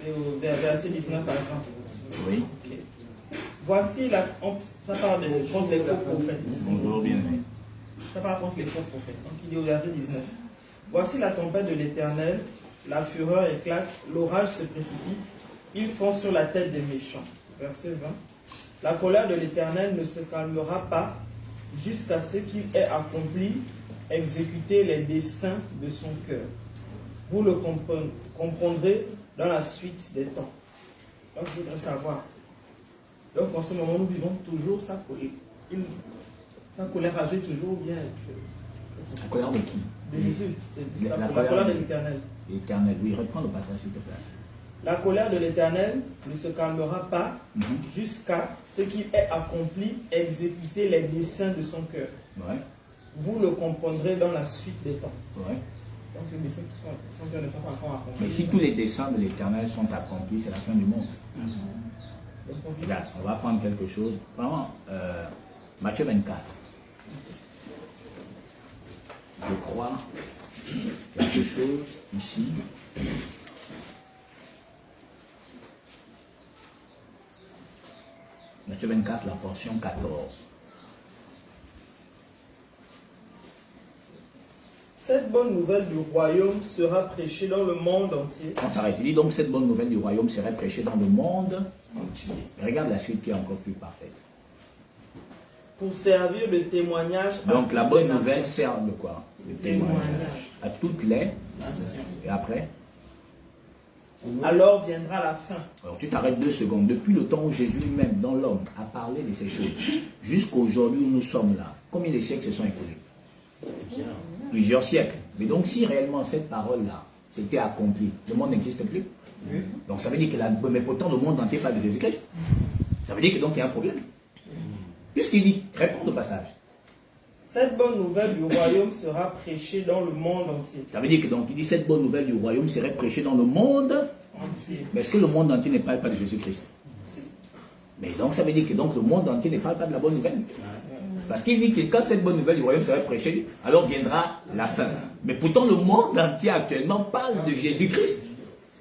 et au verset 19 à la fin. Oui. Okay. Voici ça parle contre les faux prophètes. Bonjour, bienvenue. Ça parle contre les faux prophètes. Donc il dit au verset 19. Voici la tempête de l'Éternel, la fureur éclate, l'orage se précipite, ils font sur la tête des méchants. Verset 20. La colère de l'Éternel ne se calmera pas jusqu'à ce qu'il ait accompli, exécuté les desseins de son cœur. Vous le comprendrez dans la suite des temps. Donc je voudrais savoir. Donc en ce moment, nous vivons toujours sa colère. Sa colère agit toujours bien. La colère de qui? De Jésus. La colère de l'Éternel. L'Éternel, oui, reprends le passage s'il te plaît. La colère de l'Éternel ne se calmera pas jusqu'à ce qu'il ait accompli, exécuté les desseins de son cœur. Ouais. Vous le comprendrez dans la suite des temps. Ouais. Donc les desseins de son cœur ne sont pas encore accomplis. Mais si tous les desseins de l'Éternel sont accomplis, c'est la fin du monde. Regarde, on va prendre quelque chose. Vraiment, Matthieu 24. Je crois quelque chose ici. Matthieu 24, la portion 14. Cette bonne nouvelle du royaume sera prêchée dans le monde entier. On s'arrête. Il dit donc cette bonne nouvelle du royaume serait prêchée dans le monde entier. Regarde la suite qui est encore plus parfaite. Pour servir de témoignage à donc la bonne les nouvelle nations. sert de quoi? De témoignage à toutes les Nations. Et après? Alors viendra la fin. Alors tu t'arrêtes 2 secondes. Depuis le temps où Jésus lui-même, dans l'homme, a parlé de ces choses, jusqu'à aujourd'hui où nous sommes là, combien de siècles se sont écoulés? Plusieurs siècles. Mais donc si réellement cette parole-là s'était accomplie, le monde n'existe plus. Donc ça veut dire que mais pourtant le monde entier parle de Jésus-Christ. Ça veut dire que donc il y a un problème. Puisqu'il dit, réponds au passage. Cette bonne nouvelle du royaume sera prêchée dans le monde entier. Ça veut dire que donc il dit cette bonne nouvelle du royaume serait prêchée dans le monde Entier. Mais est-ce que le monde entier ne parle pas de Jésus-Christ? Mais donc ça veut dire que donc le monde entier ne parle pas de la bonne nouvelle. Parce qu'il dit que quand cette bonne nouvelle du royaume sera prêchée, alors viendra la fin. Mais pourtant le monde entier actuellement parle de Jésus-Christ.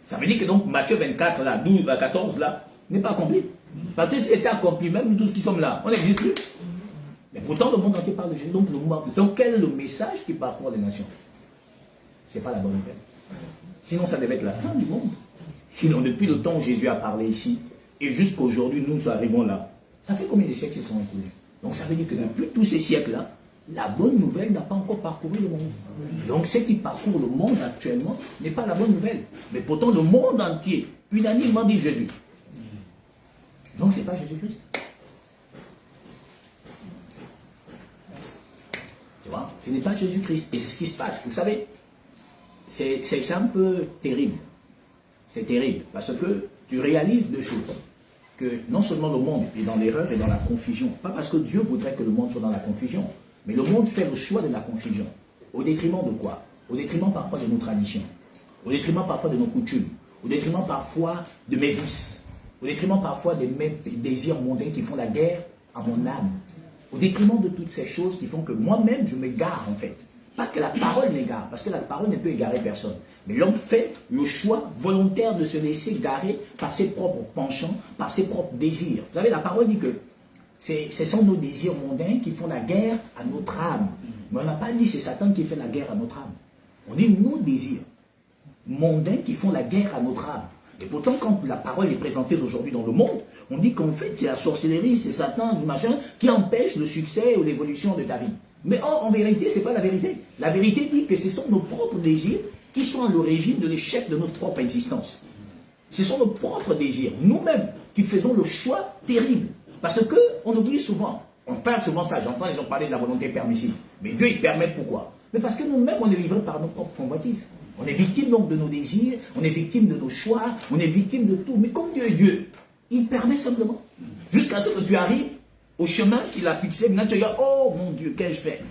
Ça veut dire que donc Matthieu 24, là, 12, 14, là, n'est pas accompli. Parce que si c'était accompli, même nous tous qui sommes là, on n'existe plus. Mais pourtant le monde entier parle de Jésus. Donc quel est le message qui parcourt les nations? Ce n'est pas la bonne nouvelle. Sinon ça devait être la fin du monde. Sinon depuis le temps où Jésus a parlé ici, et jusqu'à aujourd'hui nous arrivons là, ça fait combien de siècles se sont écoulés? Donc ça veut dire que depuis tous ces siècles-là, la bonne nouvelle n'a pas encore parcouru le monde. Donc ce qui parcourt le monde actuellement n'est pas la bonne nouvelle. Mais pourtant le monde entier, unanimement dit Jésus. Donc ce n'est pas Jésus-Christ. Tu vois, ce n'est pas Jésus-Christ. Et c'est ce qui se passe. Vous savez, c'est un peu terrible. C'est terrible. Parce que tu réalises 2 choses. Que non seulement le monde est dans l'erreur et dans la confusion. Pas parce que Dieu voudrait que le monde soit dans la confusion. Mais le monde fait le choix de la confusion. Au détriment de quoi? Au détriment parfois de nos traditions. Au détriment parfois de nos coutumes. Au détriment parfois de mes vices. Au détriment parfois de mes désirs mondains qui font la guerre à mon âme. Au détriment de toutes ces choses qui font que moi-même je m'égare en fait. Pas que la parole m'égare, parce que la parole ne peut égarer personne. Mais l'homme fait le choix volontaire de se laisser garer par ses propres penchants, par ses propres désirs. Vous savez, la parole dit que ce sont nos désirs mondains qui font la guerre à notre âme. Mais on n'a pas dit c'est Satan qui fait la guerre à notre âme. On dit nos désirs mondains qui font la guerre à notre âme. Et pourtant, quand la parole est présentée aujourd'hui dans le monde, on dit qu'en fait, c'est la sorcellerie, c'est Satan, machin, qui empêche le succès ou l'évolution de ta vie. Mais or, en vérité, ce n'est pas la vérité. La vérité dit que ce sont nos propres désirs qui sont à l'origine de l'échec de notre propre existence. Ce sont nos propres désirs, nous-mêmes, qui faisons le choix terrible. Parce qu'on oublie souvent, on parle souvent ça, j'entends les gens parler de la volonté permissive. Mais Dieu, il permet pourquoi? Mais parce que nous-mêmes, on est livrés par nos propres convoitises. On est victime donc de nos désirs, on est victime de nos choix, on est victime de tout. Mais comme Dieu est Dieu, il permet simplement. Jusqu'à ce que tu arrives au chemin qu'il a fixé, maintenant tu dis, oh mon Dieu, qu'ai-je fait?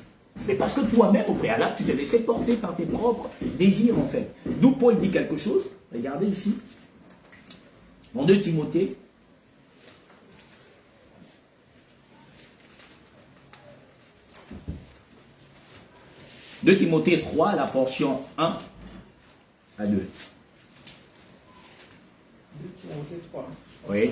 Mais parce que toi-même, au préalable, tu t'es laissé porter par tes propres désirs en fait. D'où Paul dit quelque chose, regardez ici, en 2 Timothée, de Timothée 3, la portion 1 à 2. Timothée 3. Oui.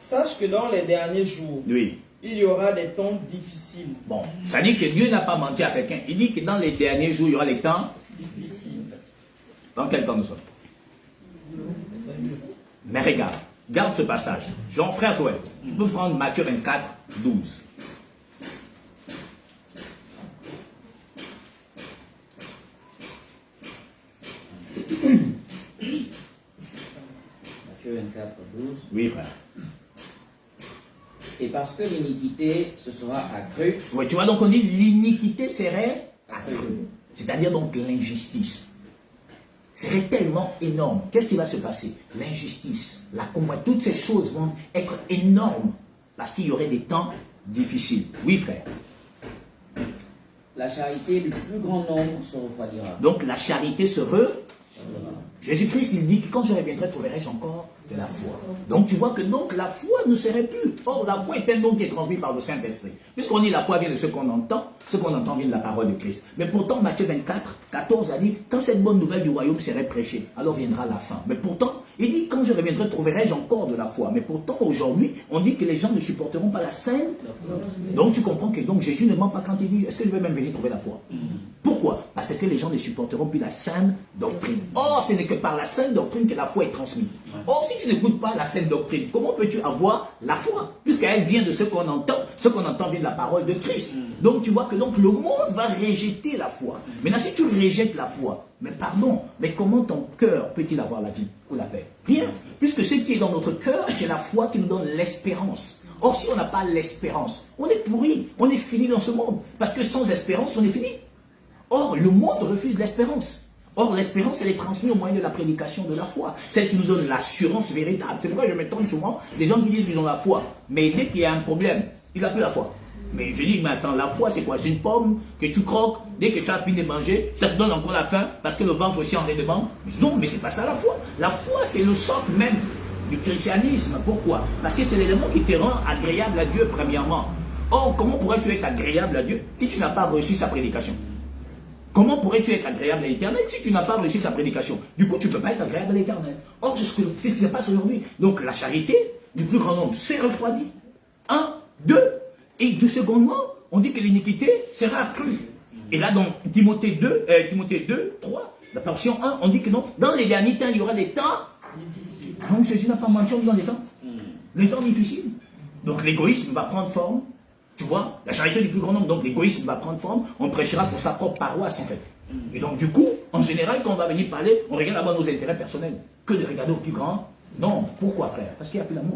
Sache que dans les derniers jours, Oui. il y aura des temps difficiles. Bon, ça dit que Dieu n'a pas menti à quelqu'un. Il dit que dans les derniers jours, il y aura des temps Difficiles. Dans quel temps nous sommes? Mais regarde, garde ce passage. Jean frère Joël, tu peux prendre Matthieu 24, 12. Matthieu 24, 12. Oui, frère. Et parce que l'iniquité se sera accrue, Oui, tu vois, donc on dit l'iniquité serait accrue. C'est-à-dire donc l'injustice. Serait tellement énorme. Qu'est-ce qui va se passer? L'injustice, la convoitise, toutes ces choses vont être énormes parce qu'il y aurait des temps difficiles. Oui, frère. la charité du plus grand nombre se refroidira. Donc la charité se Jésus-Christ, il dit que quand je reviendrai, trouverai-je encore de la foi. Donc tu vois que donc la foi ne serait plus. Or, la foi est un don qui est transmis par le Saint-Esprit. Puisqu'on dit la foi vient de ce qu'on entend vient de la parole de Christ. Mais pourtant, Matthieu 24, 14 a dit, quand cette bonne nouvelle du royaume serait prêchée, alors viendra la fin. Mais pourtant, il dit, quand je reviendrai, trouverai-je encore de la foi. Mais pourtant, aujourd'hui, on dit que les gens ne supporteront pas la saine. Donc tu comprends que donc, Jésus ne ment pas quand il dit, est-ce que je vais même venir trouver la foi? Pourquoi? Parce que les gens ne supporteront plus la saine doctrine. Or, ce n'est que par la saine doctrine que la foi est transmise. Or, si tu n'écoutes pas la saine doctrine, comment peux-tu avoir la foi? Puisqu'elle vient de ce qu'on entend vient de la parole de Christ. Donc tu vois que donc, le monde va rejeter la foi. Maintenant, si tu rejettes la foi, mais pardon, mais comment ton cœur peut-il avoir la vie ou la paix? Rien. Puisque ce qui est dans notre cœur, c'est la foi qui nous donne l'espérance. Or, si on n'a pas l'espérance, on est pourri, on est fini dans ce monde. Parce que sans espérance, on est fini. Or, le monde refuse l'espérance. Or, l'espérance, elle est transmise au moyen de la prédication de la foi. Celle qui nous donne l'assurance véritable. C'est pourquoi je m'étonne souvent des gens qui disent qu'ils ont la foi. Mais dès qu'il y a un problème, il n'a plus la foi. Mais je dis, mais attends, la foi, c'est quoi? C'est une pomme que tu croques, dès que tu as fini de manger, ça te donne encore la faim, parce que le ventre aussi en est demande. Non, mais c'est pas ça la foi. La foi, c'est le socle même du christianisme. Pourquoi? Parce que c'est l'élément qui te rend agréable à Dieu, premièrement. Or, comment pourrais-tu être agréable à Dieu si tu n'as pas reçu sa prédication? Comment pourrais-tu être agréable à l'Éternel si tu n'as pas reçu sa prédication? Du coup, tu ne peux pas être agréable à l'Éternel. Or, c'est ce qui se passe aujourd'hui. Donc, la charité du plus grand nombre s'est refroidie. 1, 2. Et de secondement, on dit que l'iniquité sera accrue. Et là, dans Timothée 2, 3, la portion 1, on dit que non, dans les derniers temps, il y aura des temps difficiles. Donc, Jésus n'a pas menti, on dit dans les temps. Les temps difficiles. Donc, l'égoïsme va prendre forme. Tu vois, la charité du plus grand nombre, donc l'égoïsme va prendre forme, on prêchera pour sa propre paroisse en fait. Et donc du coup, en général, quand on va venir parler, on regarde d'abord nos intérêts personnels, que de regarder au plus grand. Non, pourquoi frère? Parce qu'il n'y a plus d'amour.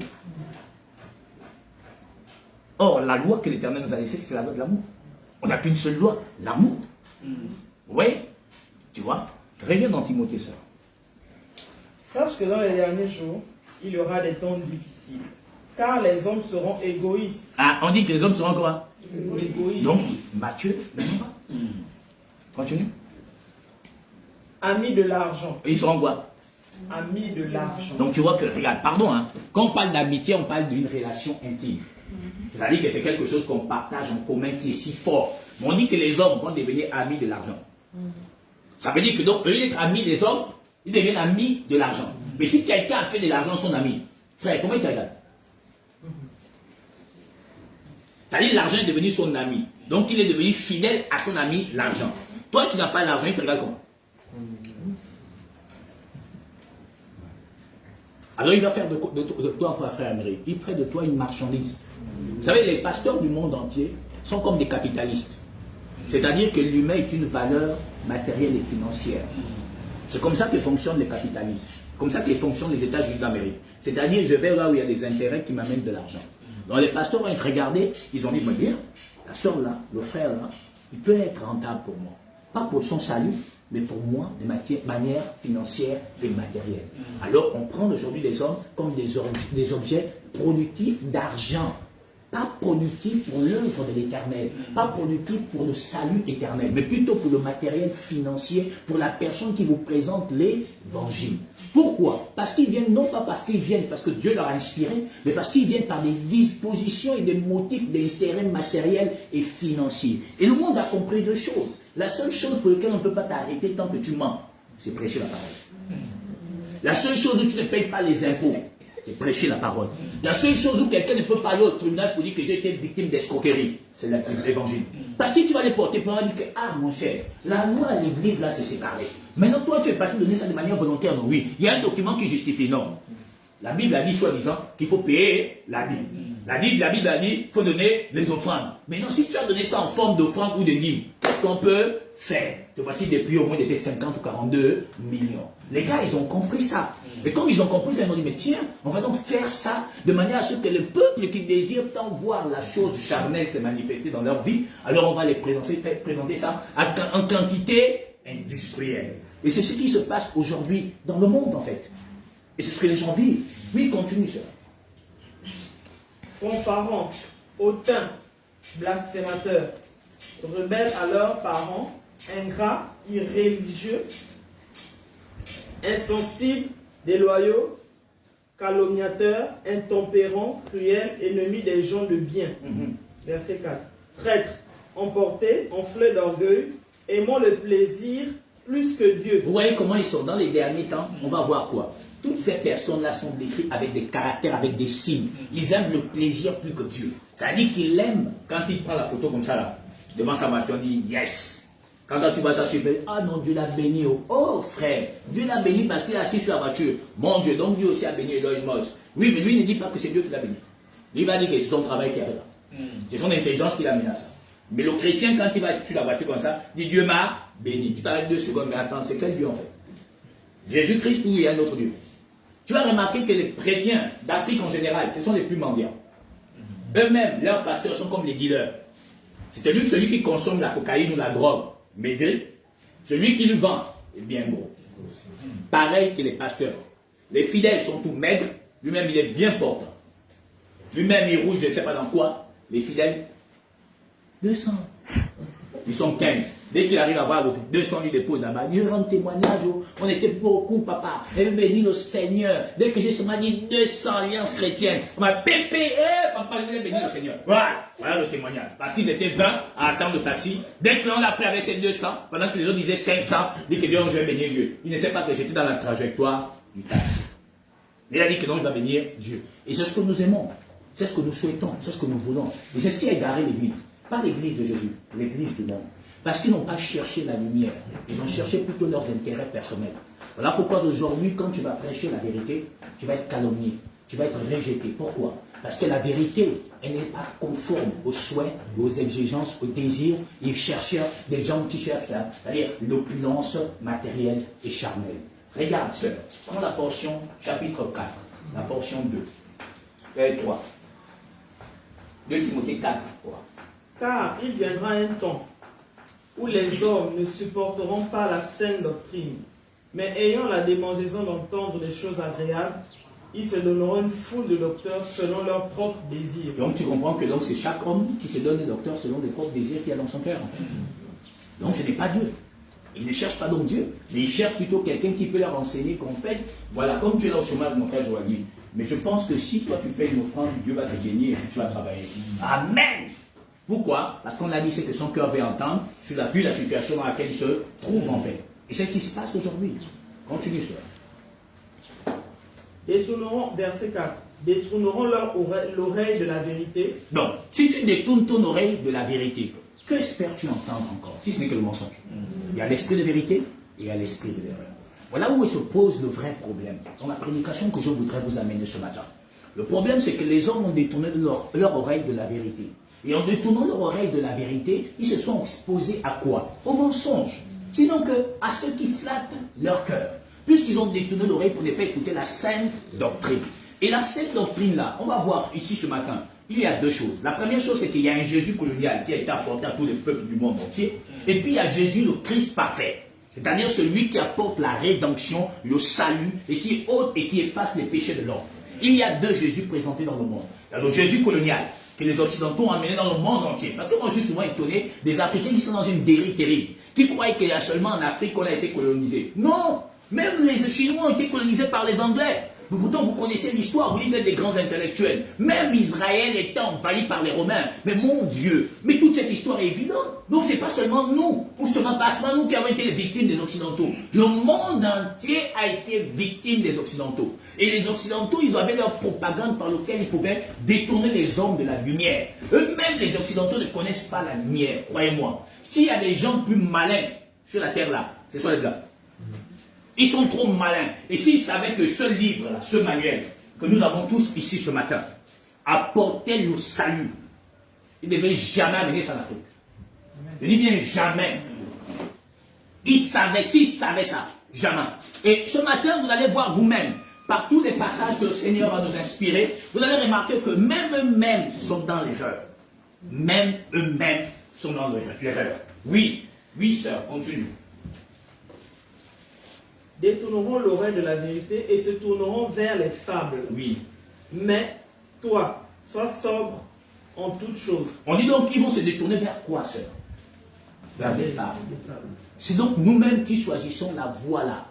Or, la loi que l'Éternel nous a laissée, c'est la loi de l'amour. On n'a qu'une seule loi, l'amour. Oui, tu vois, reviens dans Timothée, sœur. Sache que dans les derniers jours, il y aura des temps difficiles. Car les hommes seront égoïstes. Ah, on dit que les hommes seront quoi? Égoïstes. Donc, Matthieu, continue. Amis de l'argent. Ils seront quoi? Amis de l'argent. Donc tu vois que, regarde, pardon, hein, quand on parle d'amitié, on parle d'une relation intime. C'est-à-dire que c'est quelque chose qu'on partage en commun qui est si fort. Mais on dit que les hommes vont devenir amis de l'argent. Ça veut dire que donc, au lieu d'être amis des hommes, ils deviennent amis de l'argent. Mais si quelqu'un a fait de l'argent son ami, frère, comment il te regarde? C'est-à-dire l'argent est devenu son ami. Donc il est devenu fidèle à son ami, l'argent. Toi, tu n'as pas l'argent, il te regarde comment? Alors il va faire de toi, frère Amérique, il prête de toi une marchandise. Vous savez, les pasteurs du monde entier sont comme des capitalistes. C'est-à-dire que l'humain est une valeur matérielle et financière. C'est comme ça que fonctionnent les capitalistes. Comme ça que fonctionnent les États-Unis d'Amérique. C'est-à-dire, je vais là où il y a des intérêts qui m'amènent de l'argent. Donc les pasteurs vont être regardés, ils ont dit me dire, la soeur là, le frère là, il peut être rentable pour moi. Pas pour son salut, mais pour moi, de manière financière et matérielle. Alors on prend aujourd'hui des hommes comme des objets productifs d'argent. Pas productifs pour l'œuvre de l'Éternel, pas productifs pour le salut éternel, mais plutôt pour le matériel financier, pour la personne qui vous présente l'Évangile. Pourquoi? Parce qu'ils viennent, non pas parce qu'ils viennent, parce que Dieu leur a inspiré, mais parce qu'ils viennent par des dispositions et des motifs d'intérêt matériel et financier. Et le monde a compris deux choses. La seule chose pour laquelle on ne peut pas t'arrêter tant que tu mens, c'est prêcher la parole. La seule chose où tu ne payes pas les impôts, c'est prêcher la parole. La seule chose où quelqu'un ne peut pas aller au tribunal pour dire que j'ai été victime d'escroquerie, c'est l'évangile. Parce que tu vas les porter pour dire que, ah mon cher, la loi à l'église là c'est séparé. Maintenant toi tu es parti donner ça de manière volontaire, non? Oui, il y a un document qui justifie, non. La Bible a dit soi-disant qu'il faut payer la Bible. La Bible a dit qu'il faut donner les offrandes. Maintenant si tu as donné ça en forme d'offrande ou de dîme, qu'est-ce qu'on peut faire? Te voici depuis au moins des 50 ou 42 millions. Les gars, ils ont compris ça. Et comme ils ont compris ça, ils ont dit, mais tiens, on va donc faire ça de manière à ce que le peuple qui désire tant voir la chose charnelle se manifester dans leur vie, alors on va les présenter ça en quantité industrielle. Et c'est ce qui se passe aujourd'hui dans le monde, en fait. Et c'est ce que les gens vivent. Oui, continue ça. Fanfarons, hautains, blasphémateurs, rebelles à leurs parents, ingrats, irréligieux, insensibles, déloyaux, calomniateurs, intempérants, cruels, ennemis des gens de bien. Verset 4. Traîtres, emportés, enflés d'orgueil, aimant le plaisir plus que Dieu. Vous voyez comment ils sont dans les derniers temps? On va voir quoi? Toutes ces personnes-là sont décrites avec des caractères, avec des signes. Ils aiment le plaisir plus que Dieu. Ça veut dire qu'il aime quand il prend la photo comme ça là. Devant sa voiture, on dit yes. Quand tu vois ça, tu fais ah non, Dieu l'a béni. Oh frère, Dieu l'a béni parce qu'il est assis sur la voiture. Mon Dieu, donc Dieu aussi a béni Elon Musk. Oui, mais lui ne dit pas que c'est Dieu qui l'a béni. Lui va dire que c'est son travail qui a fait ça. C'est son intelligence qui l'a mené à ça. Mais le chrétien, quand il va sur la voiture comme ça, dit Dieu m'a béni. Tu t'arrêtes 2 secondes, mais attends, c'est quel Dieu en fait? Jésus-Christ ou il y a un autre Dieu? Tu vas remarquer que les chrétiens d'Afrique en général, ce sont les plus mendiants. Eux-mêmes, leurs pasteurs sont comme les dealers. C'est celui qui consomme la cocaïne ou la drogue, maigri. Celui qui le vend est bien gros. Pareil que les pasteurs. Les fidèles sont tous maigres, lui-même il est bien portant. Lui-même il rouge, je ne sais pas dans quoi. Les fidèles, 200. Ils sont 15. Dès qu'il arrive à voir 200, lui dépose là-bas. Dieu rend témoignage. On était beaucoup, papa. Et béni le Seigneur. Dès que j'ai seulement dit 200 alliances chrétiennes, on m'a pépé. Papa, je vais bénir le Seigneur. Voilà le témoignage. Parce qu'ils étaient 20 à attendre le taxi. Dès que l'on l'a pris avec ses 200, pendant que les autres disaient 500, il dit que Dieu, je vais bénir Dieu. Il ne sait pas que c'était dans la trajectoire du taxi. Mais il a dit que non, il va bénir Dieu. Et c'est ce que nous aimons. C'est ce que nous souhaitons. C'est ce que nous voulons. Et c'est ce qui a égaré l'Église. Pas l'Église de Jésus, l'Église du monde. Parce qu'ils n'ont pas cherché la lumière. Ils ont cherché plutôt leurs intérêts personnels. Voilà pourquoi aujourd'hui, quand tu vas prêcher la vérité, tu vas être calomnié. Tu vas être rejeté. Pourquoi? Parce que la vérité, elle n'est pas conforme aux souhaits, aux exigences, aux désirs et chercheurs des gens qui cherchent là, c'est-à-dire l'opulence matérielle et charnelle. Regarde, sœur, prends la portion chapitre 4, la portion 2, et 3. 2 Timothée 4, 3. Car il viendra un temps où les hommes ne supporteront pas la saine doctrine, mais ayant la démangeaison d'entendre des choses agréables, ils se donneront une foule de docteurs selon leurs propres désirs. Donc tu comprends que c'est chaque homme qui se donne des docteurs selon les propres désirs qu'il y a dans son cœur. En fait. Donc ce n'est pas Dieu. Ils ne cherchent pas donc Dieu, mais ils cherchent plutôt quelqu'un qui peut leur enseigner qu'en fait, voilà, comme tu es là au chômage, mon frère Joaquin, mais je pense que si toi tu fais une offrande, Dieu va te bénir et tu vas travailler. Amen. Pourquoi? Parce qu'on a dit c'est que son cœur veut entendre, sur la vue la situation dans laquelle il se trouve en fait. Et c'est ce qui se passe aujourd'hui. Continue cela. Détourneront, verset 4, détourneront l'oreille de la vérité. Donc, si tu détournes ton oreille de la vérité, que espères-tu entendre encore? Si ce n'est que le mensonge. Il y a l'esprit de vérité et il y a l'esprit de l'erreur. Voilà où se pose le vrai problème. Dans la prédication que je voudrais vous amener ce matin. Le problème, c'est que les hommes ont détourné leur oreille de la vérité. Et en détournant leur oreille de la vérité, ils se sont exposés à quoi? Au mensonge. Sinon à ceux qui flattent leur cœur. Puisqu'ils ont détourné l'oreille pour ne pas écouter la sainte doctrine. Et la sainte doctrine-là, on va voir ici ce matin, il y a 2 choses. La première chose, c'est qu'il y a un Jésus colonial qui a été apporté à tous les peuples du monde entier. Et puis il y a Jésus, le Christ parfait. C'est-à-dire celui qui apporte la rédemption, le salut, et qui ôte et qui efface les péchés de l'homme. Il y a 2 Jésus présentés dans le monde. Il y a le Jésus colonial, que les Occidentaux ont amené dans le monde entier. Parce que moi, je suis souvent étonné des Africains qui sont dans une dérive terrible, qui croient qu'il y a seulement en Afrique qu'on a été colonisé. Non! Même les Chinois ont été colonisés par les Anglais. Mais pourtant, vous connaissez l'histoire, vous êtes des grands intellectuels. Même Israël était envahi par les Romains. Mais mon Dieu, mais toute cette histoire est évidente. Donc, ce n'est pas seulement nous, ou seulement pas seulement nous qui avons été les victimes des Occidentaux. Le monde entier a été victime des Occidentaux. Et les Occidentaux, ils avaient leur propagande par laquelle ils pouvaient détourner les hommes de la lumière. Eux-mêmes, les Occidentaux ne connaissent pas la lumière, croyez-moi. S'il y a des gens plus malins sur la terre là, c'est soit les blancs. Ils sont trop malins. Et s'ils savaient que ce livre-là, ce manuel, que nous avons tous ici ce matin, apportait le salut, ils ne devaient jamais amener ça en Afrique. Je dis bien jamais. Ils savaient, s'ils savaient ça, jamais. Et ce matin, vous allez voir vous-même, par tous les passages que le Seigneur va nous inspirer, vous allez remarquer que même eux-mêmes sont dans l'erreur. Même eux-mêmes sont dans l'erreur. Oui, oui, sœur, continue. Détourneront l'oreille de la vérité et se tourneront vers les fables. Oui. Mais toi, sois sobre en toutes choses. On dit donc qu'ils vont se détourner vers quoi, sœur? Vers les fables. C'est donc nous-mêmes qui choisissons la voie là.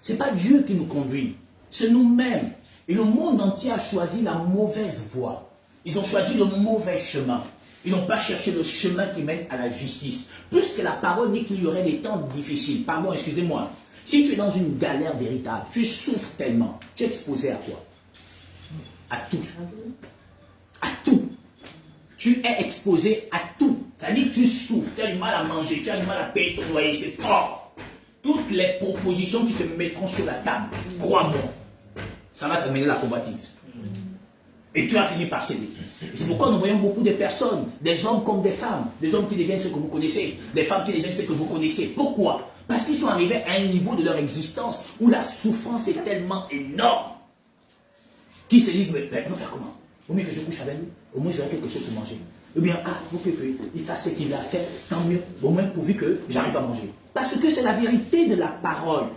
Ce n'est pas Dieu qui nous conduit, c'est nous-mêmes. Et le monde entier a choisi la mauvaise voie. Ils ont choisi le mauvais chemin. Ils n'ont pas cherché le chemin qui mène à la justice. Puisque la parole dit qu'il y aurait des temps difficiles. Pardon, excusez-moi. Si tu es dans une galère véritable, tu souffres tellement, tu es exposé à quoi? À tout. À tout. Tu es exposé à tout. C'est-à-dire que tu souffres, tu as du mal à manger, tu as du mal à payer ton loyer, c'est fort. Toutes les propositions qui se mettront sur la table, crois-moi, ça va t'amener la convoitise. Et tu vas finir par céder. C'est pourquoi nous voyons beaucoup de personnes, des hommes comme des femmes, des hommes qui deviennent ceux que vous connaissez, des femmes qui deviennent ceux que vous connaissez. Pourquoi? Parce qu'ils sont arrivés à un niveau de leur existence où la souffrance est tellement énorme qu'ils se disent, mais on va faire comment? Au mieux que je couche avec lui, au moins j'aurai quelque chose pour manger. Ou bien, il faut qu'il fasse ce qu'il a fait, tant mieux, au moins pourvu que j'arrive à manger. Parce que c'est la vérité de la parole.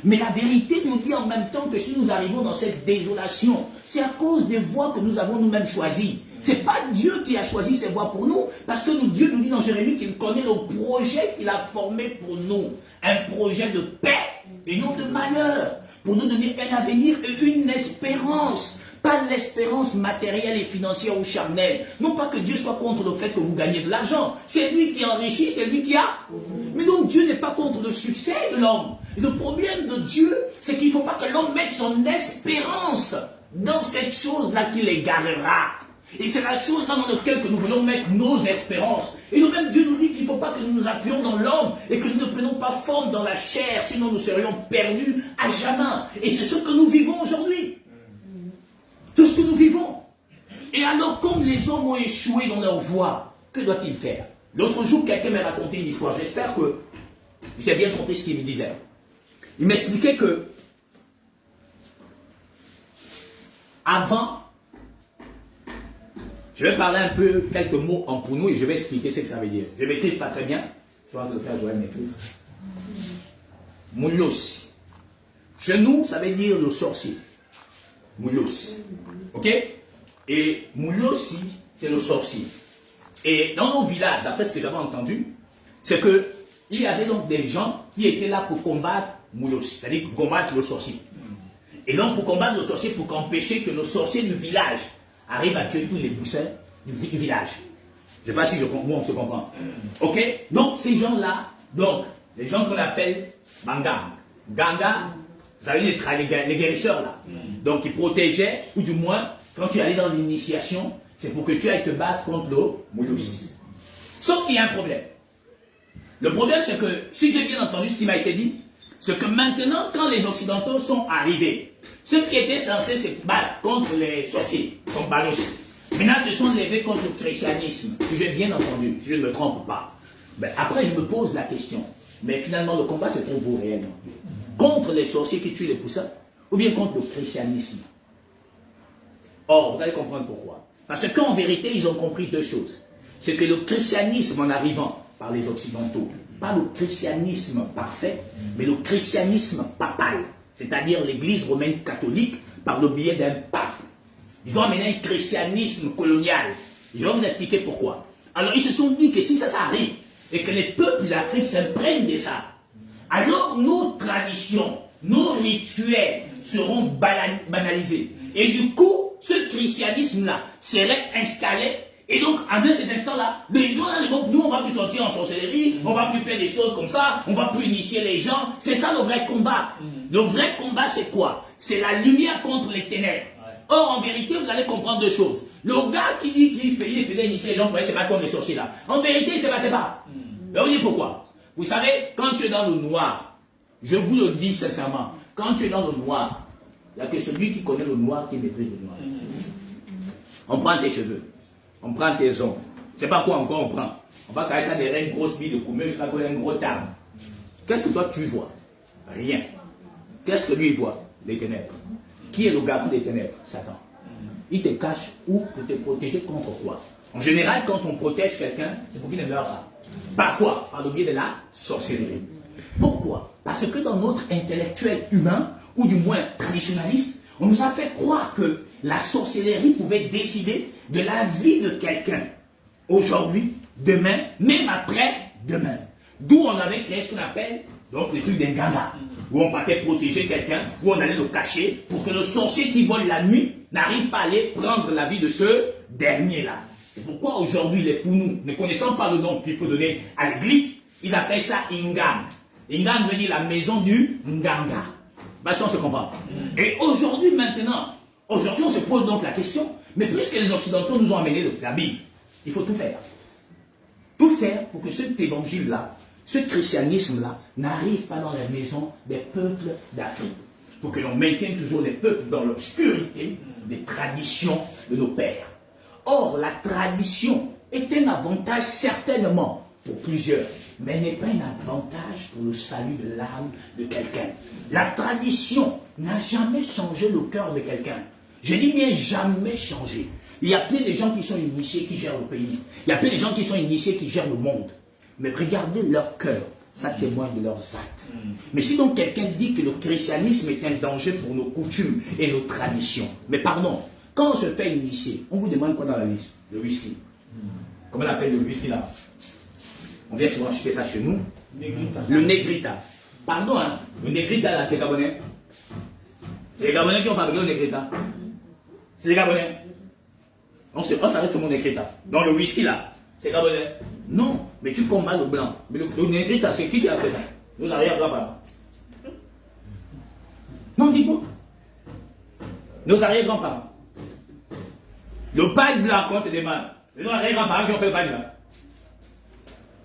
Mais la vérité nous dit en même temps que si nous arrivons dans cette désolation, c'est à cause des voies que nous avons nous-mêmes choisies. Ce n'est pas Dieu qui a choisi ces voies pour nous, parce que Dieu nous dit dans Jérémie qu'il connaît le projet qu'il a formé pour nous. Un projet de paix et non de malheur, pour nous donner un avenir et une espérance. Pas l'espérance matérielle et financière ou charnelle. Non pas que Dieu soit contre le fait que vous gagnez de l'argent. C'est lui qui enrichit, c'est lui qui a. Mais donc Dieu n'est pas contre le succès de l'homme. Le problème de Dieu, c'est qu'il ne faut pas que l'homme mette son espérance dans cette chose-là qui l'égarera. Et c'est la chose là dans laquelle nous voulons mettre nos espérances. Et nous-mêmes, Dieu nous dit qu'il ne faut pas que nous nous appuyions dans l'homme et que nous ne prenions pas forme dans la chair, sinon nous serions perdus à jamais. Et c'est ce que nous vivons aujourd'hui. Tout ce que nous vivons. Et alors, comme les hommes ont échoué dans leur voie, que doit-il faire? L'autre jour, quelqu'un m'a raconté une histoire. J'espère que j'ai bien compris ce qu'il me disait. Il m'expliquait que avant, je vais parler un peu, quelques mots en pour nous et je vais expliquer ce que ça veut dire. Je ne maîtrise pas très bien. Je vais le faire, Joël maîtrise. Moulos. Chez nous, ça veut dire le sorcier. Moulos. Ok? Et Moulosi, c'est le sorcier. Et dans nos villages, d'après ce que j'avais entendu, c'est que il y avait donc des gens qui étaient là pour combattre Moulos, c'est-à-dire pour combattre le sorcier. Et donc pour combattre le sorcier, pour empêcher que le sorcier du village arrive à tuer tous les poussins du village. Je ne sais pas si on se comprend. Ok? Donc ces gens-là, donc les gens qu'on appelle Bangam, Ganga, vous savez les guérisseurs là. Donc ils protégeaient, ou du moins, quand tu allais dans l'initiation, c'est pour que tu ailles te battre contre le Moulos. Sauf qu'il y a un problème. Le problème, c'est que, si j'ai bien entendu ce qui m'a été dit, c'est que maintenant, quand les Occidentaux sont arrivés, ceux qui étaient censés se battre contre les sorciers, comme Balos, maintenant se sont levés contre le christianisme, si j'ai bien entendu, si je ne me trompe pas. Ben, après, je me pose la question, mais finalement, le combat se trouve où réellement? Contre les sorciers qui tuent les poussins, ou bien contre le christianisme? Or, vous allez comprendre pourquoi. Parce qu'en vérité, ils ont compris deux choses. C'est que le christianisme, en arrivant par les Occidentaux, pas le christianisme parfait, mais le christianisme papal, c'est-à-dire l'Église romaine catholique, par le biais d'un pape. Ils ont amené un christianisme colonial. Je vais vous expliquer pourquoi. Alors, ils se sont dit que si ça arrive, et que les peuples d'Afrique s'imprègnent de ça, alors nos traditions nos rituels seront banalisés. Et du coup, ce christianisme-là serait installé. Et donc, en cet instant-là, les gens, nous, on va plus sortir en sorcellerie, on va plus faire des choses comme ça, on va plus initier les gens. C'est ça le vrai combat. Le vrai combat, c'est quoi? C'est la lumière contre les ténèbres. Or, en vérité, vous allez comprendre deux choses. Le gars qui dit qu'il faisait initier les gens, c'est pas comme les sorciers là. En vérité, il ne se battait pas. Mais vous dites pourquoi? Vous savez, quand tu es dans le noir, je vous le dis sincèrement, quand tu es dans le noir, il n'y a que celui qui connaît le noir qui maîtrise le noir. On prend tes cheveux, on prend tes ongles. C'est pas quoi encore on prend. On va carrer ça derrière une grosse bille de coumé jusqu'à quoi un gros arbre. Qu'est-ce que toi tu vois? Rien. Qu'est-ce que lui il voit? Les ténèbres. Qui est le garant des ténèbres? Satan. Il te cache où pour te protéger contre quoi? En général, quand on protège quelqu'un, c'est pour qu'il ne meure pas. Par quoi? Par le biais de la sorcellerie. Pourquoi? Parce que dans notre intellectuel humain, ou du moins traditionnaliste, on nous a fait croire que la sorcellerie pouvait décider de la vie de quelqu'un. Aujourd'hui, demain, même après-demain. D'où on avait créé ce qu'on appelle donc le truc d'un ganga, où on partait protéger quelqu'un, où on allait le cacher pour que le sorcier qui vole la nuit n'arrive pas à aller prendre la vie de ce dernier-là. C'est pourquoi aujourd'hui, les Pounous, ne connaissant pas le nom qu'il faut donner à l'église, ils appellent ça Ingang. Ingang veut dire la maison du Nganga. Bah, ça, on se comprend. Et aujourd'hui, maintenant, on se pose donc la question, mais puisque les Occidentaux nous ont amené la Bible, il faut tout faire. Tout faire pour que cet évangile-là, ce christianisme-là, n'arrive pas dans la maison des peuples d'Afrique. Pour que l'on maintienne toujours les peuples dans l'obscurité des traditions de nos pères. Or, la tradition est un avantage certainement pour plusieurs, mais n'est pas un avantage pour le salut de l'âme de quelqu'un. La tradition n'a jamais changé le cœur de quelqu'un. Je dis bien jamais changé. Il y a plein de gens qui sont initiés qui gèrent le pays. Il y a plein de gens qui sont initiés qui gèrent le monde. Mais regardez leur cœur, ça témoigne de leurs actes. Mais si donc quelqu'un dit que le christianisme est un danger pour nos coutumes et nos traditions, mais pardon, quand on se fait initier, on vous demande quoi dans la liste? Le whisky. Comment on appelle le whisky là? On vient souvent acheter ça chez nous. Négrita. Le négrita. Pardon, hein? Le négrita là, c'est gabonais. C'est les Gabonais qui ont fabriqué le négrita. C'est les Gabonais. On s'arrête sur mon négrita. Dans le whisky là, c'est gabonais. Non, mais tu combats le blanc. Mais le négrita, c'est qui a fait ça? Nos arrière-grands-parents. Non, dis-moi. Nos arrière-grands-parents. Le pain blanc contre des mains. C'est nos arrière-grands-parents qui ont fait le pain blanc.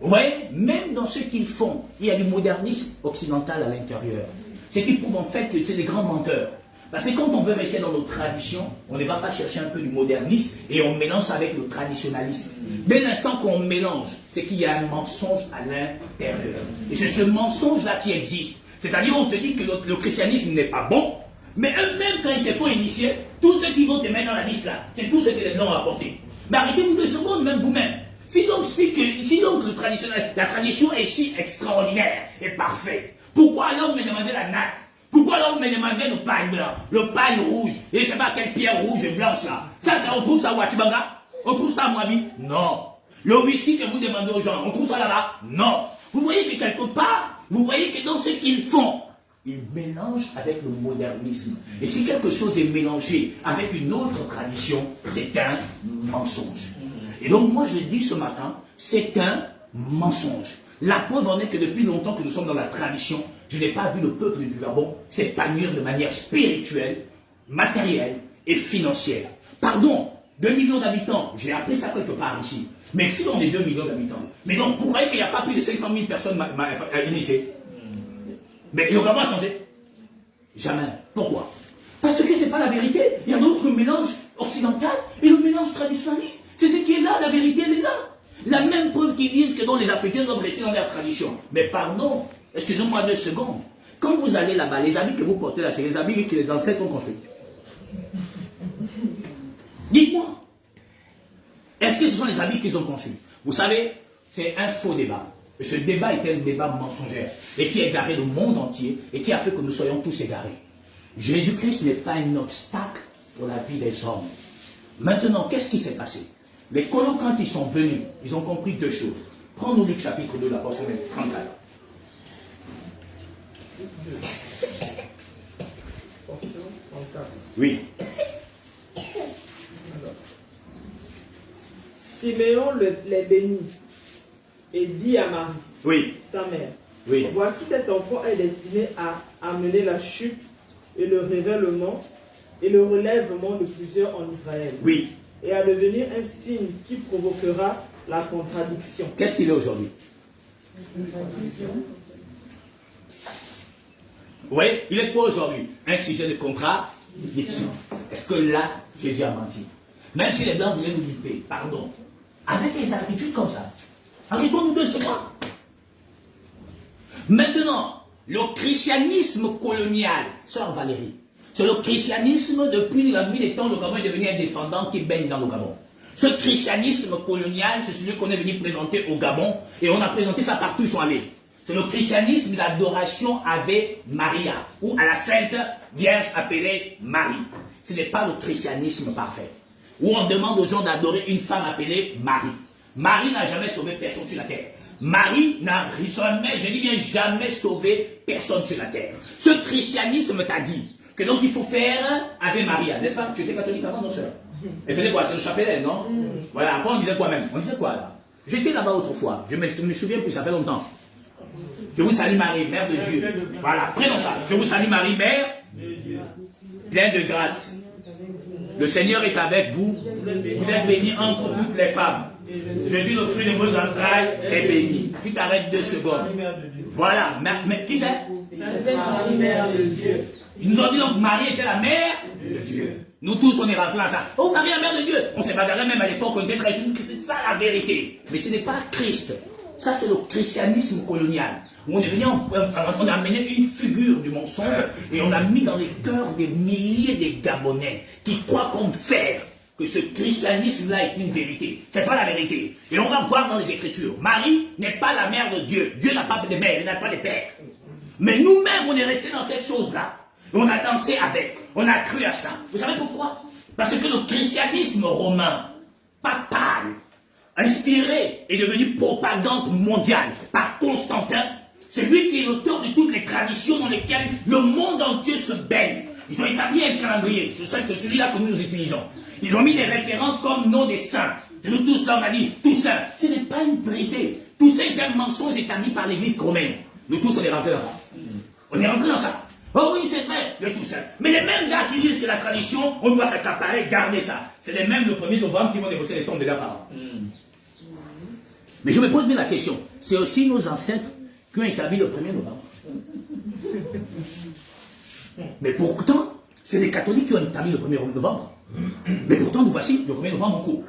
Vous voyez, même dans ce qu'ils font, il y a du modernisme occidental à l'intérieur. Ce qui prouve en fait que c'est des grands menteurs. Parce que quand on veut rester dans nos traditions, on ne va pas chercher un peu du modernisme et on mélange avec le traditionnalisme. Dès l'instant qu'on mélange, c'est qu'il y a un mensonge à l'intérieur. Et c'est ce mensonge-là qui existe. C'est-à-dire on te dit que le christianisme n'est pas bon, mais eux-mêmes quand ils te font initier, tous ceux qui vont te mettre dans la liste là, c'est tous ceux que les blancs ont apporté. Mais arrêtez-vous 2 secondes, même vous-même. Si donc la tradition est si extraordinaire et parfaite, pourquoi alors vous me demandez la natte? Pourquoi alors vous me demandez le pain blanc, le pain rouge, et je sais pas quelle pierre rouge et blanche là? Ça, on trouve ça où à Chibanga? On trouve ça à Moabi? Non. Le whisky que vous demandez aux gens, on trouve ça là-bas? Non. Vous voyez que quelque part, vous voyez que dans ce qu'ils font, ils mélangent avec le modernisme. Et si quelque chose est mélangé avec une autre tradition, c'est un mensonge. Et donc moi je dis ce matin, c'est un mensonge. La preuve en est que depuis longtemps que nous sommes dans la tradition, je n'ai pas vu le peuple du Gabon s'épanouir de manière spirituelle, matérielle et financière. Pardon, 2 millions d'habitants, j'ai appris ça quelque part ici. Mais si on est 2 millions d'habitants, mais donc vous croyez qu'il n'y a pas plus de 500 000 personnes initiées? Mais le Gabon a changé? Jamais. Pourquoi? Parce que ce n'est pas la vérité. Il y a donc le mélange occidental et le mélange traditionnaliste. C'est ce qui est là, la vérité elle est là. La même preuve qu'ils disent que les Africains doivent rester dans leur tradition. Mais pardon, excusez-moi 2 secondes. Quand vous allez là-bas, les habits que vous portez là, c'est les habits que les ancêtres ont construits. Dites-moi, est-ce que ce sont les habits qu'ils ont conçus? Vous savez, c'est un faux débat. Et ce débat est un débat mensongère et qui a égaré le monde entier et qui a fait que nous soyons tous égarés. Jésus-Christ n'est pas un obstacle pour la vie des hommes. Maintenant, qu'est-ce qui s'est passé? Les colons, quand ils sont venus, ils ont compris 2 choses. Prends-nous Luc chapitre 2, la portion 34. 4. Oui. Alors. Siméon les bénit et dit à Marie, Oui. sa mère, Oui. voici cet enfant est destiné à amener la chute et le révèlement et le relèvement de plusieurs en Israël. Oui. Et à devenir un signe qui provoquera la contradiction. Qu'est-ce qu'il est aujourd'hui? Oui, il est quoi aujourd'hui? Un sujet de contradiction. Est-ce que là, Jésus a menti? Même si les Blancs voulaient nous guider, pardon, avec des attitudes comme ça, arrêtons-nous de se voir. Maintenant, le christianisme colonial, sœur Valérie, c'est le christianisme depuis la nuit des temps, le Gabon est devenu indépendant qui baigne dans le Gabon. Ce christianisme colonial, c'est celui qu'on est venu présenter au Gabon et on a présenté ça partout où ils sont allés. C'est le christianisme d'adoration Ave Maria ou à la Sainte Vierge appelée Marie. Ce n'est pas le christianisme parfait où on demande aux gens d'adorer une femme appelée Marie. Marie n'a jamais sauvé personne sur la terre. Marie n'a jamais, je dis bien jamais sauvé personne sur la terre. Ce christianisme t'a dit que donc il faut faire Ave Maria, n'est-ce pas? Tu étais catholique avant, non, sœur? Elle faisait quoi? C'est le chapelet, non? Voilà, après on disait quoi même? On disait quoi là? J'étais là-bas autrefois, je me souviens plus, ça fait longtemps. Je vous salue Marie, Mère de Dieu. Voilà, prenons ça. Je vous salue Marie, Mère, pleine de grâce. Le Seigneur est avec vous. Vous êtes bénie entre toutes les femmes. Jésus, le fruit de vos entrailles, est béni. Tu t'arrêtes 2 secondes. Voilà, mais qui c'est? Marie, Mère de Dieu. Ils nous ont dit donc Marie était la mère de Dieu. Nous tous, on est rentrés dans ça. Oh, Marie, la mère de Dieu. On s'est bagarré même à l'époque, on était très jeunes. C'est ça la vérité. Mais ce n'est pas Christ. Ça, c'est le christianisme colonial. On est venu, on a amené une figure du mensonge et on a mis dans les cœurs des milliers de Gabonais qui croient comme fer que ce christianisme-là est une vérité. Ce n'est pas la vérité. Et on va voir dans les Écritures. Marie n'est pas la mère de Dieu. Dieu n'a pas de mère, il n'a pas de père. Mais nous-mêmes, on est restés dans cette chose-là. On a dansé avec. On a cru à ça. Vous savez pourquoi? Parce que le christianisme romain, papal, inspiré, est devenu propagande mondiale par Constantin. C'est lui qui est l'auteur de toutes les traditions dans lesquelles le monde entier se baigne. Ils ont établi un calendrier, c'est celui-là que nous utilisons. Ils ont mis des références comme nom des saints. Et nous tous là, on a dit Toussaint. Ce n'est pas une vérité. Toussaint est un mensonge établi par l'église romaine. Nous tous, on est rentrés dans ça. On est rentrés dans ça. Oh oui, c'est vrai, le Toussaint. Mais les mêmes gars qui disent que la tradition, on doit s'accaparer, garder ça. C'est les mêmes le 1er novembre qui vont négocier les tombes de gars. Mais je me pose bien la question. C'est aussi nos ancêtres qui ont établi le 1er novembre. Mais pourtant, c'est les catholiques qui ont établi le 1er novembre. Mais pourtant, nous voici le 1er novembre en cours.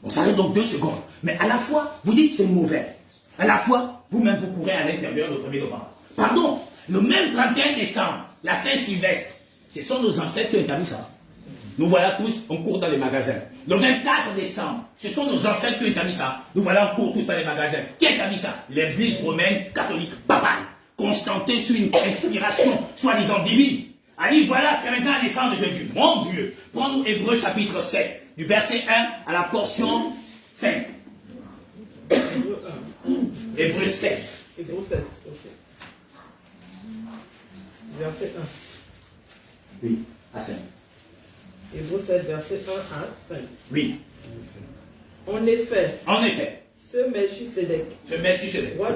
On s'arrête donc 2 secondes. Mais à la fois, vous dites c'est mauvais. À la fois, vous-même, vous courez à l'intérieur du 1er novembre. Pardon, le même 31 décembre, la Saint-Sylvestre, ce sont nos ancêtres qui ont établi ça. Nous voilà tous, on court dans les magasins. Le 24 décembre, ce sont nos ancêtres qui ont établi ça. Nous voilà, on court tous dans les magasins. Qui a établi ça? L'église romaine catholique papale. Constantin sur une inspiration soi-disant divine. Allez, voilà, c'est maintenant la naissance de Jésus. Mon Dieu, prends-nous Hébreux chapitre 7, du verset 1 à la portion 5. Hébreux 7. Hébreux 7, ok. Verset 1. Oui, à 5. Hébreux 7, verset 1 à 5. Oui. En effet, ce Melchisédek, roi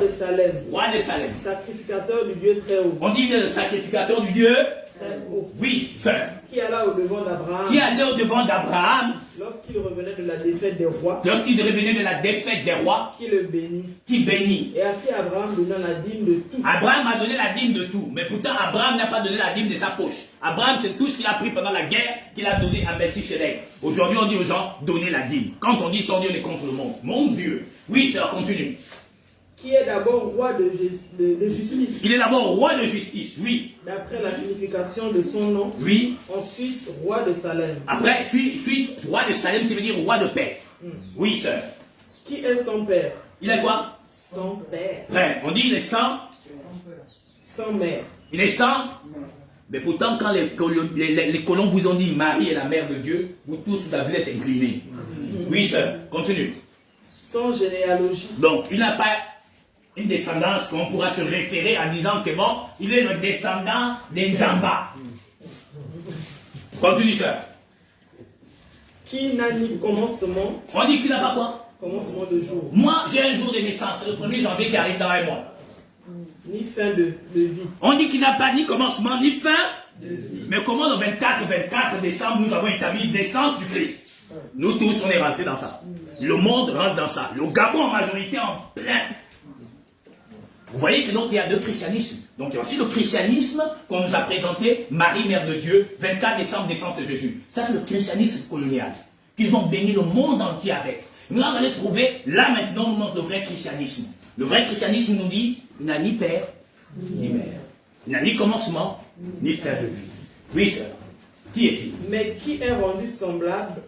de Salem, sacrificateur du Dieu très haut, on dit le sacrificateur du Dieu très haut, oui, sœur, qui alla au-devant d'Abraham, lorsqu'il revenait de la défaite des rois, qui le bénit, et à qui Abraham donna la dîme de tout. Abraham a donné la dîme de tout, mais pourtant Abraham n'a pas donné la dîme de sa poche. Abraham, c'est tout ce qu'il a pris pendant la guerre qu'il a donné à Melchisédek. Aujourd'hui, on dit aux gens, donnez la dîme. Quand on dit ça, on dit on est contre le monde. Mon Dieu. Oui, ça continue. Qui est d'abord roi de justice. Il est d'abord roi de justice, oui. D'après la signification de son nom. Oui. Ensuite, roi de Salem. Après, suite, roi de Salem qui veut dire roi de paix. Oui, sœur. Qui est son père? Il est quoi? Son père. Frère, on dit il est sans. Sans mère. Il est sans. Mais pourtant, quand les colons vous ont dit Marie est la mère de Dieu, vous tous vous êtes inclinés. Oui, sœur, continue. Sans généalogie. Donc, il n'a pas une descendance qu'on pourra se référer en disant que bon, il est le descendant des Nzamba. Continue, sœur. Qui n'a ni commencement, On dit qu'il n'a pas quoi? commencement de jour, Moi, j'ai un jour de naissance, le 1er janvier qui arrive dans un mois. ni fin de vie. On dit qu'il n'a pas ni commencement, ni fin de vie. Mais comment le 24 décembre, nous avons établi une naissance du Christ? Nous tous, on est rentrés dans ça. Le monde rentre dans ça. Le Gabon, en majorité, en plein. Vous voyez que donc il y a deux christianismes. Donc il y a aussi le christianisme qu'on nous a présenté, Marie, Mère de Dieu, 24 décembre, naissance de Jésus. Ça, c'est le christianisme colonial, qu'ils ont baigné le monde entier avec. Nous, on allait trouver, là maintenant, notre vrai christianisme. Le vrai christianisme nous dit, il n'a ni père, ni mère. Il n'a ni commencement, ni fin de vie. Oui, sœur. Qui est-il? Mais qui est rendu semblable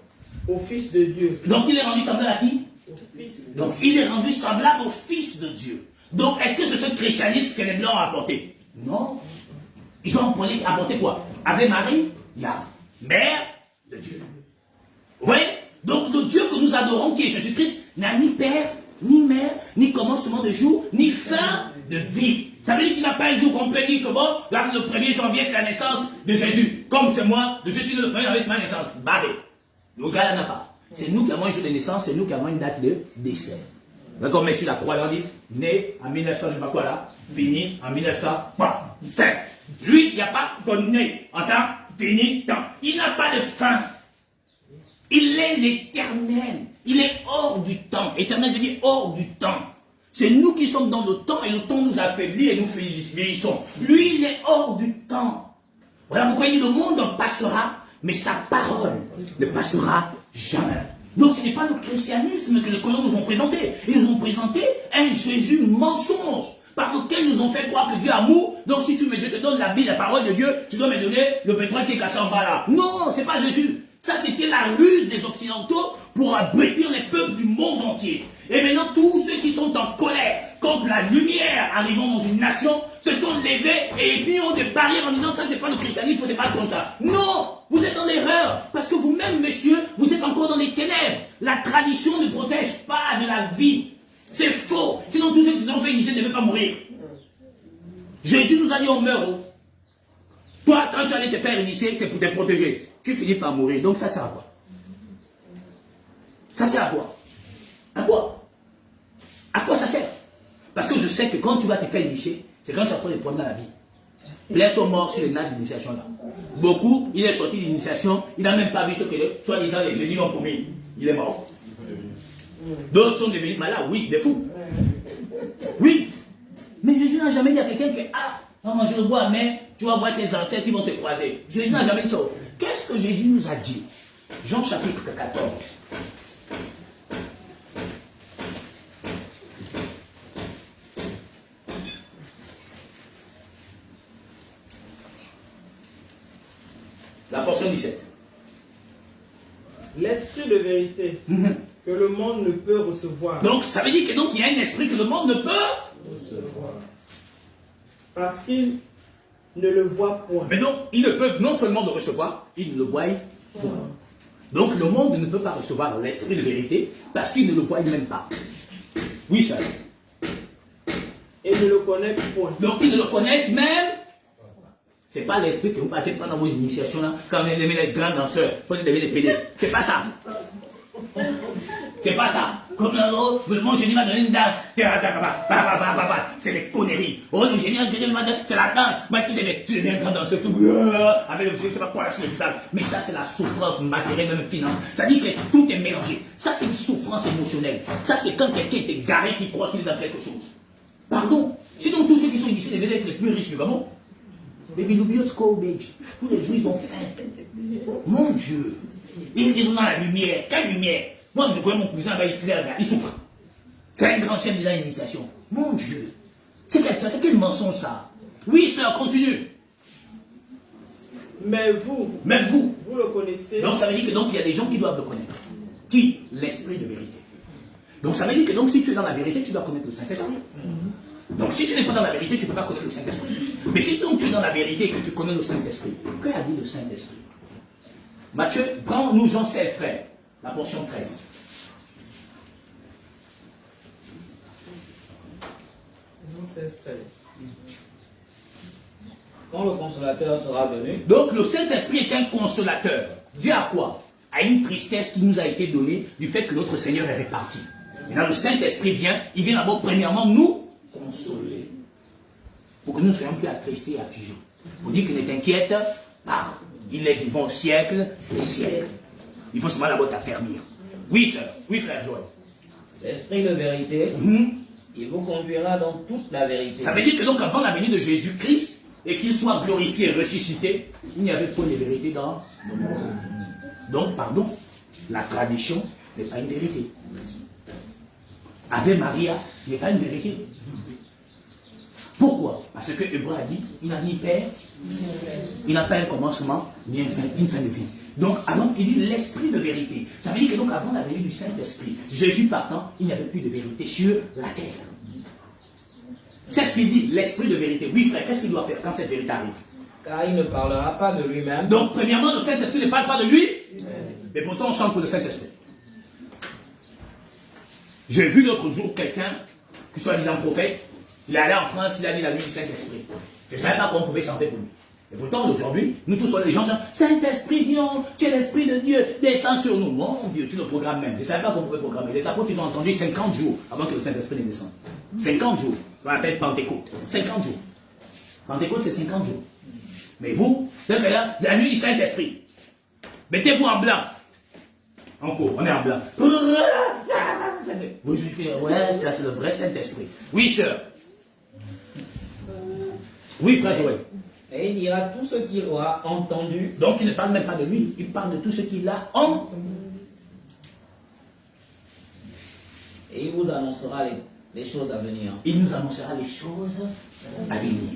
au Fils de Dieu. Donc il est rendu semblable à qui? Au Fils. Donc il est rendu semblable au Fils de Dieu. Donc est-ce que c'est ce christianisme que les Blancs ont apporté? Non. Ils ont apporté quoi? Avec Marie, il y a Mère de Dieu. Vous voyez? Donc le Dieu que nous adorons, qui est Jésus-Christ, n'a ni père, ni mère, ni commencement de jour, ni fin de vie. Ça veut dire qu'il n'a pas un jour qu'on peut dire que bon, là c'est le 1er janvier, c'est la naissance de Jésus. Comme c'est moi, je suis le 1er janvier, c'est ma naissance. Barré. Le gars là n'a pas. C'est nous qui avons un jour de naissance, c'est nous qui avons une date de décès. D'accord, mais sur la croix, là, on dit, né en 1900, je sais pas quoi là, fini en 1900, quoi. Lui, il n'y a pas de né en temps, fini, temps. Il n'a pas de fin. Il est l'éternel. Il est hors du temps. Éternel veut dire hors du temps. C'est nous qui sommes dans le temps et le temps nous affaiblit et nous vieillissons. Lui, il est hors du temps. Voilà pourquoi il dit le monde passera, mais sa parole ne passera jamais. Donc ce n'est pas le christianisme que les colons nous ont présenté. Ils nous ont présenté un Jésus mensonge par lequel ils nous ont fait croire que Dieu est amour. Donc si tu me dis, je te donne la Bible, la parole de Dieu, tu dois me donner le pétrole qui est caché en bas là. Non, c'est pas Jésus. Ça c'était la ruse des Occidentaux pour abrutir les peuples du monde entier. Et maintenant tous ceux qui sont en colère contre la lumière arrivant dans une nation se sont levés et mis ont des barrières en disant ça c'est pas le christianisme, c'est pas comme ça. Non, vous êtes dans l'erreur parce que vous-même messieurs, vous êtes encore dans les ténèbres. La tradition ne protège pas de la vie. C'est faux. Sinon tous ceux qui se sont fait initier ne devaient pas mourir. Jésus nous a dit on meurt. Oh. Toi quand tu allais te faire initier c'est pour te protéger. Tu finis par mourir. Donc ça sert à quoi? Ça sert à quoi? À quoi? À quoi ça sert? Parce que je sais que quand tu vas te faire initier, c'est quand tu apprends des problèmes dans la vie. Plein sont morts sur les nattes d'initiation là. Beaucoup, il est sorti d'initiation, il n'a même pas vu ce que soi-disant les génies ont promis. Il est mort. D'autres sont devenus malades, oui, des fous. Oui. Mais Jésus n'a jamais dit à quelqu'un que, ah, non, je le vois, mais tu vas voir tes ancêtres qui vont te croiser. Jésus n'a jamais dit ça. Qu'est-ce que Jésus nous a dit? Jean chapitre 14. La portion 17. L'esprit de vérité que le monde ne peut recevoir. Donc, ça veut dire que donc il y a un esprit que le monde ne peut Recevoir. Parce qu'il ne le voit point. Mais donc, ils ne peuvent non seulement le recevoir, ils ne le voient point. Donc, le monde ne peut pas recevoir l'esprit de vérité parce qu'il ne le voit même pas. Oui, ça. Et ne le connaît point. Donc, ils ne le connaissent même. C'est pas l'esprit que vous partez pendant vos initiations là, quand vous aimez les grands danseurs, quand vous devez les payer. C'est pas ça. C'est pas ça. Comme l'autre, mon génie m'a donné une danse. C'est les conneries. Oh, le génie m'a donné, c'est la danse. Moi, si tu deviens un grand danseur, tout, avec le je sais pas quoi sur le visage. Mais ça, c'est la souffrance matérielle, même financière. Ça dit que tout est mélangé. Ça, c'est une souffrance émotionnelle. Ça, c'est quand quelqu'un est garé qui croit qu'il est dans quelque chose. Pardon. Sinon, tous ceux qui sont ici devaient être les plus riches du Gabon. Mais tous les jours, ils ont faim. Mon Dieu. Ils sont dans la lumière. Quelle lumière? Moi, je connais mon cousin, il souffre. C'est un grand chef de l'initiation. Mon Dieu. C'est quel mensonge ça? Oui, sœur, continue. Mais vous Vous le connaissez. Donc, ça veut dire que donc il y a des gens qui doivent le connaître. Qui? L'esprit de vérité. Donc, ça veut dire que donc, si tu es dans la vérité, tu dois connaître le Saint-Esprit. Donc, si tu n'es pas dans la vérité, tu ne peux pas connaître le Saint-Esprit. Mais si donc tu es dans la vérité et que tu connais le Saint-Esprit, que a dit le Saint-Esprit? Matthieu, prends-nous Jean 16, frère, la portion 13. Jean 16, 13. Quand le consolateur sera venu, Donc le Saint-Esprit est un consolateur. Dû à quoi? À une tristesse qui nous a été donnée du fait que notre Seigneur est réparti. Maintenant le Saint-Esprit vient, il vient d'abord premièrement nous consoler. Pour que nous ne soyons plus attristés et affligés. Pour dire qu'il ne t'inquiète pas. Il est vivant au siècle des siècles. Il faut seulement d'abord t'affermir. Oui, sœur. Oui, frère Joël. l'Esprit de vérité, il vous conduira dans toute la vérité. Ça veut dire que donc avant la venue de Jésus-Christ, et qu'il soit glorifié et ressuscité, il n'y avait pas de vérité dans le monde. Donc, pardon, la tradition n'est pas une vérité. Ave Maria n'est pas une vérité. Pourquoi? Parce que Hébreu a dit, il n'a ni père, il n'a pas un commencement, ni une fin de vie. Donc, avant, il dit l'esprit de vérité. Ça veut dire que donc avant la venue du Saint-Esprit, Jésus partant, il n'y avait plus de vérité sur la terre. C'est ce qu'il dit, l'esprit de vérité. Oui, frère, qu'est-ce qu'il doit faire quand cette vérité arrive? Car il ne parlera pas de lui-même. Donc, premièrement, le Saint-Esprit ne parle pas de lui, mais pourtant on chante pour le Saint-Esprit. J'ai vu l'autre jour quelqu'un, qui soit disant prophète, il est allé en France, il a dit la nuit du Saint-Esprit. Je ne savais pas qu'on pouvait chanter pour lui. Et pourtant, aujourd'hui, nous tous, les gens chantent Saint-Esprit, viens, tu es l'Esprit de Dieu, descends sur nous. Mon Dieu, tu le programmes même. Je ne savais pas qu'on pouvait programmer. Les apôtres, ils ont entendu 50 jours avant que le Saint-Esprit ne descende. 50 jours. On appelle Pentecôte. 50 jours. Pentecôte, c'est 50 jours. Mais vous, donc là, la nuit du Saint-Esprit, mettez-vous en blanc. En cours, on est en blanc. Vous dites, ouais, ça c'est le vrai Saint-Esprit. Oui, sœur. Oui, frère Joël. Et il dira tout ce qu'il aura entendu. Donc il ne parle même pas de lui, il parle de tout ce qu'il a entendu. Et il vous annoncera les choses à venir. Il nous annoncera les choses à venir.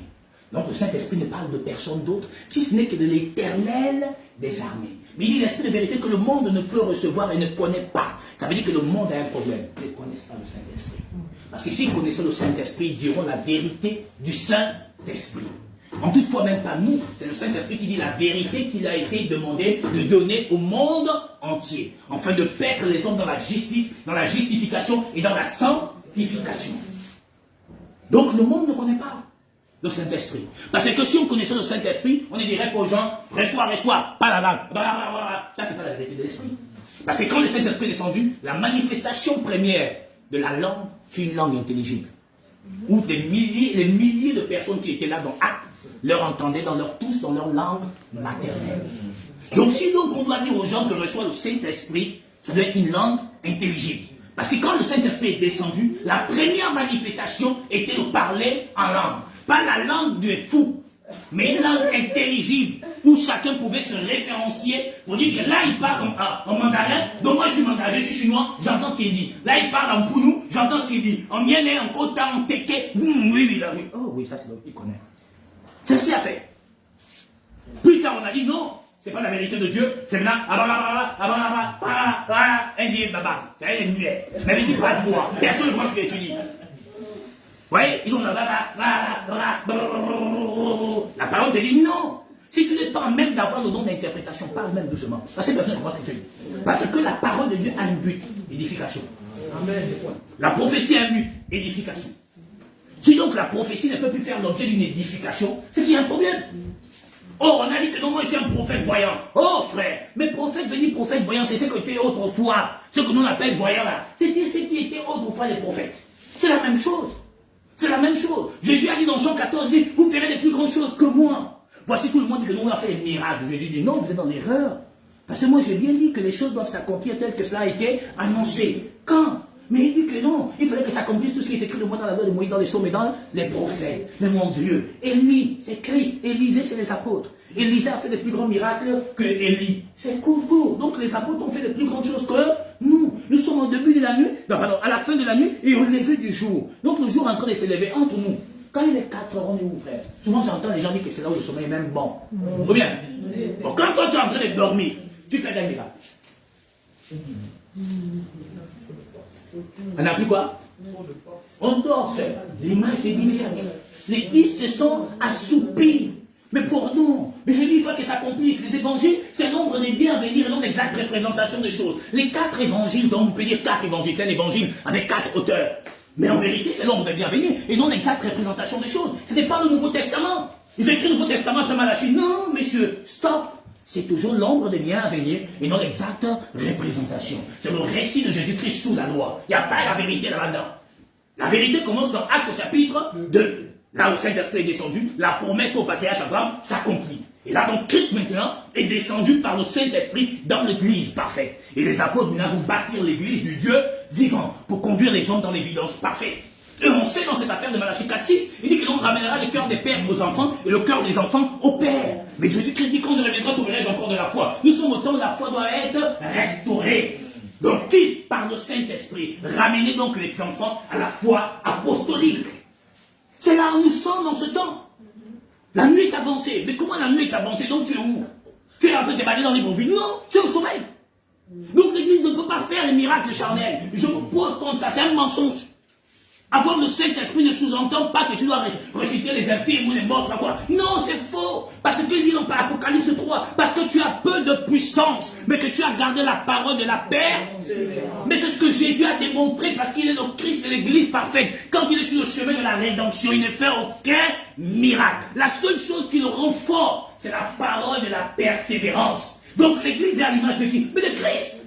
Donc le Saint-Esprit ne parle de personne d'autre, si ce n'est que de l'Éternel des armées. Mais il dit l'Esprit de vérité que le monde ne peut recevoir et ne connaît pas. Ça veut dire que le monde a un problème. Ils ne connaissent pas le Saint-Esprit. Parce que s'ils connaissaient le Saint-Esprit, ils diront la vérité du Saint-Esprit. En toutefois, même pas nous, c'est le Saint-Esprit qui dit la vérité qu'il a été demandé de donner au monde entier, afin de paître les hommes dans la justice, dans la justification et dans la sanctification. Donc le monde ne connaît pas le Saint-Esprit. Parce que si on connaissait le Saint-Esprit, on ne dirait pas aux gens, reçois, pas la langue. Ça, c'est pas la vérité de l'Esprit. Parce que quand le Saint-Esprit est descendu, la manifestation première de la langue fut une langue intelligible. Où les milliers de personnes qui étaient là dans Actes leur entendaient tous dans leur langue maternelle. Donc si donc on doit dire aux gens que reçoit le Saint-Esprit, ça doit être une langue intelligible. Parce que quand le Saint-Esprit est descendu, la première manifestation était de parler en langue. Pas la langue des fous, mais une langue intelligible, où chacun pouvait se référencier pour dire que là il parle en mandarin, donc moi je suis mandarin, je suis chinois, j'entends ce qu'il dit. Là il parle en pounou, j'entends ce qu'il dit. En mienné, en kota, en teke, oui, là, oui. Oh oui, ça c'est l'autre, il connaît. C'est ce qu'il a fait. Plus tard on a dit non, c'est pas la vérité de Dieu, c'est maintenant, un dit baba, c'est un muet. Mais il dit pas de quoi, personne ne croit ce que tu dis. Vous voyez, ils ont la parole te dit non. Si tu n'es pas même d'avoir le don d'interprétation, parle même doucement. Parce que personne ne croit ce que tu dis. Parce que la parole de Dieu a un but, édification. Amen. La prophétie a un but, édification. Si donc la prophétie ne peut plus faire l'objet d'une édification, c'est qu'il y a un problème. Oh, on a dit que non, moi je suis un prophète voyant. Oh frère, mais prophète veut dire prophète voyant, c'est ce que était autrefois. Ce que nous appelle voyant là. C'était ce qui était autrefois les prophètes. C'est la même chose. C'est la même chose. Jésus a dit dans Jean 14, dit, vous ferez des plus grandes choses que moi. Voici tout le monde dit que nous on a fait des miracles. Jésus dit, non, vous êtes dans l'erreur. Parce que moi j'ai bien dit que les choses doivent s'accomplir telles que cela a été annoncé. Quand? Mais il dit que non, il fallait que s'accomplisse tout ce qui est écrit de moi dans la loi de Moïse, dans les psaumes et dans les prophètes. Mais mon Dieu, Élie, c'est Christ. Élisée, c'est les apôtres. Élisée a fait des plus grands miracles que Élie. C'est court. Donc les apôtres ont fait des plus grandes choses que nous. Nous sommes au début de la nuit, à la fin de la nuit et au lever du jour. Donc le jour est en train de s'élever entre nous. Quand il est 4 heures, on est où, frère? Souvent j'entends les gens dire que c'est là où le sommeil est même bon. Ou bien, bon, quand toi tu es en train de dormir, tu fais des miracles. On n'a plus quoi? On dort, c'est l'image des 10 vierges. Les 10 se sont assoupis. Mais pour nous, mais je dis, il faut que s'accomplisse. Les évangiles, c'est l'ombre des biens à venir, et non l'exacte représentation des choses. Les 4 évangiles, donc on peut dire 4 évangiles, c'est un évangile avec 4 auteurs. Mais en vérité, c'est l'ombre des biens à venir, et non l'exacte représentation des choses. Ce n'est pas le Nouveau Testament. Ils écrivent le Nouveau Testament après Malachie. Non, messieurs, stop. C'est toujours l'ombre des biens à venir et non l'exacte représentation. C'est le récit de Jésus-Christ sous la loi. Il n'y a pas la vérité là-dedans. La vérité commence dans Actes chapitre 2. Là où Saint-Esprit est descendu, la promesse au patriarche Abraham s'accomplit. Et là donc Christ maintenant est descendu par le Saint-Esprit dans l'église parfaite. Et les apôtres maintenant vont bâtir l'église du Dieu vivant pour conduire les hommes dans l'évidence parfaite. Et on sait dans cette affaire de Malachie 4.6, il dit que l'on ramènera le cœur des pères aux enfants et le cœur des enfants aux pères. Mais Jésus-Christ dit quand je reviendrai, trouverai-je encore de la foi. Nous sommes au temps où la foi doit être restaurée. Donc qui, par le Saint-Esprit, ramener donc les enfants à la foi apostolique. C'est là où nous sommes dans ce temps. La nuit est avancée. Mais comment la nuit est avancée? Donc tu es où? Tu es en train de te balader dans les bons vies? Non, tu es au sommeil. Donc l'église ne peut pas faire les miracles charnels. Je me pose contre ça, c'est un mensonge. Avoir le Saint-Esprit ne sous-entend pas que tu dois reciter les intimes ou les morts, pas quoi. Non, c'est faux. Parce qu'il dit dans Apocalypse 3, parce que tu as peu de puissance, mais que tu as gardé la parole de la paix. Mais c'est ce que Jésus a démontré, parce qu'il est le Christ et l'église parfaite. Quand il est sur le chemin de la rédemption, il ne fait aucun miracle. La seule chose qui le rend fort, c'est la parole de la persévérance. Donc l'église est à l'image de qui? Mais de Christ.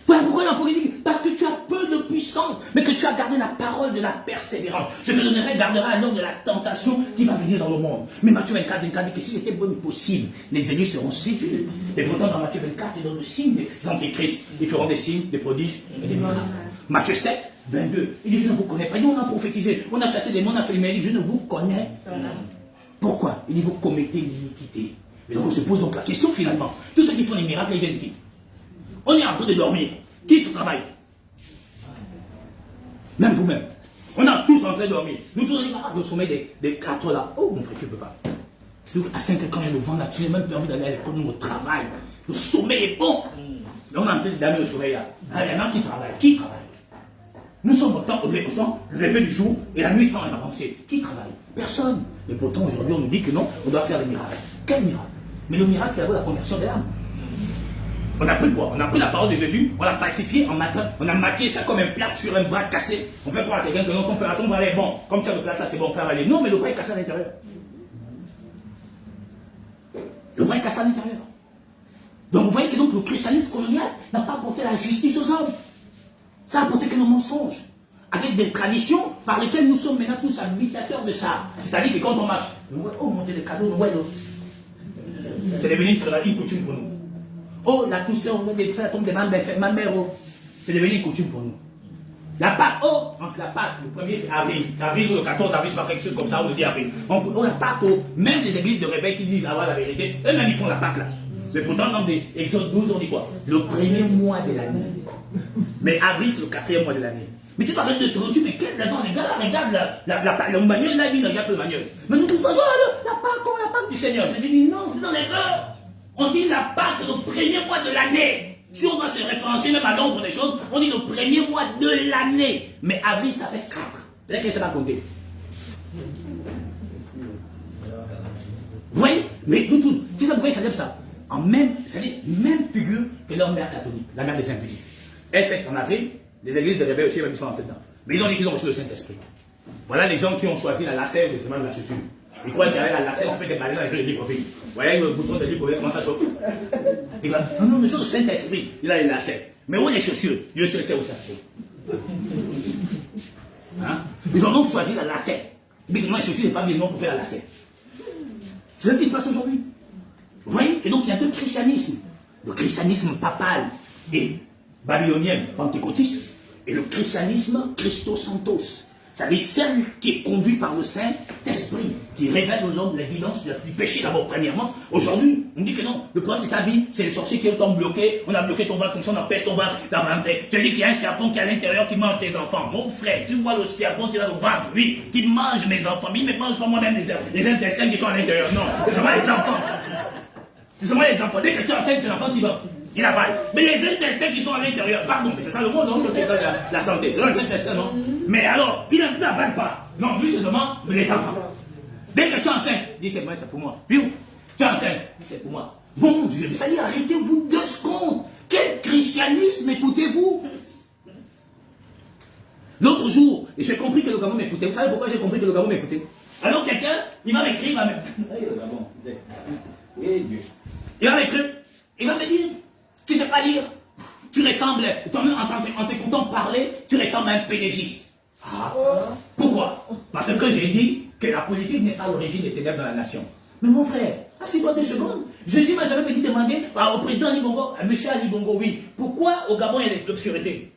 Voilà pourquoi dans la politique? Parce que tu as peu de puissance, mais que tu as gardé la parole de la persévérance. Je te donnerai, garderai à l'heure de la tentation qui va venir dans le monde. Mais Matthieu 24 dit que si c'était bon possible, les élus seront séduits. Et pourtant dans Matthieu 24, il donne le signe des antéchrists. Ils feront des signes, des prodiges et des miracles. Matthieu 7, 22, il dit je ne vous connais pas. Il dit on a prophétisé, on a chassé des démons, on a fait les miracles, je ne vous connais. Pourquoi? Il dit vous commettez l'iniquité. Et donc on se pose donc la question finalement. Tous ceux qui font les miracles, ils viennent de qui? On est en train de dormir. Qui travaille? Même vous-même. On est tous en train de dormir. Nous tous, on est le sommeil des 4 là. Oh mon frère, tu ne peux pas. À 5 heures, quand il y a le vent là, tu n'as même pas envie d'aller à l'école, nous, au travail. Le sommeil est bon. Et on est en train de dormir le sommeil là. Il y en a qui travaillent. Qui travaille? Nous sommes au temps le lever du jour et la nuit temps est avancée. Qui travaille? Personne. Mais pourtant, aujourd'hui, on nous dit que non, on doit faire des miracles. Quel miracle? Mais le miracle, c'est d'abord la conversion de l'âme. On a pris quoi? On a pris la parole de Jésus, on l'a falsifié, on a maquillé ça comme un plat sur un bras cassé. On fait croire à quelqu'un que non, ton bras est bon. Comme tu as le plat là, c'est bon, faire aller. Non, mais le bras est cassé à l'intérieur. Le bras est cassé à l'intérieur. Donc vous voyez que donc, le christianisme colonial n'a pas apporté la justice aux hommes. Ça n'a apporté que le mensonge. Avec des traditions par lesquelles nous sommes maintenant tous habitateurs de ça. C'est-à-dire que quand on marche, oh mon Dieu, les cadeaux, c'est devenu une coutume pour nous. Oh, la Toussaint, on a des frères, tombe de ma mère, oh. C'est devenu une coutume pour nous. La Pâque, oh, entre la Pâque, le 1er avril, le 14 avril, c'est pas quelque chose comme ça, on le dit avril. On la Pâque, oh, même les églises de réveil qui disent avoir la vérité, eux-mêmes ils font la Pâque là. Mais pourtant, dans des Exode 12, on dit quoi? Le premier mois de l'année. Mais avril, c'est le 4e mois de l'année. Mais tu parles de ce que tu mais quel là-dedans, les gars, regarde le manuel de la vie, regarde le manuel. Mais nous tous, la Pâque du Seigneur. Jésus dit non, c'est dans l'erreur. On dit la Pâque, c'est le premier mois de l'année. Si on doit se référencer même à l'ombre des choses, on dit le premier mois de l'année. Mais avril, ça fait 4. C'est-à-dire que ça va compter. Vous voyez? Mais nous tous, tu sais pourquoi ils célèbrent ça? En même, c'est-à-dire même figure que leur mère catholique, la mère des impudiques. Elle fête en avril, les églises de réveil aussi, ils sont en fait dedans. Mais ils ont dit qu'ils ont reçu le Saint-Esprit. Voilà les gens qui ont choisi la lacère de la chaussure. Ils croient qu'avec la lacère, tu peux te balader avec le livre prophétique. Vous voyez le bouton de livre prophétique, comment ça chauffe? Ils disent, non, le jour du Saint-Esprit, il a les lacères. Mais où est les chaussures? Dieu seul sait où ça se trouve. Hein? Ils ont donc choisi la lacère. Mais les chaussures n'est pas bien non pour faire la lacère. C'est ce qui se passe aujourd'hui. Vous voyez? Et donc il y a deux christianismes. Le christianisme papal et babylonien, pentecôtiste, et le christianisme Christos-Santos. C'est-à-dire celle qui est conduite par le Saint-Esprit, qui révèle aux hommes l'évidence du péché d'abord, premièrement. Aujourd'hui, on dit que non, le problème de ta vie, c'est les sorciers qui t'ont bloqué, on a bloqué ton ventre, comme ça on empêche ton ventre d'avancer. Je dis qu'il y a un serpent qui est à l'intérieur qui mange tes enfants. Mon frère, tu vois le serpent qui est dans le ventre, oui, qui mange mes enfants, mais il ne mange pas moi-même les intestins qui sont à l'intérieur. Non, c'est seulement les enfants. C'est seulement les enfants. Dès que tu enseignes tes enfants, tu vas. Il avale. Mais les intestins qui sont à l'intérieur, pardon, mais c'est ça le monde, non, qui donne la santé. C'est dans les intestins, non? Mais alors, il n'avale pas. Non, lui, c'est seulement les enfants. Dès que tu enseignes, dis c'est moi, c'est pour moi. Puis tu enseignes, dis c'est pour moi. Bon Dieu, mais ça dit, arrêtez-vous 2 secondes. Quel christianisme écoutez-vous? L'autre jour, et j'ai compris que le Gabon m'écoutait. Vous savez pourquoi j'ai compris que le Gabon m'écoutait? Alors quelqu'un, il va m'écrire, il va me... Il va m'écrire, il va me dire, tu ne sais pas lire, tu ressembles, toi-même en t'écoutant parler, tu ressembles à un pédégiste. Ah, pourquoi? Parce que j'ai dit que la politique n'est pas l'origine des ténèbres dans la nation. Mais mon frère, assieds-toi 2 secondes. Jésus m'a jamais venu demander au président Ali Bongo, à monsieur Ali Bongo, oui, pourquoi au Gabon il y a de l'obscurité?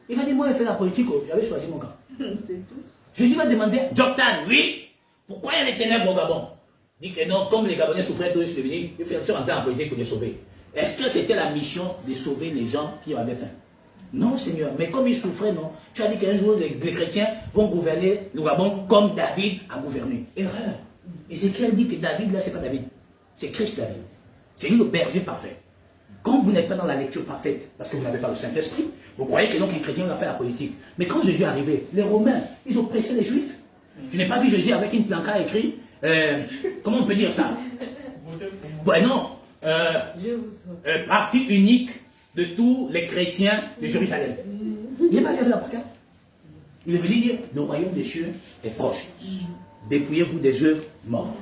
Il va dire, moi, il fait la politique, j'avais choisi mon camp. Jésus va demander, Joktan, oui, pourquoi il y a des ténèbres au Gabon? Il dit que non, comme les Gabonais souffraient de venir, il faut rentrer en politique pour les sauver. Est-ce que c'était la mission de sauver les gens qui avaient faim? Non, Seigneur, mais comme ils souffraient, non. Tu as dit qu'un jour, les chrétiens vont gouverner le Gabon comme David a gouverné. Erreur. Ézéchiel dit que David, là, c'est pas David. C'est Christ David. C'est lui le berger parfait. Quand vous n'êtes pas dans la lecture parfaite, parce que vous n'avez pas le Saint-Esprit, vous croyez que donc les chrétiens vont faire la politique. Mais quand Jésus est arrivé, les Romains, ils ont pressé les Juifs. Tu n'as pas vu Jésus avec une planca écrit, comment on peut dire ça? Ouais, non. Partie unique de tous les chrétiens de Jérusalem. Il n'est pas arrivé la pancarte. Il est venu dire, le royaume des cieux est proche. Dépouillez-vous des œuvres mortes.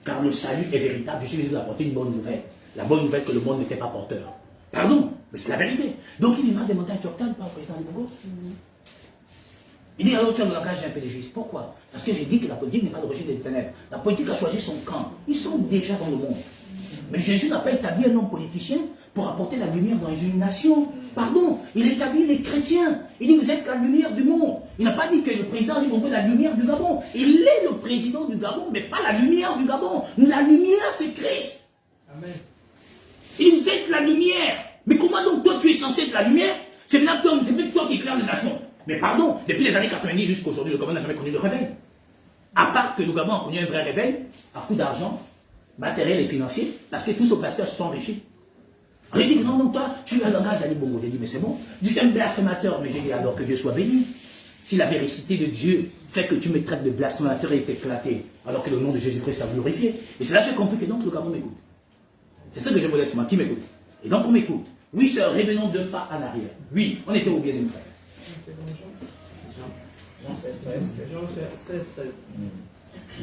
Car le salut est véritable. Je suis venu vous apporter une bonne nouvelle. La bonne nouvelle que le monde n'était pas porteur. Pardon, mais c'est la vérité. Donc il viendra demander à Joktan, pas au président du Congo. Il dit, alors tu as le langage d'un pédégiste. Pourquoi? Parce que j'ai dit que la politique n'est pas d'origine des ténèbres. La politique a choisi son camp. Ils sont déjà dans le monde. Mais Jésus n'a pas établi un homme politicien pour apporter la lumière dans une nation. Pardon, il établit les chrétiens. Il dit, vous êtes la lumière du monde. Il n'a pas dit que le président dit, on veut la lumière du Gabon. Il est le président du Gabon, mais pas la lumière du Gabon. La lumière, c'est Christ. Amen. Il dit, vous êtes la lumière. Mais comment donc toi, tu es censé être la lumière? C'est même toi qui éclaire les nations. Mais pardon, depuis les années 90 jusqu'à aujourd'hui, le Gabon n'a jamais connu de réveil. À part que le Gabon a connu un vrai réveil, à coup d'argent, matériel et financier, parce que tous ces pasteurs se sont enrichis. Il dit, non, non, toi, tu as le langage d'Ali Bongo. J'ai dit, mais c'est bon. Je suis un blasphémateur, mais j'ai dit, alors que Dieu soit béni. Si la véracité de Dieu fait que tu me traites de blasphémateur et est éclaté, alors que le nom de Jésus-Christ s'a glorifié. Et c'est là que j'ai compris que donc le Gabon m'écoute. C'est ça que je me laisse, moi, qui m'écoute. Et donc on m'écoute. Oui, sœur, revenons 2 pas en arrière. Oui, on était au bien des frères. Jean 16, 13. Jean 16, 13.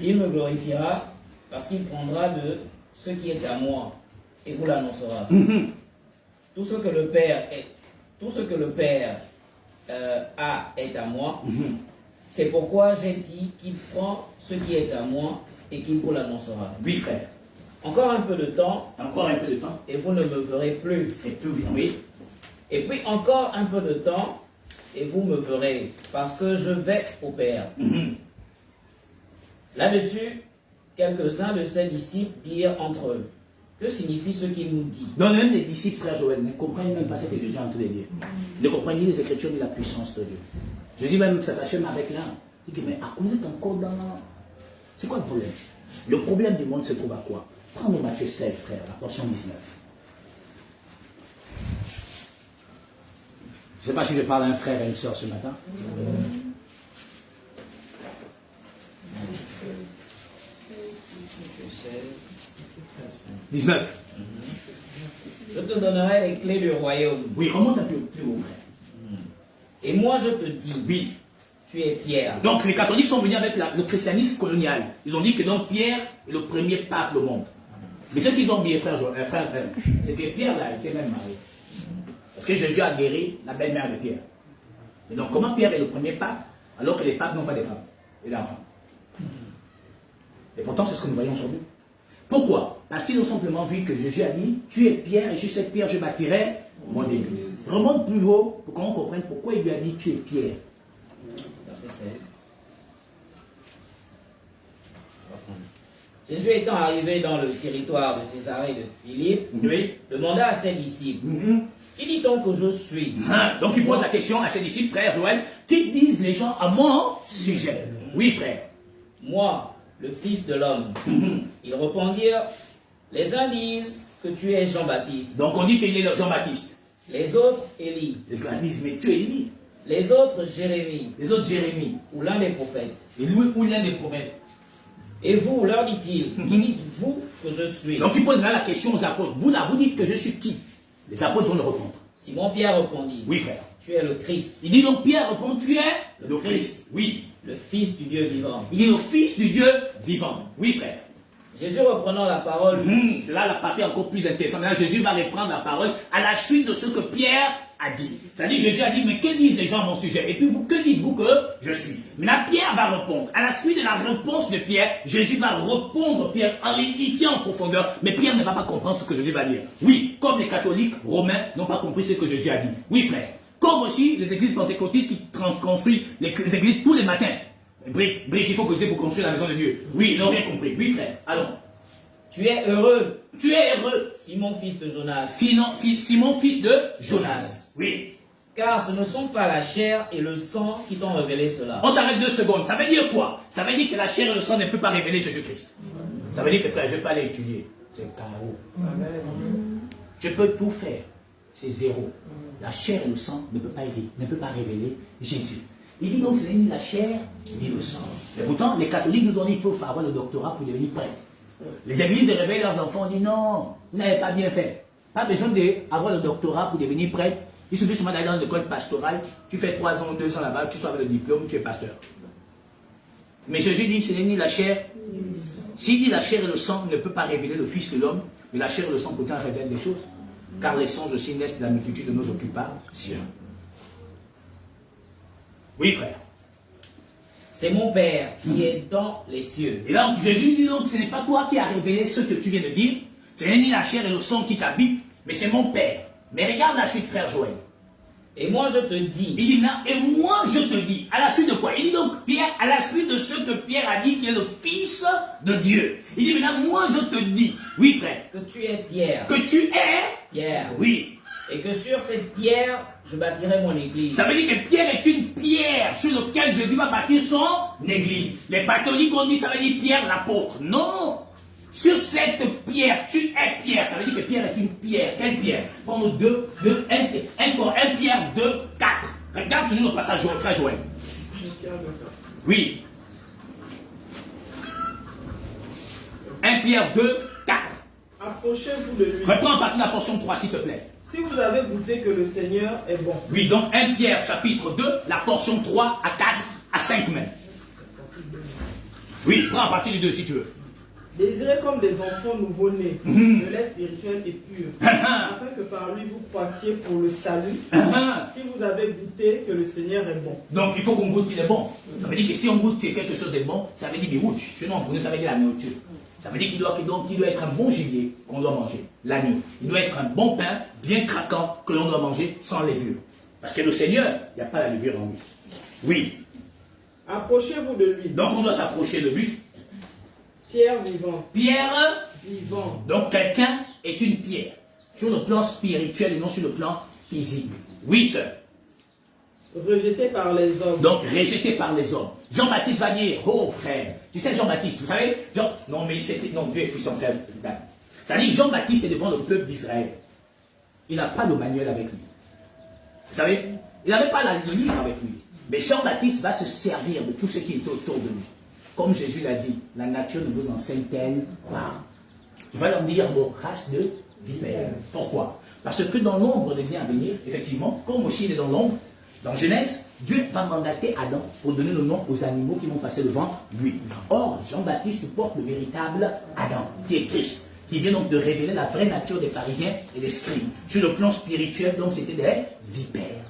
Il me glorifiera parce qu'il prendra de ce qui est à moi et vous l'annoncera. Tout ce que le Père a est à moi. C'est pourquoi j'ai dit qu'il prend ce qui est à moi et qu'il vous l'annoncera. Oui, frère. Encore un peu de temps. Encore un peu de temps. Et vous ne me verrez plus. Et plus, oui. Et puis encore un peu de temps et vous me verrez parce que je vais au Père. Là-dessus, quelques-uns de ses disciples dirent entre eux, que signifie ce qu'il nous dit? Donc même les disciples, frère Joël, ne comprennent même pas ce que Jésus est en train de dire. Ne comprennent ni les Écritures ni la puissance de Dieu. Jésus même s'attachait avec l'âme. Il dit, mais à cause d'être encore dans... C'est quoi le problème? Le problème du monde se trouve à quoi? Prends Matthieu 16, frère, la portion 19. Je ne sais pas si je parle à un frère et une soeur ce matin. 19. Je te donnerai les clés du royaume. Oui, remonte un peu plus haut, frère. Et moi je te dis, Oui. tu es Pierre. Donc les catholiques sont venus avec le christianisme colonial. Ils ont dit que donc Pierre est le premier pape au monde. Mais ce qu'ils ont oublié, frère, c'est que Pierre là, était même marié. Parce que Jésus a guéri la belle-mère de Pierre. Et donc comment Pierre est le premier pape alors que les papes n'ont pas de femmes et d'enfants? Et pourtant c'est ce que nous voyons aujourd'hui. Pourquoi? Parce qu'ils ont simplement vu que Jésus a dit, tu es Pierre et sur cette pierre je bâtirai mon église. Remonte plus haut pour qu'on comprenne pourquoi il lui a dit tu es Pierre. Verset 16. Jésus étant arrivé dans le territoire de Césarée de Philippe, Oui. demanda à ses disciples, qui dit-on que je suis? Donc il pose la question à ses disciples, frère Joël, qui disent les gens à mon sujet? Oui, frère. Moi, le Fils de l'homme. Ils répondirent, les uns disent que tu es Jean-Baptiste. Donc on dit qu'il est Jean-Baptiste. Les autres, Élie. Les gars disent, mais tu es Élie. Les autres, Jérémie. Les autres, Jérémie. Ou l'un des prophètes. Et lui, ou l'un des prophètes. Et vous, leur dit-il, qui dites-vous que je suis? Donc il pose là la question aux apôtres. Vous là, vous dites que je suis qui? Les apôtres vont le répondre. Simon Pierre répondit, Oui, frère. tu es le Christ. Il dit donc Pierre répond, tu es le Christ. Oui. le Fils du Dieu vivant. Il dit le Fils du Dieu vivant. Oui, frère. Jésus reprenant la parole, C'est là la partie encore plus intéressante. Là, Jésus va reprendre la parole à la suite de ce que Pierre a dit. C'est-à-dire, Jésus a dit, mais que disent les gens à mon sujet? Et puis, vous, que dites-vous que je suis? Maintenant, Pierre va répondre. À la suite de la réponse de Pierre, Jésus va répondre Pierre en l'édifiant en profondeur. Mais Pierre ne va pas comprendre ce que Jésus va dire. Oui, comme les catholiques romains n'ont pas compris ce que Jésus a dit. Oui, frère. Comme aussi les églises pentecôtistes qui construisent les églises tous les matins. Brique, il faut causer pour construire la maison de Dieu. Oui, ils n'ont rien compris. Oui, frère. Allons. tu es heureux, Tu es heureux, Simon fils de Jonas, Simon fils de Jonas. Oui. car ce ne sont pas la chair et le sang qui t'ont révélé cela. On s'arrête 2 secondes. Ça veut dire quoi? Ça veut dire que la chair et le sang ne peuvent pas révéler Jésus-Christ. Ça veut dire que frère, je ne vais pas aller étudier. C'est le chaos. Je peux tout faire. C'est zéro. La chair et le sang ne peuvent pas révéler Jésus. Il dit donc ce n'est ni la chair ni le sang. Mais pourtant, les catholiques nous ont dit qu'il faut avoir le doctorat pour devenir prêtre. Les églises de réveiller leurs enfants ont dit non, vous n'avez pas bien fait. Pas besoin d'avoir le doctorat pour devenir prêtre. Il suffit seulement d'aller dans l'école pastorale, tu fais 3 ans ou 2 ans là-bas, tu sors avec le diplôme, tu es pasteur. Mais Jésus dit ce n'est ni la chair. S'il dit la chair et le sang ne peut pas révéler le Fils de l'homme, mais la chair et le sang pourtant révèlent des choses. Car les songes aussi naissent de la multitude de nos occupations. Oui, frère. C'est mon Père qui est dans les cieux. Et donc, Jésus dit donc, ce n'est pas toi qui as révélé ce que tu viens de dire, ce n'est ni la chair et le sang qui t'habitent, mais c'est mon Père. Mais regarde la suite, frère Joël. Et moi je te dis, Il dit, non, et moi je te dis, à la suite de quoi? Il dit donc, Pierre, à la suite de ce que Pierre a dit, qui est le Fils de Dieu. Il dit, maintenant, moi je te dis, oui, frère, que tu es Pierre, que tu es, Pierre, oui. et que sur cette pierre, je bâtirai mon église. Ça veut dire que Pierre est une pierre sur laquelle Jésus va bâtir son église. Les catholiques ont dit, ça veut dire Pierre l'apôtre. Non! Sur cette pierre, tu es Pierre. Ça veut dire que Pierre est une pierre. Quelle pierre? Prends-nous 1 Pierre 2, 4. Regarde toujours le passage, frère Joël. Oui. 1 Pierre 2, 4. Approchez-vous de lui. Reprends à partir de la portion 3, s'il te plaît. Si vous avez goûté que le Seigneur est bon. Oui, donc 1 Pierre chapitre 2, la portion 3 à 4 à 5 même. Oui, prends à partir du 2 si tu veux. Désirez comme des enfants nouveau-nés, de lait spirituel et pur, afin que par lui vous passiez pour le salut, si vous avez goûté que le Seigneur est bon. Donc il faut qu'on goûte qu'il est bon. Ça veut dire que si on goûte que quelque chose est bon, ça veut dire birouch. Chez nous en Brunei, ça veut dire la nourriture. Ça veut dire qu'il doit être un bon gibier qu'on doit manger, l'agneau. Il doit être un bon pain, bien craquant, que l'on doit manger sans levure. Parce que le Seigneur, il n'y a pas la levure en lui. Oui. Approchez-vous de lui. Donc on doit s'approcher de lui. Pierre vivant. Pierre Vivant. Donc quelqu'un est une pierre, sur le plan spirituel et non sur le plan physique. Oui, sœur. Rejeté par les hommes. Donc rejeté par les hommes. Jean-Baptiste va dire, oh frère, tu sais Jean-Baptiste, vous savez, non mais c'était, non Dieu est puissant frère. Ça dit Jean-Baptiste est devant le peuple d'Israël. Il n'a pas le manuel avec lui. Vous savez, il n'avait pas le livre avec lui. Mais Jean-Baptiste va se servir de tout ce qui est autour de lui. Comme Jésus l'a dit, la nature ne vous enseigne-t-elle pas? Tu vas leur dire, vos races de vipères. Pourquoi? Parce que dans l'ombre des biens à venir, effectivement, comme aussi il est dans l'ombre, dans Genèse, Dieu va mandater Adam pour donner le nom aux animaux qui vont passer devant lui. Or, Jean-Baptiste porte le véritable Adam, qui est Christ, qui vient donc de révéler la vraie nature des pharisiens et des scribes. Sur le plan spirituel, donc c'était des vipères.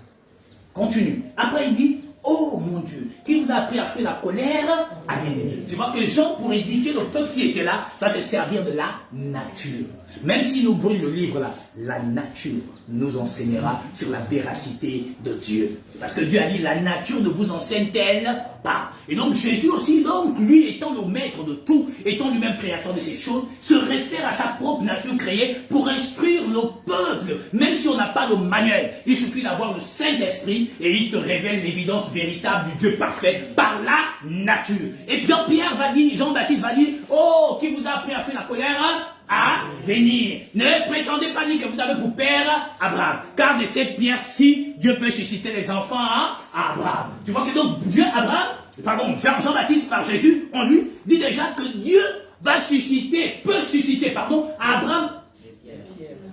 Continue. Après, il dit, oh mon Dieu, qui vous a appris à faire la colère à venir. Tu vois que Jean, pour édifier le peuple qui était là, va se servir de la nature. Même s'il nous brûle le livre là, la nature nous enseignera sur la véracité de Dieu. Parce que Dieu a dit, la nature ne vous enseigne-t-elle pas? Et donc Jésus aussi, donc, lui étant le maître de tout, étant lui-même créateur de ces choses, se réfère à sa propre nature créée pour instruire le peuple. Même si on n'a pas le manuel, il suffit d'avoir le Saint-Esprit et il te révèle l'évidence véritable du Dieu parfait par la nature. Et puis Pierre va dire, Jean-Baptiste va dire, oh, qui vous a appris à faire la colère à venir. Ne prétendez pas dire que vous avez pour père Abraham. Car de cette pierre-ci, Dieu peut susciter les enfants à Abraham. Tu vois que donc Dieu, Abraham, pardon, Jean-Baptiste par Jésus, en lui, dit déjà que Dieu va susciter, peut susciter, pardon, à Abraham,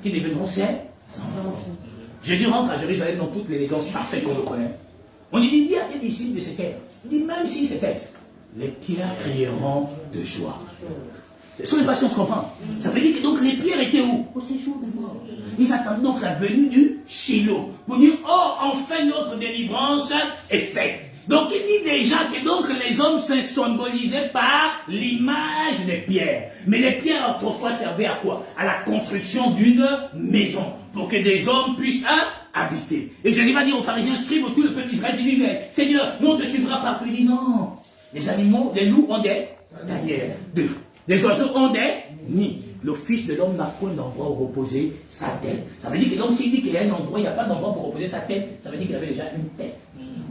qui deviendront ses enfants. Jésus rentre à Jérusalem dans toute l'élégance parfaite qu'on le connaît. On lui dit, dis à tes disciples de se taire. Il dit, même s'ils se taisent, les pierres crieront de joie. Sur les patients, on se comprend. Ça veut dire que donc les pierres étaient où? Au séjour de mort. Ils attendent donc la venue du Shiloh. Pour dire, oh, enfin notre délivrance est faite. Donc il dit déjà que donc les hommes sont symbolisés par l'image des pierres. Mais les pierres autrefois servaient à quoi? À la construction d'une maison. Pour que des hommes puissent habiter. Et Jésus va dire aux pharisiens, scribes, tout le peuple d'Israël, il dit, Seigneur, nous on te suivra partout. Il dit non. Les animaux, les loups ont des tanières. Les oiseaux ont des nids. Le Fils de l'homme n'a point d'endroit où reposer sa tête. Ça veut dire que donc s'il dit qu'il y a un endroit, il n'y a pas d'endroit pour reposer sa tête, ça veut dire qu'il avait déjà une tête.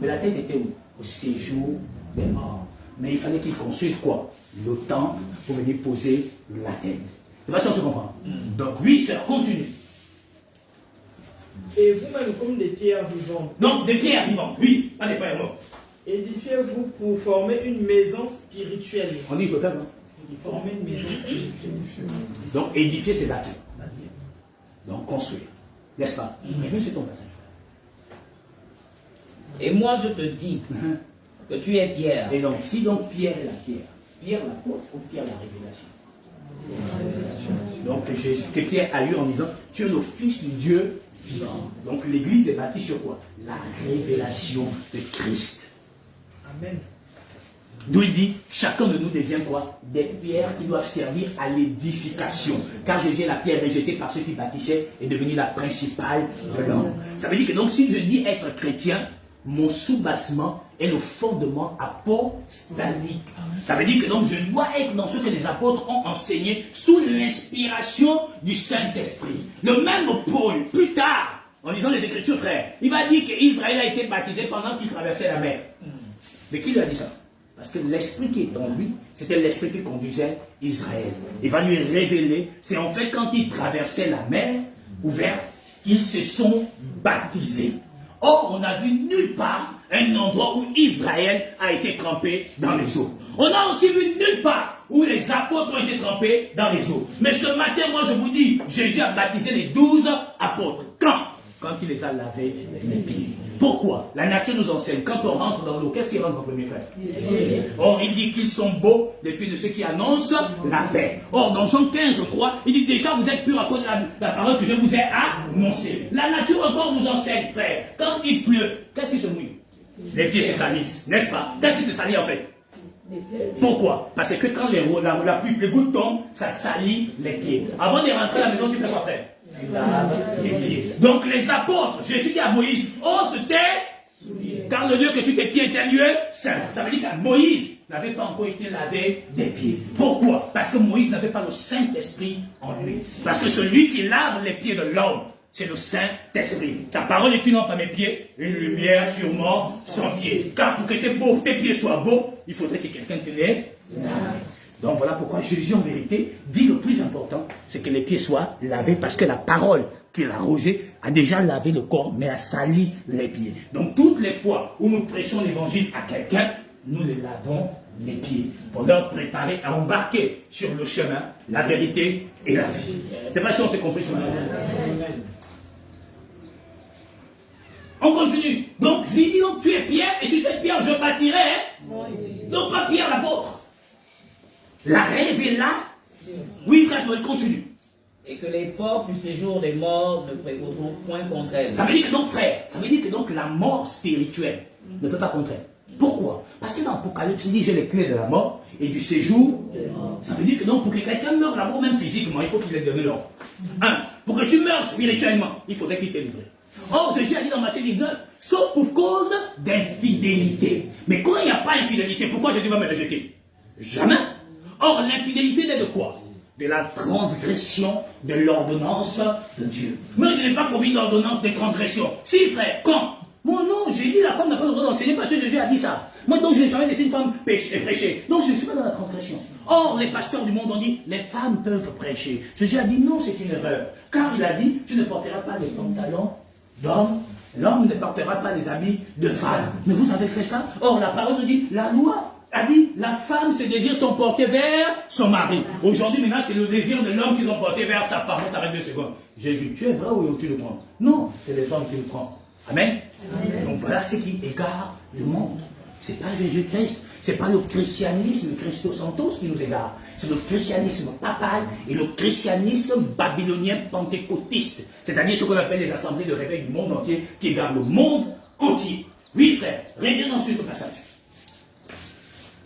Mais la tête était où? Au séjour des morts. Mais il fallait qu'il construise quoi? Le temple pour venir poser la tête. De toute façon, on se comprend. Donc oui, sœur, continue. Et vous-même comme des pierres vivantes. Donc des pierres vivantes, oui, pas des pierres mortes. Édifiez-vous pour former une maison spirituelle. On dit il faut faire, non? Former une maison spirituelle. Donc édifier, c'est bâtir. Donc construire. N'est-ce pas? Reviens sur ton passage. Et moi je te dis que tu es Pierre. Et donc, si donc Pierre est la pierre, Pierre l'apôtre ou Pierre la révélation? Donc que Pierre a eu en disant, tu es le Fils du Dieu vivant. Donc l'église est bâtie sur quoi? La révélation de Christ. Amen. D'où il dit, chacun de nous devient quoi? Des pierres qui doivent servir à l'édification. Car Jésus, la pierre rejetée par ceux qui bâtissaient, est devenue la principale de l'homme. Ça veut dire que donc si je dis être chrétien, mon soubassement est le fondement apostolique. Ça veut dire que donc je dois être dans ce que les apôtres ont enseigné sous l'inspiration du Saint-Esprit. Le même Paul, plus tard, en lisant les Écritures, frère, il va dire qu'Israël a été baptisé pendant qu'il traversait la mer. Mais qui lui a dit ça? Parce que l'esprit qui est en lui, c'était l'esprit qui conduisait Israël. Il va lui révéler, c'est en fait quand ils traversaient la mer ouverte, qu'ils se sont baptisés. Or, on n'a vu nulle part un endroit où Israël a été trempé dans les eaux. On n'a aussi vu nulle part où les apôtres ont été trempés dans les eaux. Mais ce matin, moi je vous dis, Jésus a baptisé les 12 apôtres. Quand il les a lavés les pieds. Pourquoi? La nature nous enseigne, quand on rentre dans l'eau, qu'est-ce qui rentre en premier, frère? Or, il dit qu'ils sont beaux les pieds de ceux qui annoncent la paix. Or, dans Jean 15, 3, il dit déjà vous êtes purs à cause de la parole que je vous ai annoncée. La nature encore vous enseigne, frère. Quand il pleut, qu'est-ce qui se mouille? Les pieds se salissent, n'est-ce pas? Qu'est-ce qui se salit en fait? Pourquoi? Parce que quand la pluie, les gouttes tombent, ça salit les pieds. Avant de rentrer à la maison, tu fais quoi, frère? Tu laves les pieds. Donc les apôtres, Jésus dit à Moïse, ôte tes, car le lieu que tu te tiens est un lieu saint. Ça veut dire que Moïse n'avait pas encore été lavé des pieds. Pourquoi? Parce que Moïse n'avait pas le Saint-Esprit en lui. Parce que celui qui lave les pieds de l'homme, c'est le Saint-Esprit. Ta parole est une lampe à mes pieds, une lumière sur mon sentier. Car pour que tes pieds soient beaux, il faudrait que quelqu'un te les lave. Donc voilà pourquoi Jésus en vérité dit le plus important, c'est que les pieds soient lavés parce que la parole qu'il a arrosée a déjà lavé le corps, mais a sali les pieds. Donc toutes les fois où nous prêchons l'évangile à quelqu'un, nous les lavons les pieds pour leur préparer à embarquer sur le chemin, la vérité et la vie. C'est pas si on s'est compris ce matin. On continue. Donc, je lui dis donc tu es Pierre, et sur cette pierre je bâtirai, donc pas Pierre l'apôtre. La révéla. Oui, frère, je continue. Et que les portes du séjour des morts ne prévaudront point contre elle. Ça veut dire que donc, frère, ça veut dire que donc la mort spirituelle ne peut pas contre elle. Pourquoi? Parce que dans l'Apocalypse, il dit j'ai les clés de la mort et du séjour. Ça veut dire que donc pour que quelqu'un meure la mort, même physiquement, il faut qu'il ait donné l'ordre. Pour que tu meurs spirituellement, il faudrait qu'il t'ait livré. Or, Jésus a dit dans Matthieu 19, sauf pour cause d'infidélité. Mais quand il n'y a pas d'infidélité, pourquoi Jésus va me rejeter? Jamais. Or, l'infidélité naît de quoi? De la transgression de l'ordonnance de Dieu. Moi, je n'ai pas commis l'ordonnance de transgression. Si, frère, quand? Moi, non, j'ai dit la femme n'a pas le droit d'enseigner parce que Jésus a dit ça. Moi, donc, je n'ai jamais laissé une femme prêcher. Donc, je ne suis pas dans la transgression. Or, les pasteurs du monde ont dit, les femmes peuvent prêcher. Jésus a dit, non, c'est une erreur. Car il a dit, tu ne porteras pas des pantalons d'homme. L'homme ne portera pas des habits de femme. Mais vous avez fait ça? Or, la parole nous dit, la loi a dit, la femme, ses désirs sont portés vers son mari. Aujourd'hui, maintenant, c'est le désir de l'homme qu'ils ont porté vers sa femme. Ça s'arrête 2 secondes. Jésus, tu es vrai ou tu le prends? Non, c'est les hommes qui le prennent. Amen. Donc voilà ce qui égare le monde. Ce n'est pas Jésus-Christ, ce n'est pas le christianisme Christos-Santos qui nous égare. C'est le christianisme papal et le christianisme babylonien pentecôtiste. C'est-à-dire ce qu'on appelle les assemblées de réveil du monde entier qui égare le monde entier. Oui frère, reviens ensuite au passage.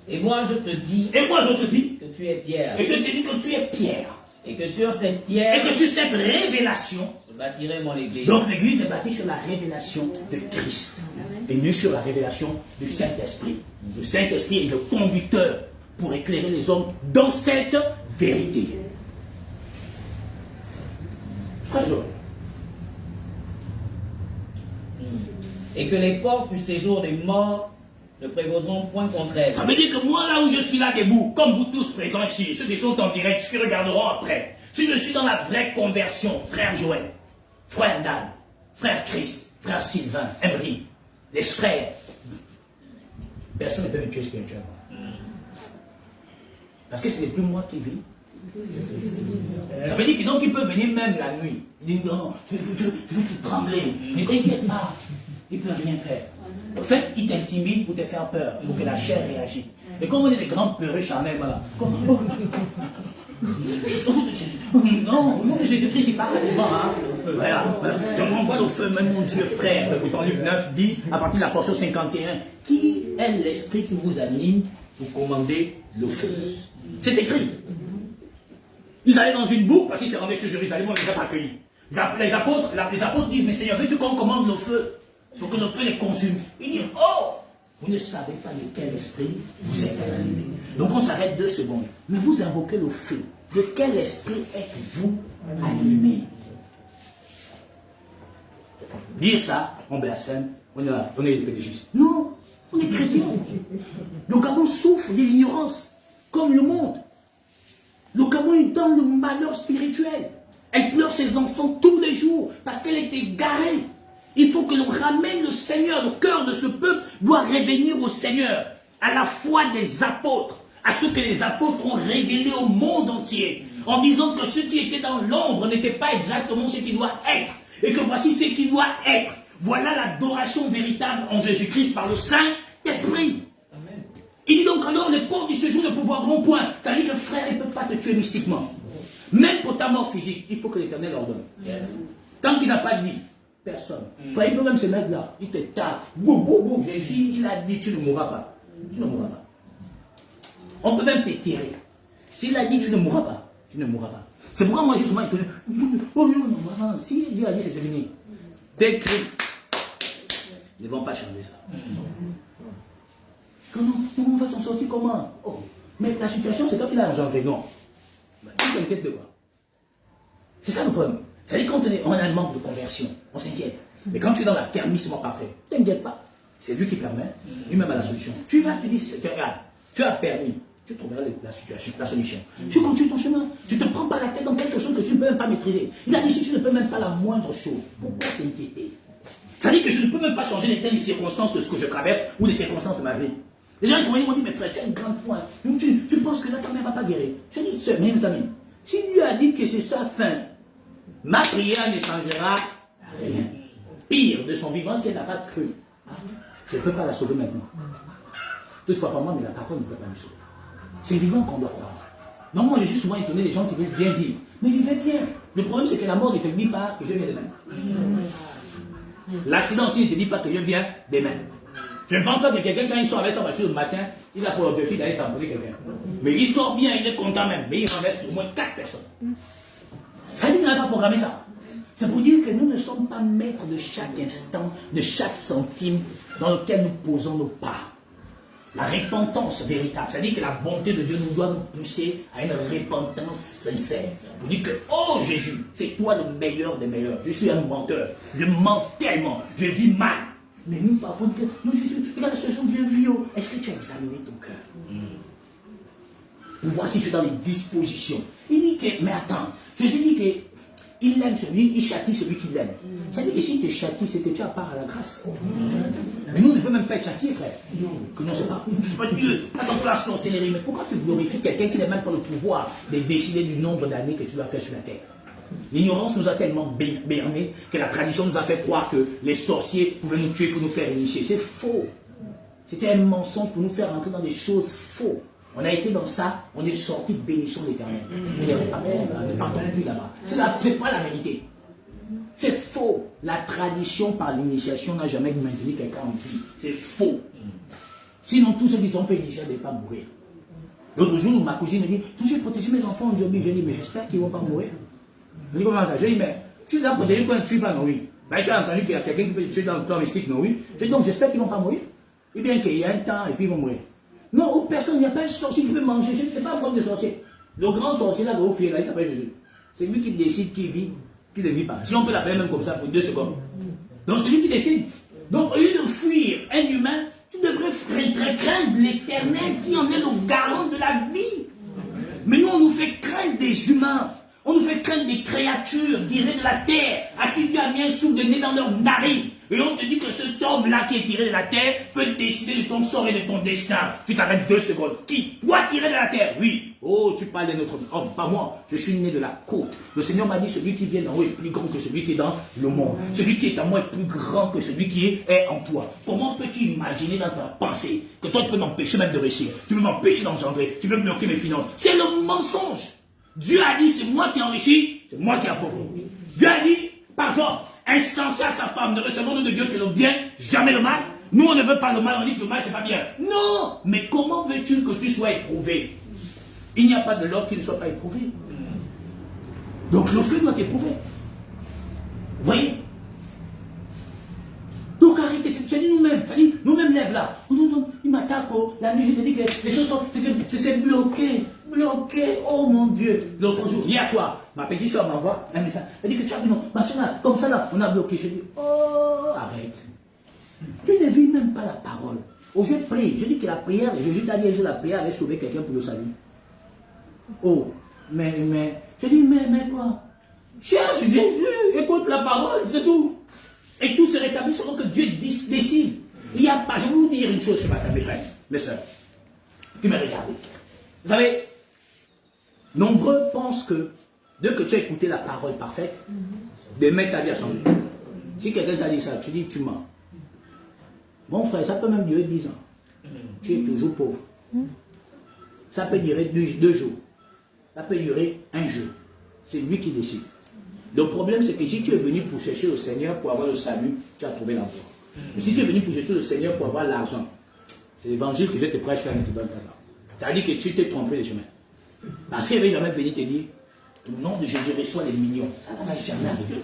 Et moi je te dis que tu es Pierre. Et je te dis que tu es Pierre. Et que sur cette pierre, Et que sur cette révélation, je bâtirai mon église. donc l'église est bâtie sur la révélation de Christ. Et non sur la révélation du Saint-Esprit. Le Saint-Esprit est le conducteur pour éclairer les hommes dans cette vérité. Frère Joël. Et que les portes du séjour des morts ne prévaudront point contre elle. Ça veut dire que moi, là où je suis là debout, comme vous tous présents ici, ceux qui sont en direct, ceux qui regarderont après, si je suis dans la vraie conversion, frère Joël, frère Dan, frère Christ, frère Sylvain, Emery, les frères, personne ne peut me tuer spirituellement. Parce que ce n'est plus moi qui vis. Ça veut dire que donc il peut venir même la nuit. Il dit non, je veux te trembler. Ne t'inquiète pas, il ne peut rien faire. En fait, il t'intimide pour te faire peur, pour que la chair réagisse. Et comme on est des grands peureux charnels, voilà. Non, au nom de Jésus-Christ, il part devant. Hein. Voilà. Je renvoie le feu, même mon Dieu frère. Dans Luc 9 dit, à partir de la portion 51, qui est l'esprit qui vous anime pour commander le feu? C'est écrit. Ils allaient dans une boucle, parce qu'ils se rendaient chez Jérusalem, on les a pas accueillis. Les apôtres disent, mais Seigneur, veux-tu qu'on commande le feu pour que le feu les consume? Il dit, oh, vous ne savez pas de quel esprit vous êtes animé. Donc on s'arrête 2 secondes. Mais vous invoquez le feu. De quel esprit êtes-vous animé? Dire ça, on blasphème, on est des pédégistes. Non, on est chrétiens. Le Gabon souffre de l'ignorance, comme le monde. Le Gabon est dans le malheur spirituel. Elle pleure ses enfants tous les jours parce qu'elle est égarée. Il faut que l'on ramène le Seigneur. Le cœur de ce peuple doit revenir au Seigneur, à la foi des apôtres, à ce que les apôtres ont révélé au monde entier, en disant que ce qui était dans l'ombre n'était pas exactement ce qui doit être, et que voici ce qui doit être. Voilà l'adoration véritable en Jésus-Christ par le Saint-Esprit. Il dit donc alors les portes du séjour ne pouvoiront point. C'est-à-dire que le frère ne peut pas te tuer mystiquement. Même pour ta mort physique, il faut que l'Éternel ordonne. Tant qu'il n'a pas dit, personne. Frère, il peut même se mettre là, il te tape. Boum, boum, boum. Jésus, il a dit, tu ne mourras pas. Tu ne mourras pas. On peut même t'étirer. S'il a dit, tu ne mourras pas. Tu ne mourras pas. C'est pourquoi moi, justement, il te dit, oh non, si Dieu a dit, c'est fini. Des cris. Ils ne vont pas changer ça. Comment on va s'en sortir comment? Oh. Mais la situation, c'est toi qui l'as engendré, non? Tu t'inquiètes de quoi? C'est ça le problème. C'est-à-dire quand on a un manque de conversion, on s'inquiète. Mais quand tu es dans l'affermissement parfait, ne t'inquiète pas. C'est lui qui permet, lui-même a la solution. Tu vas, tu dis, regarde, tu as permis, tu trouveras la solution. Tu continues ton chemin. Tu ne te prends pas la tête dans quelque chose que tu ne peux même pas maîtriser. Il a dit, si tu ne peux même pas la moindre chose, pourquoi t'inquiéter? C'est-à-dire que je ne peux même pas changer les circonstances de ce que je traverse ou les circonstances de ma vie. Les gens ils m'ont dit, mais frère, tu as une grande foi. Tu penses que là, ta mère ne va pas guérir. Je dis, sœur, mes amis, si Dieu a dit que c'est sa fin, ma prière ne changera rien. Pire, de son vivant, si elle n'a pas cru, je ne peux pas la sauver maintenant. Toutefois, pas moi, mais la parole ne peut pas me sauver. C'est vivant qu'on doit croire. Non, moi, j'ai juste souvent étonné les gens qui veulent bien vivre. Mais vivez bien. Le problème, c'est que la mort ne te dit pas que je viens demain. L'accident aussi ne te dit pas que je viens demain. Je ne pense pas que quelqu'un, quand il sort avec sa voiture le matin, il a pour objectif d'aller tamponner quelqu'un. Mais il sort bien, il est content même. Mais il renverse au moins 4 personnes. Ça veut dire qu'il n'a pas programmé ça. C'est pour dire que nous ne sommes pas maîtres de chaque instant, de chaque centime dans lequel nous posons nos pas. La repentance véritable, c'est-à-dire que la bonté de Dieu nous doit nous pousser à une repentance sincère. Pour dire que, oh Jésus, c'est toi le meilleur des meilleurs. Je suis un menteur. Je mens tellement. Je vis mal. Mais nous, parfois, nous, Jésus, regarde la situation que je vis. Est-ce que tu as examiné ton cœur? Pour voir si tu es dans les dispositions. Il dit que, mais attends, Jésus dit que il aime celui, il châtie celui qu'il aime. Ça veut dire que s'il te châtie, c'est que tu as part à la grâce. Mais nous ne devons même pas être châtiés, frère. Que non, c'est pas Dieu. Pas sans place, non, c'est mais pourquoi tu glorifies quelqu'un qui n'a même pas le pouvoir de décider du nombre d'années que tu dois faire sur la terre? L'ignorance nous a tellement bernés que la tradition nous a fait croire que les sorciers pouvaient nous tuer, il faut nous faire initier. C'est faux. C'était un mensonge pour nous faire entrer dans des choses faux. On a été dans ça, on est sorti bénissons l'Éternel. Mais les ne partons plus là-bas. C'est pas la vérité. C'est faux. La tradition par l'initiation n'a jamais maintenu quelqu'un en vie. C'est faux. Sinon, tous ceux qui sont fait initier ne vont pas mourir. L'autre jour, ma cousine me dit, je vais protéger mes enfants aujourd'hui. Je dis, mais j'espère qu'ils ne vont pas mourir. Je dis, comment ça? Je dis, mais tu les as protégés quand tu ne tues pas, non oui. Ben, tu as entendu qu'il y a quelqu'un qui peut te tuer dans le plan mystique, non oui. Je dis, donc j'espère qu'ils ne vont pas mourir. Et bien qu'il y a un temps et puis ils vont mourir. Non, personne, il n'y a pas un sorcier qui peut manger. Ce n'est pas un problème de sorcier. Le grand sorcier là, de vous fuir là, il s'appelle Jésus. C'est lui qui décide qui vit, qui ne vit pas. Si on peut l'appeler même comme ça pour 2 secondes. Donc c'est lui qui décide. Donc au lieu de fuir un humain, tu devrais craindre l'Éternel qui en est le garant de la vie. Mais nous, on nous fait craindre des humains. On nous fait craindre des créatures tirées de la terre, à qui Dieu a mis un souffle de nez dans leur narine. Et on te dit que cet homme-là qui est tiré de la terre peut décider de ton sort et de ton destin. Tu t'arrêtes 2 secondes. Qui? Toi tiré de la terre? Oui. Oh, tu parles d'un autre homme. Pas moi. Je suis né de la côte. Le Seigneur m'a dit, celui qui vient d'en haut est plus grand que celui qui est dans le monde. Celui qui est en moi est plus grand que celui qui est en toi. Comment peux-tu imaginer dans ta pensée que toi tu peux m'empêcher même de réussir? Tu peux m'empêcher d'engendrer. Tu peux bloquer mes finances. C'est le mensonge. Dieu a dit, c'est moi qui enrichis, c'est moi qui appauvris. Dieu a dit, par exemple, insensé à sa femme, ne recevons-nous de Dieu que le bien, jamais le mal. Nous, on ne veut pas le mal, on dit que le mal, c'est pas bien. Non! Mais comment veux-tu que tu sois éprouvé? Il n'y a pas de l'homme qui ne soit pas éprouvé. Donc le feu doit t'éprouver. Vous voyez? Donc arrêtez, c'est nous-mêmes, nous-mêmes lève là. Non, il m'attaque, oh. La nuit, je te dis que les choses sont, c'est bloqué. Oh mon Dieu. L'autre jour, hier soir, ma petite soeur m'envoie un message. Elle dit que tu as vu, non, ma soeur là, comme ça là, on a bloqué. Je dis, oh, arrête. Tu ne vis même pas la parole. Oh, je prie, je dis que la prière, Jésus t'a dit, la prière allait sauver quelqu'un pour le salut. Oh, mais, je dis, mais quoi? Cherche Jésus, écoute la parole, c'est tout. Et tout se rétablit selon que Dieu décide. Il n'y a pas, je vais vous dire une chose ce matin, mes frères, mes soeurs, qui me regardez. Vous savez, nombreux pensent que dès que tu as écouté la parole parfaite, demain ta vie a changé. Si quelqu'un t'a dit ça, tu dis tu mens. Mon frère, ça peut même durer 10 ans. Tu es toujours pauvre. Ça peut durer 2 jours. Ça peut durer 1 jour. C'est lui qui décide. Le problème, c'est que si tu es venu pour chercher le Seigneur pour avoir le salut, tu as trouvé l'emploi. Mais si tu es venu pour chercher le Seigneur pour avoir l'argent, c'est l'évangile que je te prêche quand je ne te donne pas ça. C'est-à-dire que tu t'es trompé de chemin. Parce qu'il n'avait jamais venu te dire, au nom de Jésus, reçois les millions. Ça ne va jamais arriver.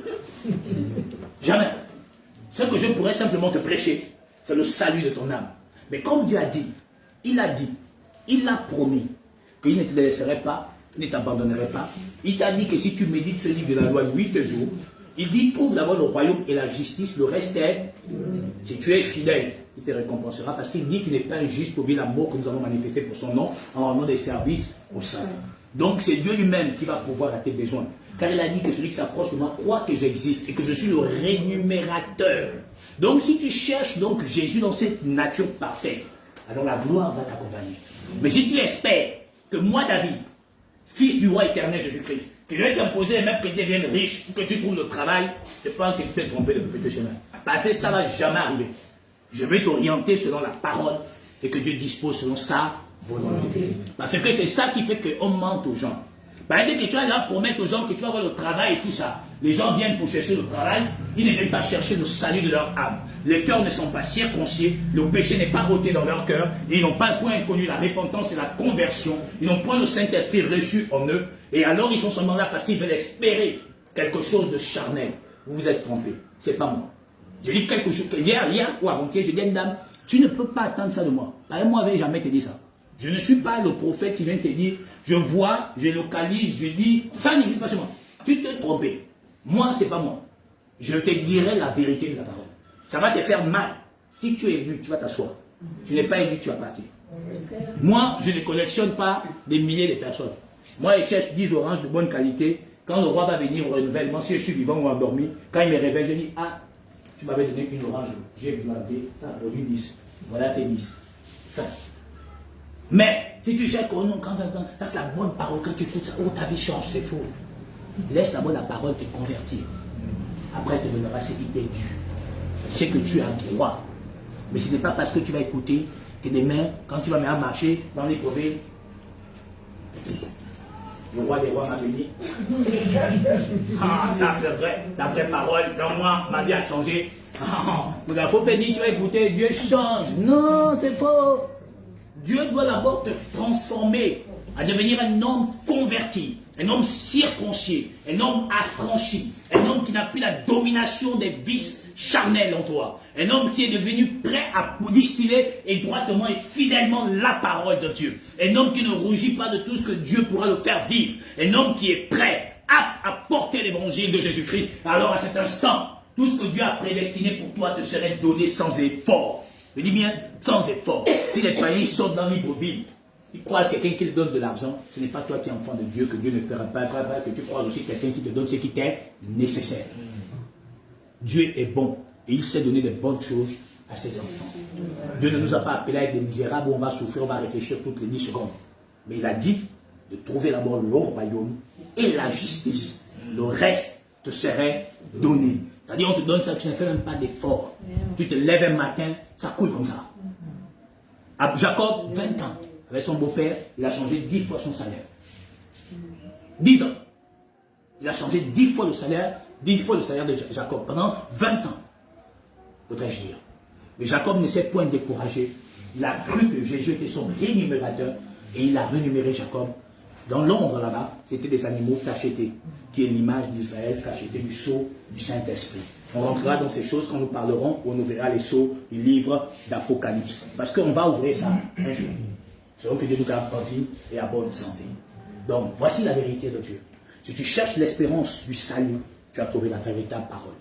Jamais. Ce que je pourrais simplement te prêcher, c'est le salut de ton âme. Mais comme Dieu a dit, il a promis qu'il ne te laisserait pas, il ne t'abandonnerait pas. Il t'a dit que si tu médites ce livre de la loi 8 jours, il dit, trouve d'abord le royaume et la justice, le reste est, si tu es fidèle, il te récompensera parce qu'il dit qu'il n'est pas injuste pour bien l'amour que nous avons manifesté pour son nom en rendant des services au sein. Donc c'est Dieu lui-même qui va pouvoir à tes besoins. Car il a dit que celui qui s'approche de moi croit que j'existe et que je suis le rémunérateur. Donc si tu cherches donc Jésus dans cette nature parfaite, alors la gloire va t'accompagner. Mais si tu espères que moi, David, fils du roi éternel Jésus-Christ, que je vais t'imposer même que tu deviennes riche ou que tu trouves le travail, je pense que tu t'es trompé de petit chemin. Parce que ça ne va jamais arriver. Je vais t'orienter selon la parole et que Dieu dispose selon sa volonté. Parce que c'est ça qui fait qu'on mente aux gens. Par exemple, que tu vas là promettre aux gens que tu vas avoir le travail et tout ça. Les gens viennent pour chercher le travail, ils ne viennent pas chercher le salut de leur âme. Les cœurs ne sont pas circoncis, le péché n'est pas ôté dans leur cœur, ils n'ont pas point connu la repentance et la conversion, ils n'ont point le Saint-Esprit reçu en eux, et alors ils sont seulement là parce qu'ils veulent espérer quelque chose de charnel. Vous vous êtes trompé, c'est pas moi. J'ai dit quelque chose, hier ou avant-hier, j'ai dit à une dame, tu ne peux pas attendre ça de moi. Moi, je n'avais jamais te dit ça. Je ne suis pas le prophète qui vient te dire, je vois, je localise, je dis, ça n'existe pas chez moi. Tu t'es trompé. Moi, c'est pas moi. Je te dirai la vérité de la parole. Ça va te faire mal. Si tu es élu, tu vas t'asseoir. Tu n'es pas élu, tu vas partir. Moi, je ne collectionne pas des milliers de personnes. Moi, je cherche 10 oranges de bonne qualité. Quand le roi va venir au renouvellement, si je suis vivant ou endormi, quand il me réveille, je dis, ah, tu m'avais donné une orange, j'ai planté, ça a produit 10. Voilà tes 10. Fin. Mais, si tu cherches, oh non, ça c'est la bonne parole, quand tu écoutes ça, oh ta vie change, c'est faux. Laisse d'abord la parole te convertir. Après, elle te donnera ce qui t'est dû. Ce que tu as droit. Mais ce n'est pas parce que tu vas écouter que demain, quand tu vas même marcher dans les provinces, le roi des rois m'a béni. Ah, ça c'est vrai, la vraie parole. Dans moi, ma vie a changé. Il ne faut pas dire, tu vas écouter, Dieu change. Non, c'est faux. Dieu doit d'abord te transformer à devenir un homme converti, un homme circoncis, un homme affranchi, un homme qui n'a plus la domination des vices charnels en toi, un homme qui est devenu prêt à distiller et droitement et fidèlement la parole de Dieu, un homme qui ne rougit pas de tout ce que Dieu pourra le faire vivre, un homme qui est prêt, apte à porter l'évangile de Jésus-Christ. Alors à cet instant, tout ce que Dieu a prédestiné pour toi te serait donné sans effort. Je dis bien sans effort. Si les païens sortent dans l'ivre vide, tu croises quelqu'un qui te donne de l'argent, ce n'est pas toi qui es enfant de Dieu, que Dieu ne fera pas, que tu croises aussi quelqu'un qui te donne ce qui t'est nécessaire. Dieu est bon et il sait donner des bonnes choses à ses enfants. Dieu ne nous a pas appelés à être des misérables où on va souffrir, on va réfléchir toutes les 10 secondes. Mais il a dit de trouver d'abord le royaume et la justice. Le reste te serait donné. C'est-à-dire, on te donne ça, tu ne fais même pas d'effort. Tu te lèves un matin, ça coule comme ça. Jacob, 20 ans, avec son beau-père, il a changé 10 fois son salaire. 10 ans. Il a changé 10 fois le salaire de Jacob pendant 20 ans, voudrais-je dire. Mais Jacob ne s'est point découragé. Il a cru que Jésus était son rémunérateur et il a rémunéré Jacob. Dans l'ombre là-bas, c'était des animaux cachetés, qui est l'image d'Israël cachetée du sceau du Saint-Esprit. On rentrera dans ces choses quand nous parlerons, où on verra les sceaux du livre d'Apocalypse. Parce qu'on va ouvrir ça un jour. Selon que Dieu nous garde en vie et à bonne santé. Donc, voici la vérité de Dieu. Si tu cherches l'espérance du salut, tu as trouvé la véritable parole.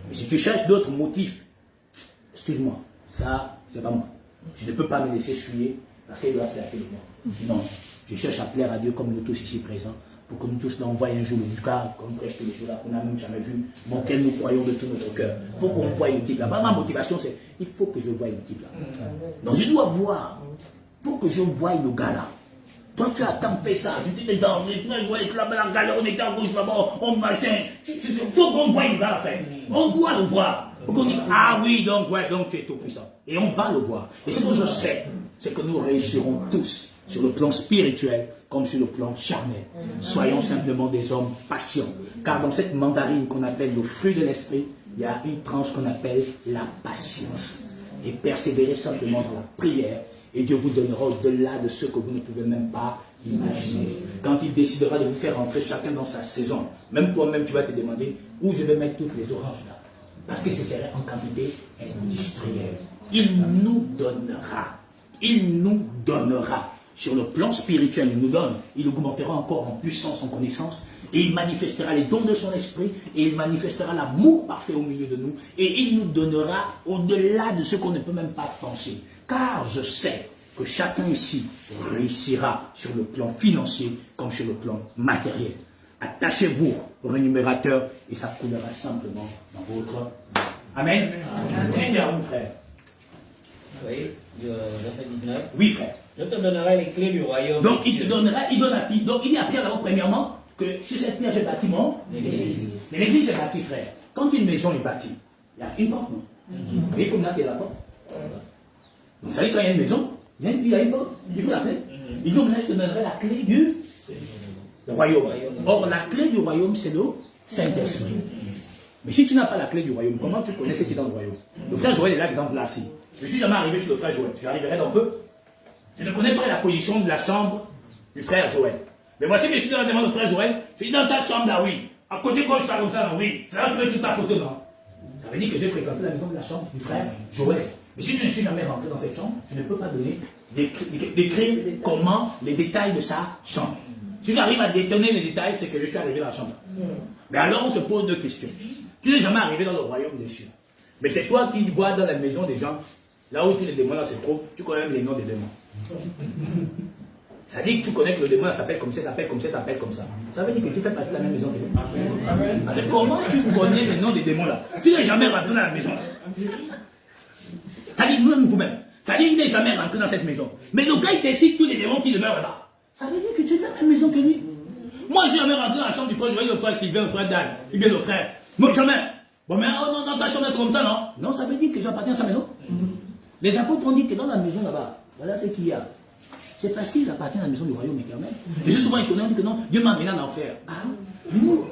Mais si tu cherches d'autres motifs, excuse-moi, ça, c'est pas moi. Je ne peux pas me laisser suyer parce qu'il doit flatter de moi. Non, je cherche à plaire à Dieu comme nous tous ici présents, pour que nous tous l'envoie un jour le Bucar, comme prêche tous les jours là, qu'on n'a même jamais vu, mais auquel nous croyons de tout notre cœur. Il faut qu'on voie une type là. Ma motivation, c'est il faut que je voie une type là. Donc je dois voir. Il faut que je voie le gars là. Toi, tu as tant fait ça. Je dis, dans la galère, on est en rouge là-bas, on machin. Il faut qu'on voie le gars là. On doit le voir. Il faut qu'on dise, ah oui, donc tu es tout puissant. Et on va le voir. Et ce que je sais, c'est que nous réussirons tous, sur le plan spirituel, comme sur le plan charnel. Soyons simplement des hommes patients. Car dans cette mandarine qu'on appelle le fruit de l'esprit, il y a une tranche qu'on appelle la patience. Et persévérez simplement dans la prière. Et Dieu vous donnera au-delà de ce que vous ne pouvez même pas imaginer. Quand il décidera de vous faire rentrer chacun dans sa saison, même toi-même tu vas te demander où je vais mettre toutes les oranges là. Parce que ce serait en quantité industrielle. Il nous donnera. Sur le plan spirituel, il nous donne. Il augmentera encore en puissance, en connaissance. Et il manifestera les dons de son esprit. Et il manifestera l'amour parfait au milieu de nous. Et il nous donnera au-delà de ce qu'on ne peut même pas penser. Car je sais que chacun ici réussira sur le plan financier comme sur le plan matériel. Attachez-vous au rémunérateur et ça coulera simplement dans votre vie. Amen. On était à vous, frère. Oui, verset 19. Oui, frère. Je te donnerai les clés du royaume. Donc il te donnera, il donne à qui? Donc il dit à Pierre d'abord, premièrement, que sur cette pierre j'ai bâti mon église. Mais l'église est bâtie, frère. Quand une maison est bâtie, il y a une porte, non? Et il faut mettre la porte. Donc ça veut dire quand il y a une maison, il y a une porte, il faut la clé. Il dit, je te donnerai la clé du royaume. Or, la clé du royaume, c'est le Saint-Esprit. Mais si tu n'as pas la clé du royaume, comment tu connais ce qui est dans le royaume? Le frère Joël est là, exemple, là, si. Je ne suis jamais arrivé chez le frère Joël. J'arriverai dans peu. Je ne connais pas la position de la chambre du frère Joël. Mais voici que je suis dans la demande du frère Joël. Je dis, dans ta chambre, là, oui. À côté gauche, tu as comme ça, là, oui. C'est là que tu veux toute ta photo, non? Ça veut dire que j'ai fréquenté la maison de la chambre du frère Joël. Mais si je ne suis jamais rentré dans cette chambre, je ne peux pas donner, décrire comment les détails de sa chambre. Si j'arrive à détonner les détails, c'est que je suis arrivé dans la chambre. Mais alors on se pose deux questions. Tu n'es jamais arrivé dans le royaume des cieux. Mais c'est toi qui vois dans la maison des gens, là où tous les démons là se trouvent, tu connais même les noms des démons. Ça dit que tu connais que le démon s'appelle comme ça, s'appelle comme ça, s'appelle comme ça. Ça veut dire que tu fais partie de la même maison que lui. Amen. Comment tu connais les noms des démons là? Tu n'es jamais rentré dans la maison là. Ça dit même vous-même. Ça dit qu'il n'est jamais rentré dans cette maison. Mais le gars il te cite tous les démons qui demeurent là-bas. Ça veut dire que tu es dans la même maison que lui. Moi, je suis jamais rentré dans la chambre du frère, je voyais le frère Sylvain, le frère Dan, et bien le frère. Moi, jamais. Bon, mais oh, non, dans ta chambre, c'est comme ça, non? Non, ça veut dire que j'appartiens à sa maison. Les apôtres ont dit que dans la maison là-bas, voilà ce qu'il y a. C'est parce qu'ils appartiennent à la maison du royaume éternel. Je suis souvent étonné, on dit que non, Dieu m'a amené en enfer. Ah,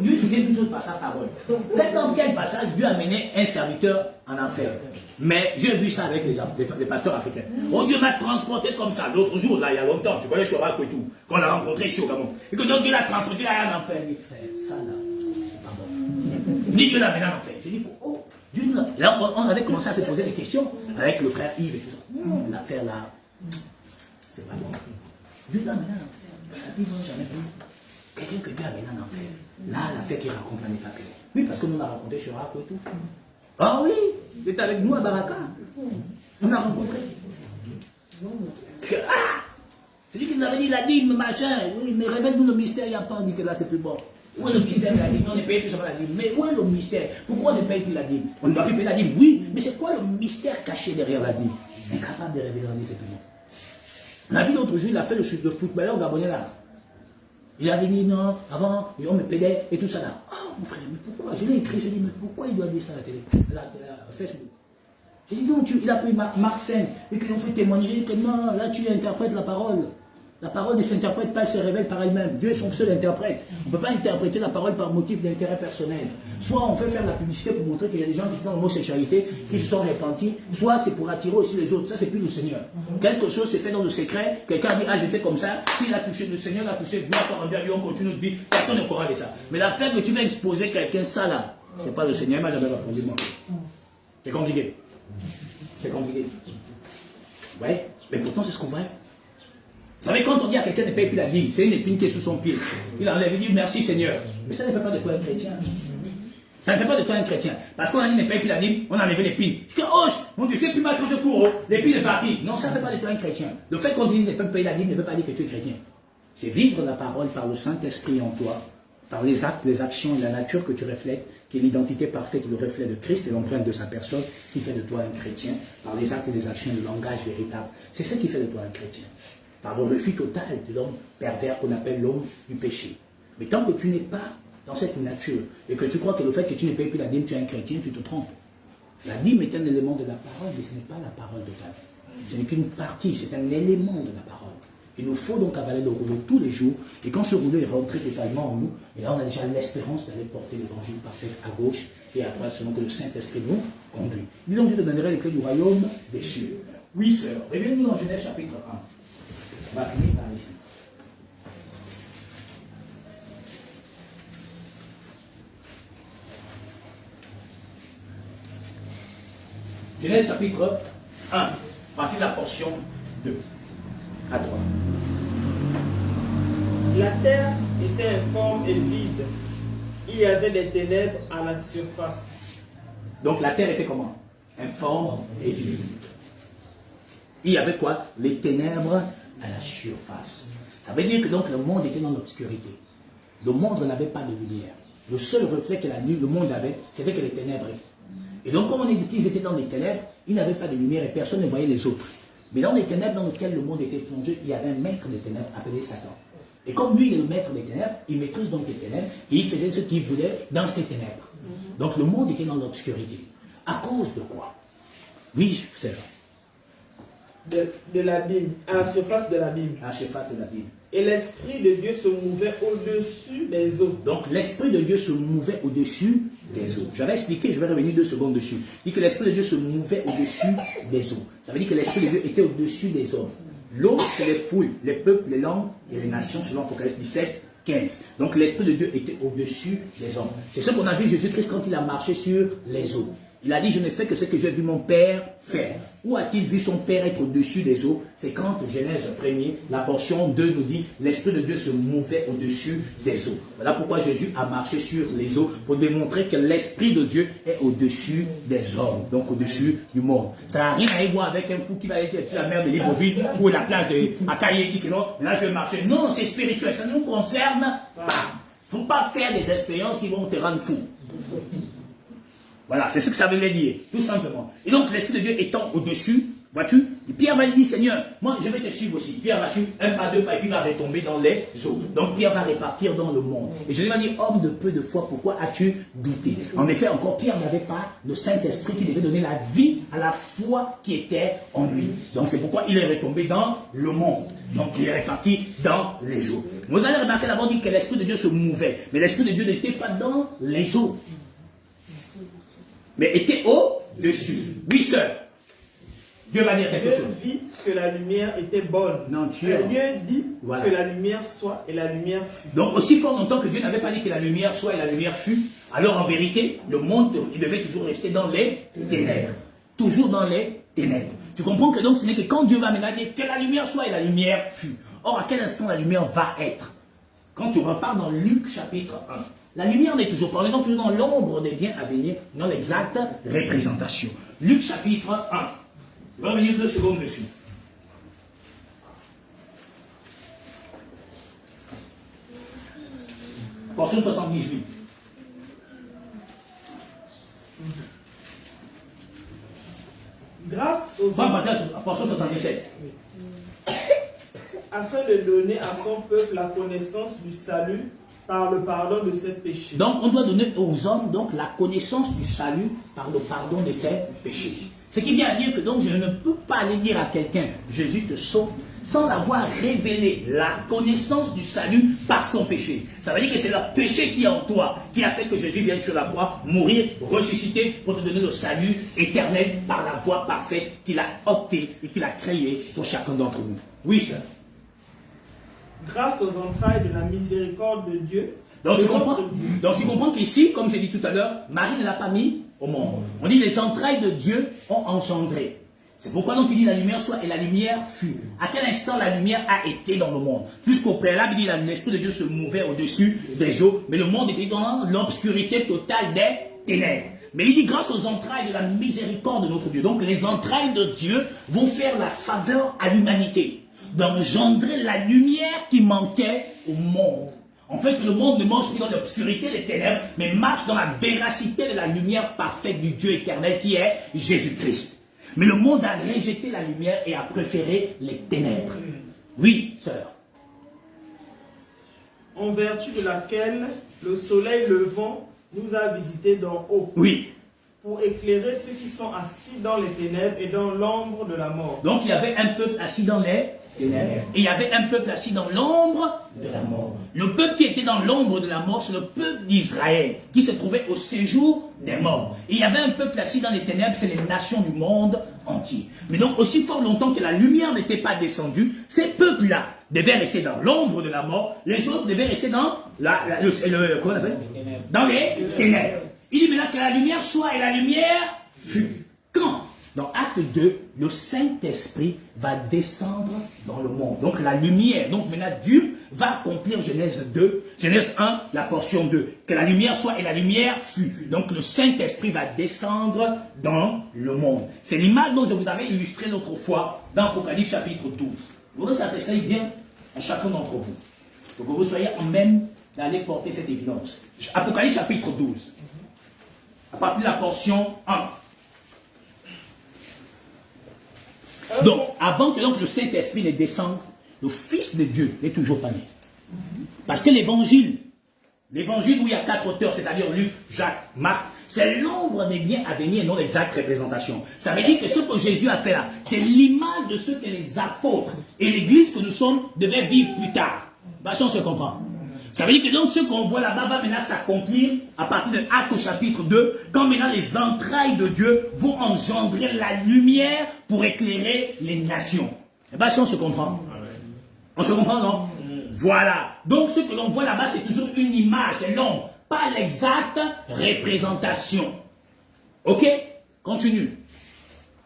Dieu se vient d'une chose par sa parole. Dans quel passage Dieu a amené un serviteur en enfer? Mais j'ai vu ça avec les pasteurs africains. Oh, Dieu m'a transporté comme ça. L'autre jour, là, il y a longtemps, tu connais Chouarak et tout, qu'on l'a rencontré ici au Gabon. Et que donc Dieu l'a transporté là en enfer. Il dit, frère, ça là, c'est pas bon. Il dit, Dieu l'a amené en enfer. Je dis, oh, Dieu l'a. Là, on avait commencé à se poser des questions avec le frère Yves et tout ça. L'affaire là, c'est pas bon. Dieu l'a amené en enfer. La Bible n'a jamais vu quelqu'un que Dieu a amené en enfer. Là, l'affaire qu'il raconte n'est pas claire. Oui, parce que nous, on a raconté Chouarak et tout. Ah oui, il est avec nous à Baraka. On a rencontré. Ah, c'est lui qui nous avait dit, il a dit, machin, oui, mais révèle-nous le mystère, il n'y a pas, on dit que là c'est plus bon. Où est le mystère de la dîme? On est payé plus sur la dîme. Mais où est le mystère? Pourquoi on ne paye plus la dîme? On ne doit plus payer la dîme, oui, mais c'est quoi le mystère caché derrière la dîme? Incapable de révéler la dîme, c'est tout. On a vu l'autre jour, il a fait le footballeur gabonais là. Il avait dit non, avant, on me pédait et tout ça là. Oh mon frère, mais pourquoi? Je l'ai écrit, je dis, mais pourquoi il doit dire ça à la télé, Facebook? J'ai dit non, il a pris Marc 5 et qu'ils ont fait témoigner que non, là tu interprètes la parole. La parole ne s'interprète pas, elle se révèle par elle-même. Dieu est son seul interprète. On ne peut pas interpréter la parole par motif d'intérêt personnel. Soit on fait faire la publicité pour montrer qu'il y a des gens qui sont dans l'homosexualité, qui se sont repentis, soit c'est pour attirer aussi les autres. Ça, c'est plus le Seigneur. Quelque chose s'est fait dans le secret, quelqu'un dit, ah, j'étais comme ça, s'il a touché, le Seigneur l'a touché, gloire soit rendue à lui, on continue notre vie, personne n'est au courant de ça. Mais la fait que tu vas exposer quelqu'un, ça là, c'est pas le Seigneur, il m'a jamais répondu, moi. C'est compliqué. C'est compliqué. Ouais, mais pourtant, c'est ce qu'on voit. Vous savez, quand on dit à quelqu'un ne paye plus la dîme, c'est une épine qui est sous son pied. Il enlève et dit merci Seigneur. Mais ça ne fait pas de toi un chrétien. Ça ne fait pas de toi un chrétien. Parce qu'on a dit ne paye plus la dîme, on a enlevé l'épine. Je dis, oh, mon Dieu, je ne fais plus mal quand je cours. L'épine est partie. Non, ça ne fait pas de toi un chrétien. Le fait qu'on dise ne paye la dîme ne veut pas dire que tu es chrétien. C'est vivre la parole par le Saint-Esprit en toi, par les actes, les actions et la nature que tu reflètes, qui est l'identité parfaite, le reflet de Christ et l'empreinte de sa personne, qui fait de toi un chrétien, par les actes et les actions et le langage véritable. C'est ça qui fait de toi un chrétien. Par le refus total de l'homme pervers qu'on appelle l'homme du péché. Mais tant que tu n'es pas dans cette nature et que tu crois que le fait que tu ne payes plus la dîme, tu es un chrétien, tu te trompes. La dîme est un élément de la parole, mais ce n'est pas la parole totale. Ce n'est qu'une partie, c'est un élément de la parole. Il nous faut donc avaler le rouleau tous les jours, et quand ce rouleau est rentré totalement en nous, et là on a déjà l'espérance d'aller porter l'évangile parfait à gauche et à droite, selon que le Saint-Esprit nous conduit. Dis donc, Dieu te donnerait les clés du royaume des cieux. Oui, sœur. Reviens-nous dans Genèse chapitre 1. On va finir par ici. Genèse chapitre 1, à partir de la portion 2 à 3. La terre était informe et vide. Il y avait des ténèbres à la surface. Donc la terre était comment? Informe et vide. Il y avait quoi? Les ténèbres à la surface. Ça veut dire que donc le monde était dans l'obscurité. Le monde n'avait pas de lumière. Le seul reflet que le monde avait, c'était que les ténèbres. Et donc comme ils étaient dans les ténèbres, ils n'avaient pas de lumière et personne ne voyait les autres. Mais dans les ténèbres dans lesquelles le monde était plongé, il y avait un maître des ténèbres appelé Satan. Et comme lui, il est le maître des ténèbres, il maîtrise donc les ténèbres et il faisait ce qu'il voulait dans ces ténèbres. Donc le monde était dans l'obscurité. À cause de quoi? Oui, c'est là. De l'abîme, à la surface de l'abîme. À la surface de l'abîme. Et l'Esprit de Dieu se mouvait au-dessus des eaux. Donc l'Esprit de Dieu se mouvait au-dessus des eaux. J'avais expliqué, je vais revenir 2 secondes dessus. Il dit que l'Esprit de Dieu se mouvait au-dessus des eaux. Ça veut dire que l'Esprit de Dieu était au-dessus des hommes. L'eau, c'est les foules, les peuples, les langues et les nations, selon Apocalypse 17, 15. Donc l'Esprit de Dieu était au-dessus des hommes. C'est ce qu'on a vu Jésus-Christ quand il a marché sur les eaux. Il a dit, je ne fais que ce que j'ai vu mon Père faire. Où a-t-il vu son Père être au-dessus des eaux? C'est quand Genèse 1er, la portion 2 nous dit, l'Esprit de Dieu se mouvait au-dessus des eaux. Voilà pourquoi Jésus a marché sur les eaux, pour démontrer que l'Esprit de Dieu est au-dessus des hommes, donc au-dessus du monde. Ça n'a rien à voir avec un fou qui va être sur la mer de Libreville ou la plage de Akaye, qui dit que non, là je vais marcher. Non, c'est spirituel, ça ne nous concerne pas. Il ne faut pas faire des expériences qui vont te rendre fou. Voilà, c'est ce que ça veut dire, tout simplement. Et donc, l'Esprit de Dieu étant au-dessus Vois-tu? Et Pierre va lui dire, Seigneur, moi je vais te suivre aussi. Pierre va suivre un pas, deux pas, et puis il va retomber dans les eaux. Donc Pierre va répartir dans le monde. Et Jésus va dire, homme de peu de foi, pourquoi as-tu douté? En effet, encore Pierre n'avait pas le Saint-Esprit qui devait donner la vie à la foi qui était en lui. Donc c'est pourquoi il est retombé dans le monde. Donc il est réparti dans les eaux. Vous allez remarquer d'abord dit que l'Esprit de Dieu se mouvait. Mais l'Esprit de Dieu n'était pas dans les eaux. Mais était au-dessus. Oui, sœur. Dieu va dire quelque chose. Dieu vit que la lumière était bonne. Non, Dieu dit voilà. que la lumière soit et la lumière fut. Donc aussi fort longtemps que Dieu n'avait pas dit que la lumière soit et la lumière fut, alors en vérité, le monde il devait toujours rester dans les ténèbres. Toujours dans les ténèbres. Tu comprends que donc ce n'est que quand Dieu va maintenant dire que la lumière soit et la lumière fut. Or, à quel instant la lumière va être? Quand tu repars dans Luc chapitre 1. La lumière n'est toujours pas, on est donc toujours dans l'ombre des biens à venir, dans l'exacte représentation. Luc chapitre 1. On va revenir 2 secondes dessus. Portion 78. Grâce aux Portion 77. afin de donner à son peuple la connaissance du salut par le pardon de ses péchés. Donc on doit donner aux hommes donc la connaissance du salut par le pardon de ses péchés. Ce qui vient à dire que donc je ne peux pas aller dire à quelqu'un Jésus te sauve sans avoir révélé la connaissance du salut par son péché. Ça veut dire que c'est le péché qui est en toi qui a fait que Jésus vienne sur la croix, mourir, ressusciter pour te donner le salut éternel par la voie parfaite qu'il a opté et qu'il a créée pour chacun d'entre nous. Oui, sœur. Grâce aux entrailles de la miséricorde de Dieu. Donc tu comprends qu'ici, comme j'ai dit tout à l'heure, Marie ne l'a pas mis au monde. On dit les entrailles de Dieu ont engendré. C'est pourquoi donc il dit la lumière soit et la lumière fut. À quel instant la lumière a été dans le monde? Puisqu'au préalable, il dit l'Esprit de Dieu se mouvait au-dessus des eaux, mais le monde était dans l'obscurité totale des ténèbres. Mais il dit grâce aux entrailles de la miséricorde de notre Dieu. Donc les entrailles de Dieu vont faire la faveur à l'humanité, d'engendrer la lumière qui manquait au monde. En fait, le monde ne marche plus dans l'obscurité des ténèbres, mais marche dans la véracité de la lumière parfaite du Dieu éternel qui est Jésus-Christ. Mais le monde a rejeté la lumière et a préféré les ténèbres. Oui, sœur. En vertu de laquelle le soleil levant nous a visités d'en haut. Oui. Pour éclairer ceux qui sont assis dans les ténèbres et dans l'ombre de la mort. Donc il y avait un peuple assis dans les ténèbres et il y avait un peuple assis dans l'ombre de la mort. Le peuple qui était dans l'ombre de la mort, c'est le peuple d'Israël qui se trouvait au séjour des morts. Et il y avait un peuple assis dans les ténèbres, c'est les nations du monde entier. Mais donc aussi fort longtemps que la lumière n'était pas descendue, ces peuples-là devaient rester dans l'ombre de la mort, les autres devaient rester dans comment on appelle? Dans les ténèbres. Il dit maintenant que la lumière soit et la lumière fut. Quand? Dans Acte 2, le Saint-Esprit va descendre dans le monde. Donc la lumière, donc maintenant Dieu va accomplir Genèse 2, Genèse 1, la portion 2. Que la lumière soit et la lumière fut. Donc le Saint-Esprit va descendre dans le monde. C'est l'image dont je vous avais illustré l'autre fois dans Apocalypse chapitre 12. Je voudrais que ça s'essaye bien à chacun d'entre vous. Donc que vous soyez en même d'aller porter cette évidence. Apocalypse chapitre 12. À partir de la portion 1. Donc, avant que donc, le Saint-Esprit ne descende, le Fils de Dieu n'est toujours pas né. Parce que l'évangile où il y a 4 auteurs, c'est-à-dire Luc, Jacques, Marc, c'est l'ombre des biens à venir et non l'exacte représentation. Ça veut dire que ce que Jésus a fait là, c'est l'image de ce que les apôtres et l'église que nous sommes devaient vivre plus tard. Parce qu'on se comprend. Ça veut dire que donc ce qu'on voit là-bas va maintenant s'accomplir à partir de Actes au chapitre 2, quand maintenant les entrailles de Dieu vont engendrer la lumière pour éclairer les nations. Et bien si on se comprend. On se comprend, non? Voilà. Donc ce que l'on voit là-bas, c'est toujours une image, c'est l'ombre, pas l'exacte représentation. Ok? Continue.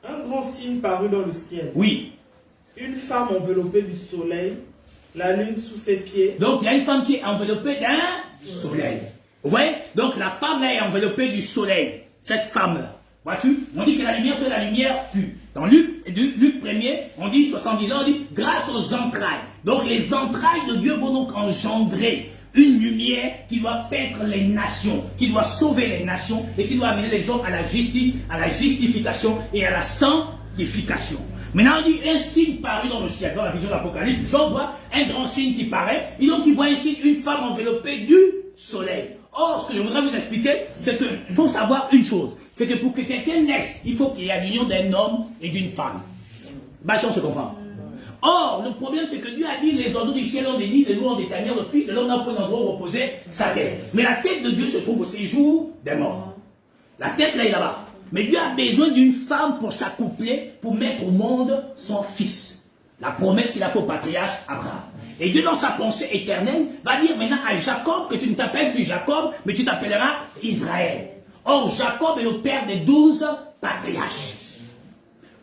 Un grand signe parut dans le ciel. Oui. Une femme enveloppée du soleil, la lune sous ses pieds. Donc il y a une femme qui est enveloppée d'un soleil. Vous voyez? Donc la femme là est enveloppée du soleil. Cette femme-là. Vois-tu? On dit que la lumière sur la lumière fut. Dans Luc 1er, on dit 70 ans, on dit grâce aux entrailles. Donc les entrailles de Dieu vont donc engendrer une lumière qui doit paître les nations, qui doit sauver les nations et qui doit amener les hommes à la justice, à la justification et à la sanctification. Maintenant, on dit un signe parut dans le ciel. Dans la vision de l'Apocalypse, Jean voit un grand signe qui paraît. Et donc, il voit un signe, une femme enveloppée du soleil. Or, ce que je voudrais vous expliquer, c'est qu'il faut savoir une chose. C'est que pour que quelqu'un naisse, il faut qu'il y ait l'union d'un homme et d'une femme. Bâchon se comprend. Or, le problème, c'est que Dieu a dit, les oiseaux du ciel ont des nids, les loups ont des tanières, le fils de l'homme n'a point d'endroit où reposer sa tête. Mais la tête de Dieu se trouve au séjour des morts. La tête, là, est là-bas. Mais Dieu a besoin d'une femme pour s'accoupler, pour mettre au monde son fils. La promesse qu'il a fait au patriarche Abraham. Et Dieu, dans sa pensée éternelle, va dire maintenant à Jacob que tu ne t'appelles plus Jacob, mais tu t'appelleras Israël. Or, Jacob est le père des 12 patriarches.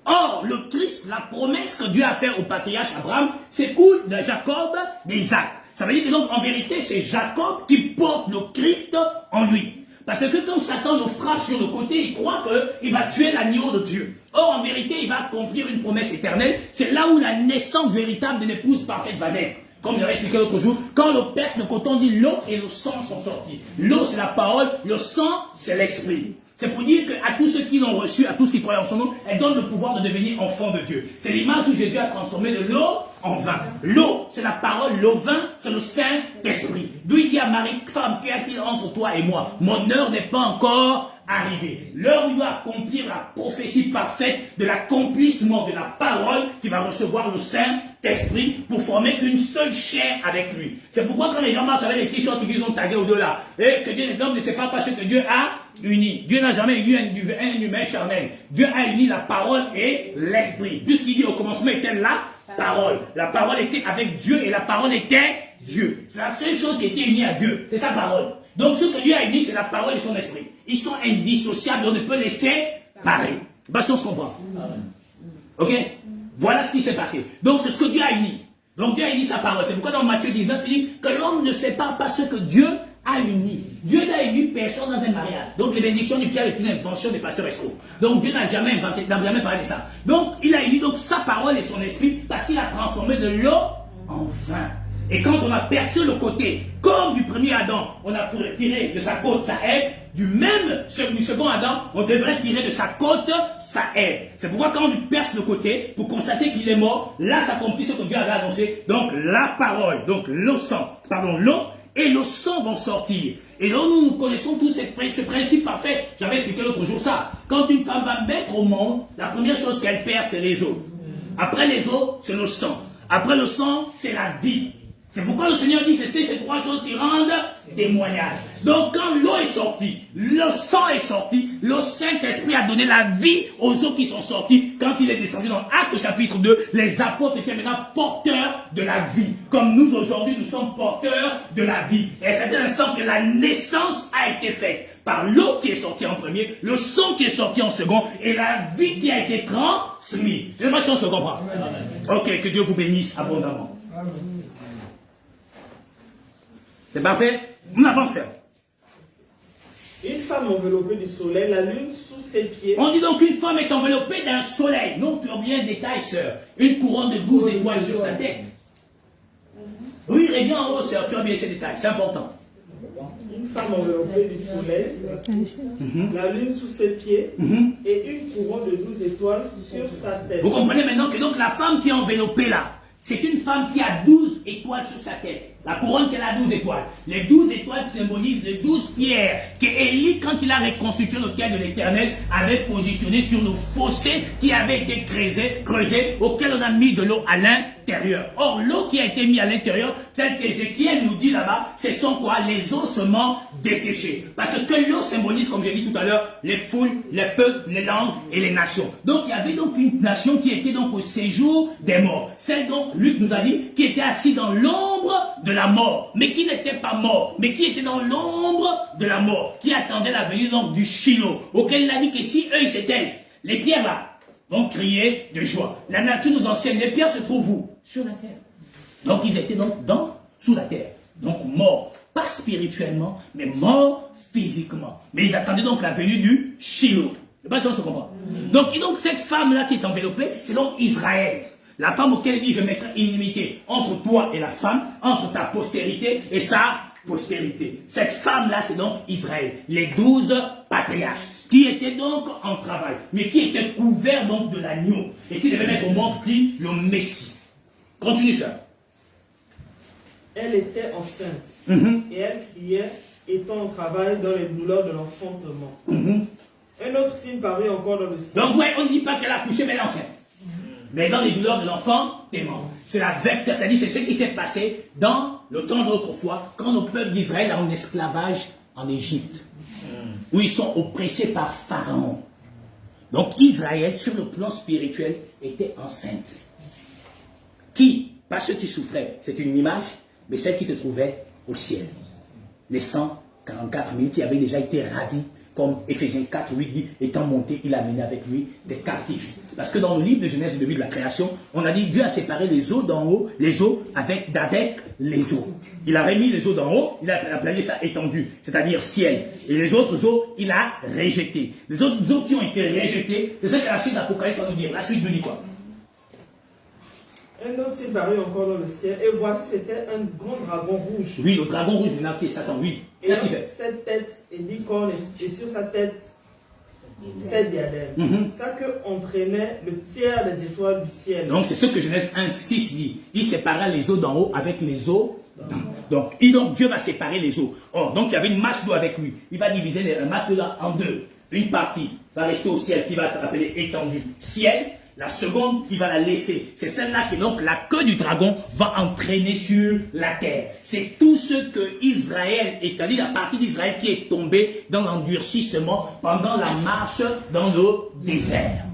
Or, le Christ, la promesse que Dieu a faite au patriarche Abraham, c'est pour de Jacob d'Isaac. Ça veut dire que donc, en vérité, c'est Jacob qui porte le Christ en lui. Parce que quand Satan le frappe sur le côté, il croit qu'il va tuer l'agneau de Dieu. Or, en vérité, il va accomplir une promesse éternelle. C'est là où la naissance véritable de l'épouse parfaite va naître. Comme j'avais expliqué l'autre jour, quand le perce de coton dit l'eau et le sang sont sortis. L'eau, c'est la parole, le sang, c'est l'esprit. C'est pour dire qu'à tous ceux qui l'ont reçu, à tous qui croient en son nom, elle donne le pouvoir de devenir enfant de Dieu. C'est l'image où Jésus a transformé de l'eau en vin. L'eau, c'est la parole, le vin, c'est le Saint-Esprit. D'où il dit à Marie, femme, qu'y a-t-il entre toi et moi? Mon heure n'est pas encore arrivée. L'heure où il doit accomplir la prophétie parfaite de l'accomplissement de la parole qui va recevoir le Saint-Esprit pour former qu'une seule chair avec lui. C'est pourquoi quand les gens marchent avec les t-shirts qui ont tagué au-delà, et que Dieu, l'homme ne sait pas ce que Dieu a uni. Dieu n'a jamais uni un humain charnel. Dieu a uni la parole et l'esprit. Puisqu'il dit au commencement était la parole. La parole était avec Dieu et la parole était Dieu. C'est la seule chose qui était unie à Dieu. C'est sa parole. Donc ce que Dieu a uni, c'est la parole et son esprit. Ils sont indissociables, on ne peut les séparer. Bah, si on se comprend. Ok? Voilà ce qui s'est passé. Donc c'est ce que Dieu a uni. Donc Dieu a uni sa parole. C'est pourquoi dans Matthieu 19, il dit que l'homme ne sépare pas ce que Dieu a uni. Dieu n'a uni personne dans un mariage. Donc les bénédictions du ciel est une invention des pasteurs escrocs. Donc Dieu n'a jamais inventé, n'a jamais parlé de ça. Donc il a uni donc sa parole et son esprit parce qu'il a transformé de l'eau en vin. Et quand on a percé le côté, comme du premier Adam, on a tiré de sa côte sa Ève, du second Adam, on devrait tirer de sa côte sa Ève. C'est pourquoi quand on lui perce le côté, pour constater qu'il est mort, là s'accomplit ce que Dieu avait annoncé. Donc la parole, donc l'eau et le sang vont sortir. Et donc nous connaissons tous ce principe parfait. J'avais expliqué l'autre jour ça. Quand une femme va mettre au monde, la première chose qu'elle perd, c'est les os. Après les os, c'est le sang. Après le sang, c'est la vie. C'est pourquoi le Seigneur dit que c'est ces trois choses qui rendent témoignage. Donc quand l'eau est sortie, le sang est sorti, le Saint-Esprit a donné la vie aux eaux qui sont sorties. Quand il est descendu dans Actes chapitre 2, les apôtres étaient maintenant porteurs de la vie. Comme nous aujourd'hui, nous sommes porteurs de la vie. Et c'est à l'instant que la naissance a été faite par l'eau qui est sortie en premier, le sang qui est sorti en second et la vie qui a été transmise. Je ne sais pas si on se comprend. Ok, que Dieu vous bénisse abondamment. Amen. C'est parfait? On avance. Une femme enveloppée du soleil, la lune sous ses pieds. On dit donc qu'une femme est enveloppée d'un soleil. Non, tu as bien un détail, sœur. Une couronne de 12 étoiles sur sa tête. Oui, reviens en haut, sœur. Tu as bien ces détails. C'est important. Une femme enveloppée du soleil, la lune sous ses pieds et une couronne de 12 étoiles sur sa tête. Vous comprenez maintenant que donc la femme qui est enveloppée là, c'est une femme qui a 12 étoiles sur sa tête. La couronne qu'elle a 12 étoiles. Les 12 étoiles symbolisent les 12 pierres que Élie, quand il a reconstitué le terre de l'Éternel, avait positionné sur le fossé qui avait été creusé, auquel on a mis de l'eau à l'intérieur. Or, l'eau qui a été mise à l'intérieur, telle qu'Ézéchiel nous dit là-bas, ce sont quoi? Les ossements desséchés. Parce que l'eau symbolise, comme j'ai dit tout à l'heure, les foules, les peuples, les langues et les nations. Donc, il y avait donc une nation qui était donc au séjour des morts. Celle donc, Luc nous a dit, qui était assise dans l'ombre de la mort, mais qui n'était pas mort, mais qui était dans l'ombre de la mort, qui attendait la venue donc du Shiloh, auquel il a dit que si eux ils se taisent, les pierres là vont crier de joie. La nature nous enseigne, les pierres se trouvent où? Sur la terre. Donc ils étaient donc sous la terre, donc morts, pas spirituellement, mais morts physiquement. Mais ils attendaient donc la venue du Shiloh. Je ne sais pas si on se comprend. Donc cette femme là qui est enveloppée, c'est donc Israël. La femme auquel il dit, je mettrai inimitié entre toi et la femme, entre ta postérité et sa postérité. Cette femme-là, c'est donc Israël. Les 12 patriarches. qui était donc en travail, mais qui était couvert donc de l'agneau, et qui devait mettre au monde qui le Messie. Continue ça. Elle était enceinte, et elle criait, étant au travail dans les douleurs de l'enfantement. Un autre signe parut encore dans le ciel. Donc, ouais, on ne dit pas qu'elle a accouché, mais elle est enceinte. Mais dans les douleurs de l'enfant, t'es mort. C'est la vecteur, c'est-à-dire c'est ce qui s'est passé dans le temps d'autrefois, quand le peuple d'Israël a un esclavage en Égypte, où ils sont oppressés par Pharaon. Donc Israël, sur le plan spirituel, était enceinte. Qui? Pas ceux qui souffraient, c'est une image, mais celle qui se trouvait au ciel. Les 144 000 qui avaient déjà été ravis, comme Éphésiens 4, 8 dit, étant monté, il a amené avec lui des captifs. Parce que dans le livre de Genèse, au début de la création, on a dit Dieu a séparé les eaux d'en haut, les eaux d'avec les eaux. Il a remis les eaux d'en haut, il a appelé ça étendue, c'est-à-dire ciel. Et les autres eaux, il a rejeté. Les autres eaux qui ont été rejetées, c'est ça que la suite d'Apocalypse va nous dire. La suite nous dit quoi? Un autre signe parut encore dans le ciel, et voici c'était un grand dragon rouge. Oui, le dragon rouge, maintenant qui est Satan, oui. Qu'est-ce qu'il fait? Cette tête et 10 cornes, et sur sa tête 7 diadèmes. Ça que entraînait le tiers des étoiles du ciel. Donc c'est ce que Genèse 1, 6 dit. Il sépara les eaux d'en haut avec les eaux d'en bas. Donc Dieu va séparer les eaux. Or, donc il y avait une masse d'eau avec lui. Il va diviser la masse d'eau en deux. Une partie va rester au ciel, qui va être appelée étendue ciel. La seconde, il va la laisser. C'est celle-là que donc la queue du dragon va entraîner sur la terre. C'est tout ce que Israël, c'est-à-dire la partie d'Israël qui est tombée dans l'endurcissement pendant la marche dans le désert.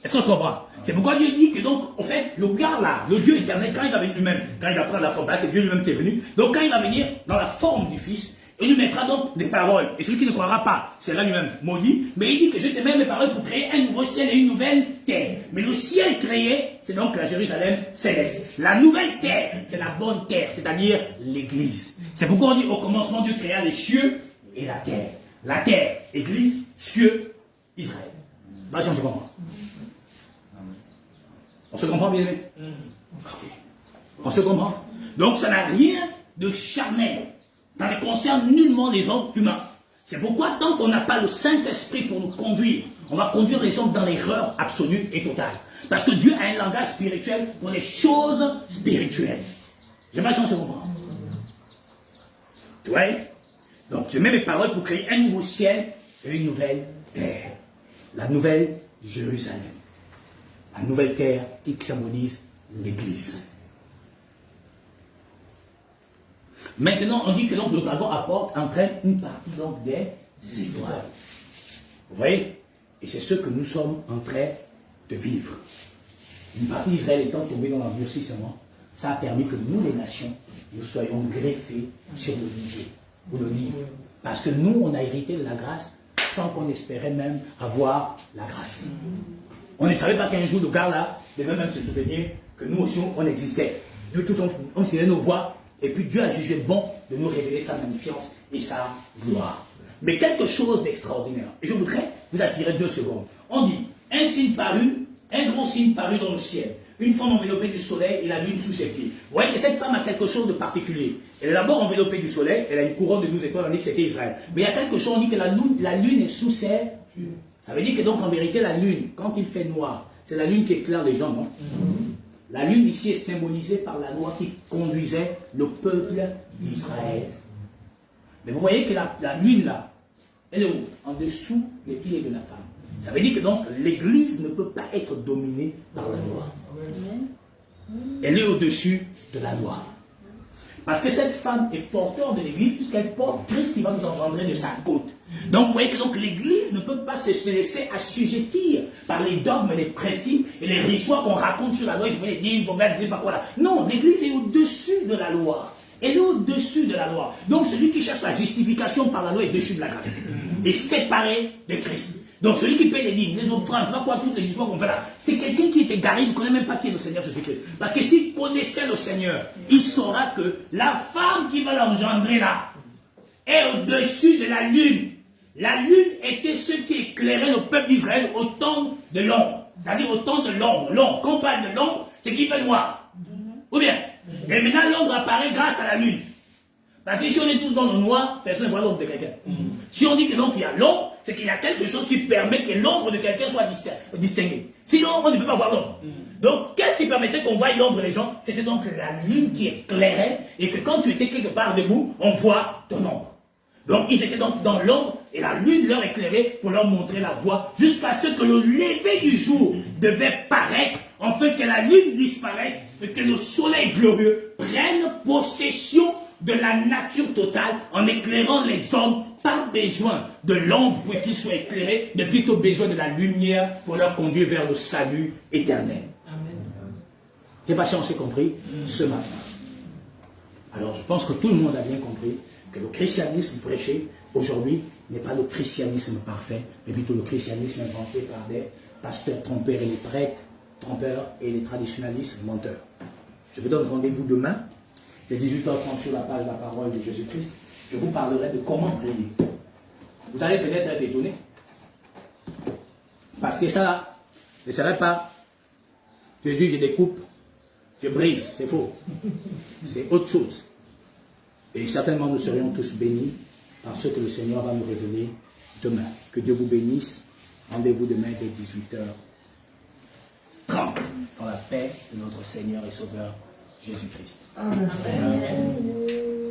Est-ce qu'on se comprend? C'est pourquoi Dieu dit que donc, en fait, le gars là, le Dieu éternel, quand il va venir lui-même, quand il va prendre la forme, là c'est Dieu lui-même qui est venu, donc quand il va venir dans la forme du Fils, il nous mettra donc des paroles. Et celui qui ne croira pas, c'est là lui-même maudit. Mais il dit que je te mets mes paroles pour créer un nouveau ciel et une nouvelle terre. Mais le ciel créé, c'est donc la Jérusalem céleste. La nouvelle terre, c'est la bonne terre, c'est-à-dire l'Église. C'est pourquoi on dit au commencement Dieu créa les cieux et la terre. La terre, Église, cieux, Israël. Vas-y, on se comprend. On se comprend bien aimé? On se comprend? Donc ça n'a rien de charnel. Ça ne concerne nullement les hommes humains. C'est pourquoi, tant qu'on n'a pas le Saint-Esprit pour nous conduire, on va conduire les hommes dans l'erreur absolue et totale. Parce que Dieu a un langage spirituel pour les choses spirituelles. J'aimerais si on se comprend. Tu vois? Donc, je mets mes paroles pour créer un nouveau ciel et une nouvelle terre. La nouvelle Jérusalem. La nouvelle terre qui symbolise l'Église. Maintenant, on dit que donc, le dragon entraîne une partie donc, des étoiles. Vous voyez? Et c'est ce que nous sommes en train de vivre. Une partie d'Israël étant tombée dans l'endurcissement, ça a permis que nous, les nations, nous soyons greffés sur l'olivier ou l'olive. Parce que nous, on a hérité de la grâce sans qu'on espérait même avoir la grâce. On ne savait pas qu'un jour, le gars là devait même se souvenir que nous aussi, on existait. Nous, tout, on suivait nos voies. Et puis Dieu a jugé bon de nous révéler sa magnificence et sa gloire. Mais quelque chose d'extraordinaire. Et je voudrais vous attirer 2 secondes. On dit, un signe parut, un grand signe parut dans le ciel. Une femme enveloppée du soleil et la lune sous ses pieds. Vous voyez que cette femme a quelque chose de particulier. Elle est d'abord enveloppée du soleil, elle a une couronne de 12 étoiles, on dit que c'était Israël. Mais il y a quelque chose, on dit que la lune est sous ses pieds. Ça veut dire que donc en vérité la lune, quand il fait noir, c'est la lune qui éclaire les gens, non? La lune ici est symbolisée par la loi qui conduisait le peuple d'Israël. Mais vous voyez que la lune là, elle est où? En dessous des pieds de la femme. Ça veut dire que donc l'Église ne peut pas être dominée par la loi. Elle est au-dessus de la loi. Parce que cette femme est porteur de l'Église puisqu'elle porte Christ qui va nous engendrer de sa côte. Donc vous voyez que donc l'Église ne peut pas se laisser assujettir par les dogmes, les principes et les histoires qu'on raconte sur la loi. Il faut dire, il faut faire, je sais pas quoi là. Non, l'Église est au-dessus de la loi. Elle est au-dessus de la loi. Donc celui qui cherche la justification par la loi est au-dessus de la grâce. Et séparé de Christ. Donc celui qui paye les dîmes, les offrandes, tu vois quoi, toutes les histoires qu'on fait là, c'est quelqu'un qui est égaré, il ne connaît même pas qui est le Seigneur Jésus-Christ. Parce que s'il connaissait le Seigneur, il saura que la femme qui va l'engendrer là est au-dessus de la lune. La lune était ce qui éclairait le peuple d'Israël au temps de l'ombre. C'est-à-dire au temps de l'ombre. L'ombre, quand on parle de l'ombre, c'est qu'il fait noir. Ou bien, et maintenant l'ombre apparaît grâce à la lune. Parce que si on est tous dans le noir, personne ne voit l'ombre de quelqu'un. Si on dit que donc il y a l'ombre, c'est qu'il y a quelque chose qui permet que l'ombre de quelqu'un soit distinguée. Sinon, on ne peut pas voir l'ombre. Donc, qu'est-ce qui permettait qu'on voie l'ombre des gens? C'était donc la lune qui éclairait et que quand tu étais quelque part debout, on voit ton ombre. Donc, ils étaient donc dans l'ombre et la lune leur éclairait pour leur montrer la voie jusqu'à ce que le lever du jour devait paraître, afin que la lune disparaisse et que le soleil glorieux prenne possession de la nature totale en éclairant les hommes. Pas besoin de l'ombre pour qu'ils soient éclairés, mais plutôt besoin de la lumière pour leur conduire vers le salut éternel. Et pas si on s'est compris ce matin. Alors je pense que tout le monde a bien compris que le christianisme prêché aujourd'hui n'est pas le christianisme parfait, mais plutôt le christianisme inventé par des pasteurs trompeurs et les prêtres trompeurs et les traditionalistes menteurs. Je vous donne rendez-vous demain, dès 18h30 sur la page de la parole de Jésus-Christ. Je vous parlerai de comment prier. Vous allez peut-être être étonné. Parce que ça, ne serait pas Jésus, je découpe, je brise, c'est faux. C'est autre chose. Et certainement nous serions tous bénis par ce que le Seigneur va nous révéler demain. Que Dieu vous bénisse. Rendez-vous demain dès 18h30 dans la paix de notre Seigneur et Sauveur Jésus-Christ. Amen. Amen.